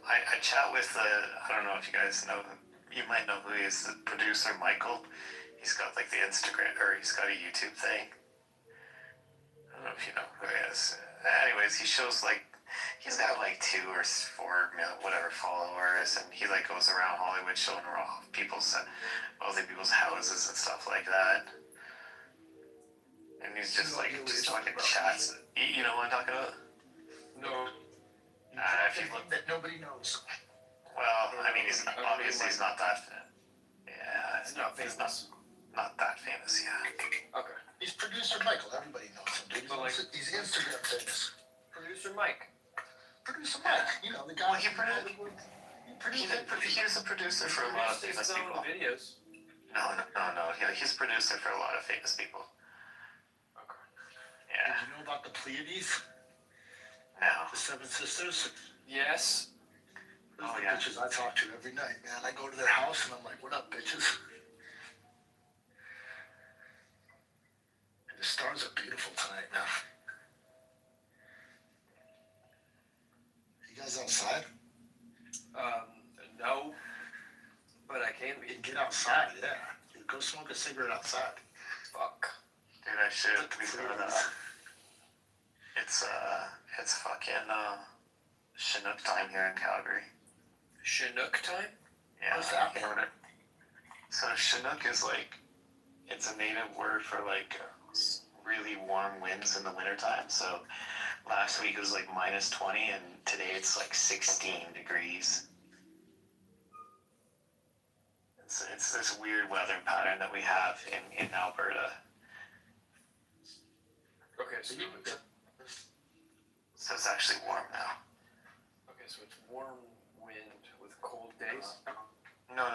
S12: I chat with, I don't know if you guys know you might know who he is, the producer Michael. He's got like the Instagram, or he's got a YouTube thing. I don't know if you know who he is. Anyways, he shows like he's got like 2 or 4 whatever followers, and he like goes around Hollywood showing all people's wealthy people's houses and stuff like that. And he's just like just fucking chats. You know what I'm talking about?
S14: No.
S12: If you look,
S15: that nobody knows.
S12: well, I mean, he's obviously he's not that. Yeah,
S14: He's not famous.
S12: Not that famous, yeah.
S14: Okay.
S15: He's producer Michael. Everybody knows him, dude.
S14: But, like-
S15: He's Instagram famous.
S14: Producer Mike.
S15: Producer Mike, you know, the guy.
S12: Well, he was a producer for a lot of famous people.
S14: Videos.
S12: No. He's a producer for a lot of famous people.
S14: Okay.
S12: Yeah.
S15: Did you know about the Pleiades?
S12: No.
S15: The 7 sisters?
S14: Yes.
S15: Those are the bitches I talk to every night, man. I go to their house and I'm like, what up, bitches? And the stars are beautiful tonight, man. You guys outside?
S14: No. But I can be.
S15: Get outside, yeah. Go smoke a cigarette outside.
S14: Fuck.
S12: Dude, I should. It's fucking Chinook time here in Calgary.
S14: Chinook time?
S12: Yeah.
S15: What's that?
S12: So Chinook is like, it's a native word for like really warm winds in the wintertime. So last week it was like -20 and today it's like 16 degrees. It's this weird weather pattern that we have in Alberta.
S14: Okay, so
S12: So it's actually warm now.
S14: okay, so it's warm wind with cold days.
S12: No.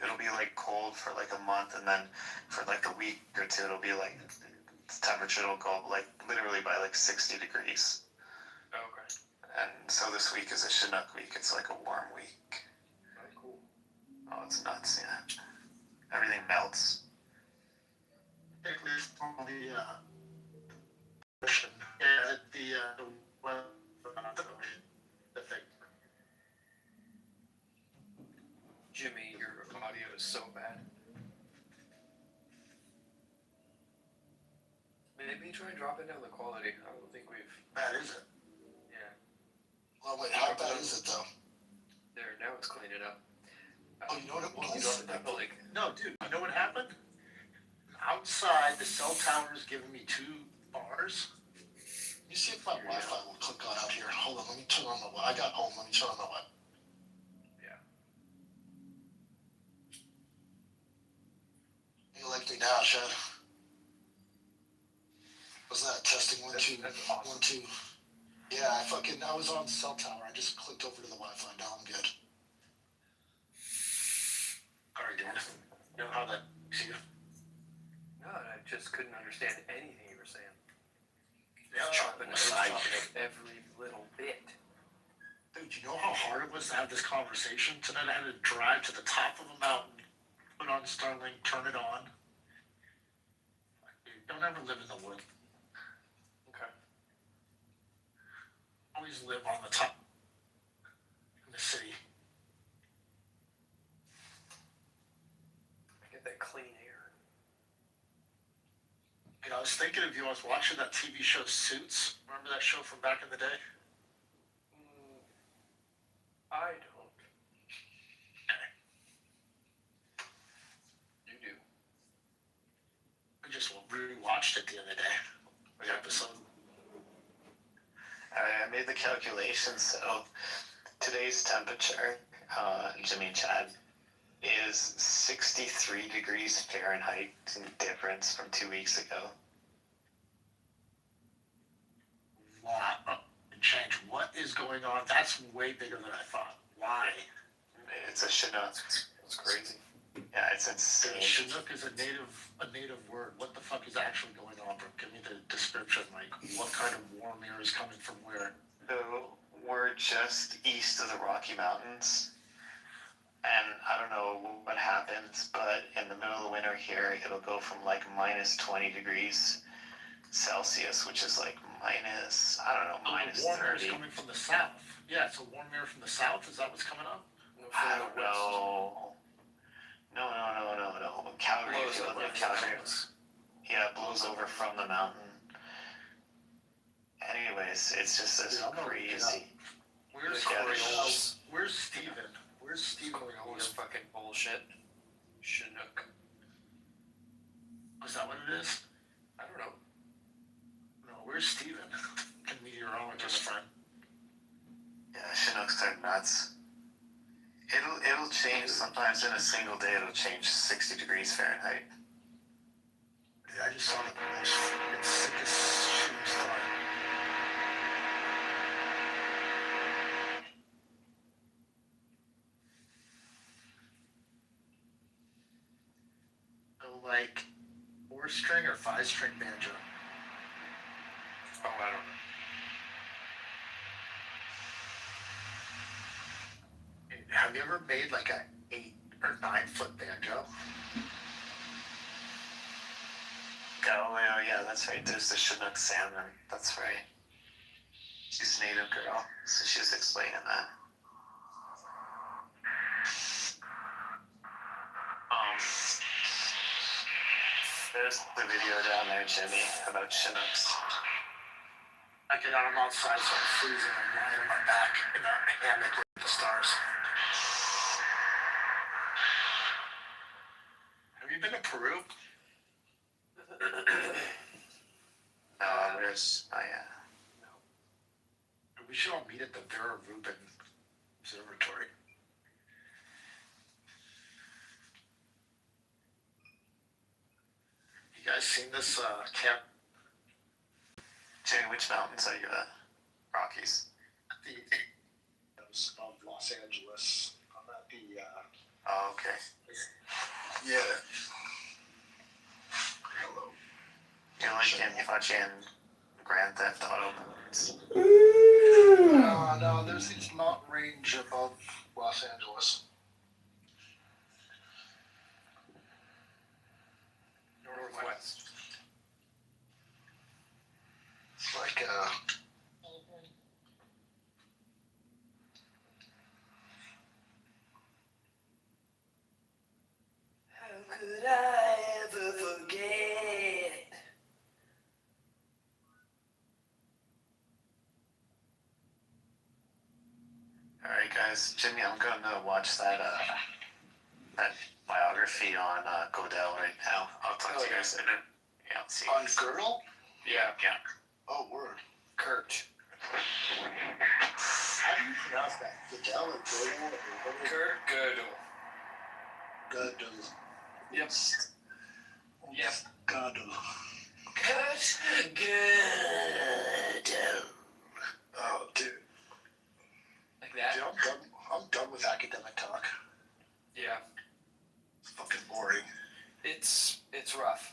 S12: It'll be like cold for like a month, and then for like a week or two, it'll be like the temperature will go up like literally by like 60 degrees.
S14: Okay.
S12: And so this week is a Chinook week. It's like a warm week.
S14: Oh, cool.
S12: Oh, it's nuts, yeah. Everything melts.
S15: Particularly from the ocean. Yeah, the thing.
S14: Jimmy, your audio is so bad. Maybe try dropping down the quality. I don't think we've.
S15: Bad is it?
S14: Yeah.
S15: Well, wait, how bad is it though?
S14: There, now it's cleaning up.
S15: Oh, you know what it
S14: You
S15: was?
S14: drop it down to like.
S15: No, dude, you know what happened? Outside, the cell tower is giving me 2 bars. Let me see if my Wi-Fi will click on out here. Hold on, let me turn on my Wi-Fi. I got home, let me turn on my Wi-Fi.
S14: Yeah.
S15: You like me now, Chad? What's that? Testing 1, 2,
S14: That's awesome.
S15: 1, 2. Yeah, I was on the cell tower. I just clicked over to the Wi-Fi. Now I'm good. Alright, Dan. You know how that is you?
S14: No, I just couldn't understand anything you were saying.
S15: Yeah,
S14: Chopping
S15: I'm sorry.
S14: up every little bit.
S15: Dude, you know how hard it was to have this conversation tonight? I had to drive to the top of a mountain, put on Starlink, turn it on. Dude, don't ever live in the woods.
S14: Okay.
S15: Always live on the top in the city.
S14: Get that clean air.
S15: You know, I was thinking of you. I was watching that TV show Suits. Remember that show from back in the day?
S14: I don't. You do.
S15: We just rewatched it the other day. The episode.
S12: I made the calculations, so today's temperature, Jimmy and Chad, is 63 degrees Fahrenheit difference from 2 weeks ago.
S15: Wow. Change. What is going on? That's way bigger than I thought. Why?
S12: It's a Chinook.
S14: That's crazy.
S12: Yeah, it's insane.
S15: Chinook is a native word. What the fuck is actually going on, bro? Give me the description. Like, what kind of warm air is coming from where?
S12: So we're just east of the Rocky Mountains, and I don't know what happens, but in the middle of the winter here, it'll go from like -20 degrees Celsius, which is like minus, I don't know, minus
S15: warm air is
S12: 30.
S15: coming from the south. Yeah, it's a warm air from the south. Is that what's coming up?
S12: I don't know. No. Calgary,
S14: Blows
S12: if you live
S14: over
S12: in Calgary. Yeah, it blows over from the mountain. Anyways, it's just this crazy.
S15: Where's
S14: Creoles?
S15: Where's Steven? Where's Steven?
S14: Creoles fucking bullshit. Chinook.
S15: Is that what it is?
S14: I don't know.
S15: No, where's Steven? A meteorologist friend.
S12: Yeah, Chinooks are nuts. It'll change sometimes in a single day. It'll change 60 degrees Fahrenheit.
S15: Yeah, I just saw the most freaking sickest shooting star. So, like, 4-string or 5-string banjo?
S14: Oh, I don't know.
S15: Have you ever made like a 8 or 9 foot banjo?
S12: Oh, yeah, that's right. There's the Chinook salmon. That's right. She's a native girl, so she was explaining that. There's the video down there, Jimmy, about Chinooks.
S15: I get out, I'm outside, so I'm freezing. I'm lying on my back in a hammock with the stars. Have you been to Peru?
S12: Yeah.
S15: We should all meet at the Vera Rubin Observatory. You guys seen this camp?
S12: Jimmy, which mountains are you at? Rockies.
S15: Of Los Angeles. I'm at the
S12: Oh, okay.
S15: yeah. Hello.
S12: You're like watching Grand Theft Auto movies.
S15: No, there's these mountain range above Los Angeles.
S14: Northwest.
S15: It's like
S12: How could I ever forget? Alright guys, Jimmy, I'm gonna watch that biography on Godell right now. I'll talk to you guys in a minute. Yeah, I'll see you.
S15: on Girdle?
S12: Yeah.
S15: Oh, word.
S14: Kurt.
S15: How do you pronounce that? Goodell or Girdle?
S14: Kurt Gödel.
S15: Girdle.
S14: Yep. Yep.
S15: Girdle.
S12: Kurt Gödel.
S15: Oh, dude.
S14: Like that?
S15: Dude, I'm done with academic talk.
S14: Yeah.
S15: It's fucking boring.
S14: It's rough.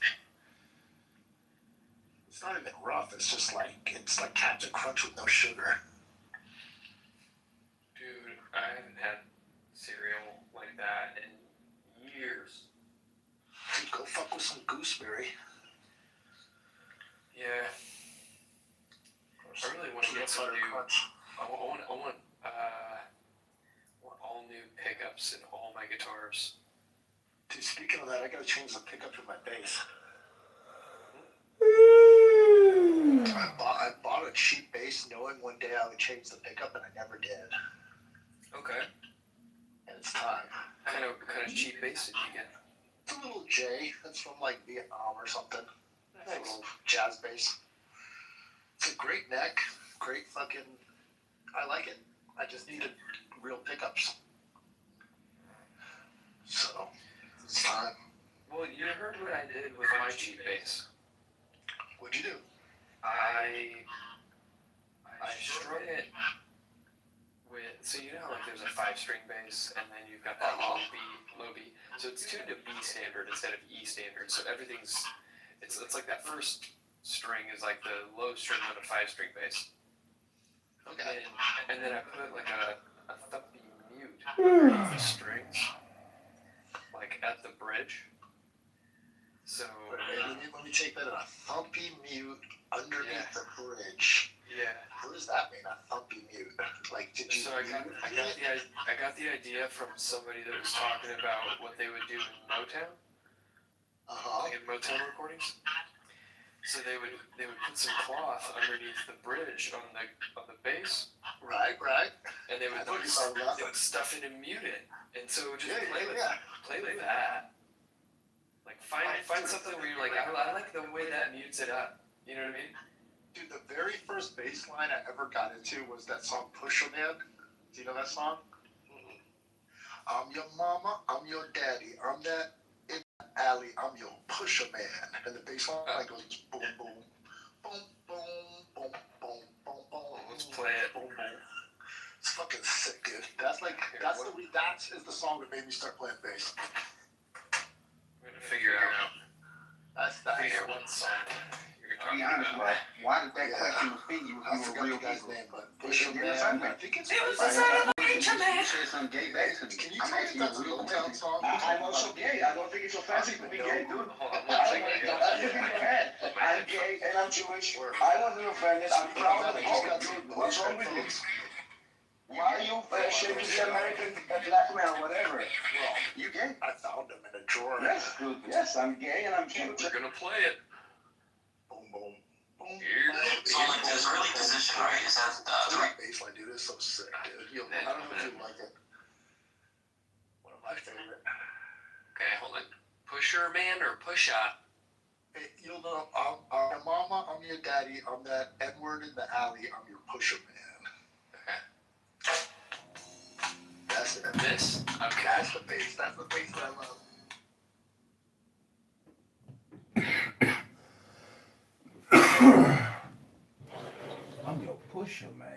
S15: It's not even rough. It's just like Captain Crunch with no sugar.
S14: Dude, I haven't had cereal like that in years.
S15: Dude, go fuck with some gooseberry.
S14: Yeah. I really want to get some
S15: Butter
S14: new.
S15: Crunch.
S14: I want all new pickups in all my guitars.
S15: Dude, speaking of that, I gotta change the pickup in my bass. I bought a cheap bass knowing one day I would change the pickup, and I never did.
S14: Okay.
S15: And it's time.
S14: Kind of cheap bass did you get?
S15: It's a little J. It's from like Vietnam or something. It's a little jazz bass. It's a great neck. Great fucking. I like it. I just needed real pickups. So, it's time.
S14: Well, you heard what I did with my cheap bass.
S15: What'd you do?
S14: I strung it with, so you know how like there's a 5-string bass and then you've got that low B. So it's tuned to B standard instead of E standard. So everything's, it's like that first string is like the low string on a 5-string bass.
S15: Okay.
S14: And then I put like a thumpy mute underneath the strings, like at the bridge. So
S15: Let me take that in a thumpy mute underneath the bridge.
S14: Yeah.
S15: What does that mean, a thumpy mute? Like
S14: So I got the idea from somebody that was talking about what they would do in Motown, like in Motown recordings. So they would put some cloth underneath the bridge on the bass.
S15: Right.
S14: And they would stuff it and mute it, and so just play with that. Like find something where you're like, I like the way that mutes it up. You know what I mean?
S15: Dude, the very first bass line I ever got into was that song Pusher Man. Do you know that song? I'm your mama, I'm your daddy, I'm that in the alley, I'm your pusher man. And the bass line goes boom, boom, boom, boom, boom, boom, boom, boom.
S14: Let's play it.
S15: Boom, boom. It's fucking sick, dude. That is the song that made me start playing bass.
S14: We're gonna figure out. Figure out what song you're talking about.
S15: Why did that question feed you? I forgot the guy's name, but Pusher Man. I think it's.
S8: It was the son of a nature man.
S15: Some gay bass. Can you tell me if that's a Motown song?
S2: I'm also gay. I don't think it's offensive to be gay, dude.
S14: Hold on,
S2: That's the thing in your head. I'm gay and I'm Jewish. I wasn't offended. I'm proud of it. What's wrong with you? Why are you shaming the American black man or whatever?
S15: Well,
S2: You gay?
S15: I found him in a drawer.
S2: Yes, dude. Yes, I'm gay and I'm Jewish.
S14: We're gonna play it.
S15: Boom, boom, boom.
S14: Here's
S15: So like this early position, right? Is that the baseline, dude? It's so sick, dude. I don't know if you like it. One of my favorite.
S14: Okay, hold on. Pusher man or pusha?
S15: Hey, you'll know, I'm your mama, I'm your daddy, I'm that N-word in the alley, I'm your pusher man. That's it.
S14: This? Okay.
S15: That's the bass that I love.
S1: I'm your pusher man.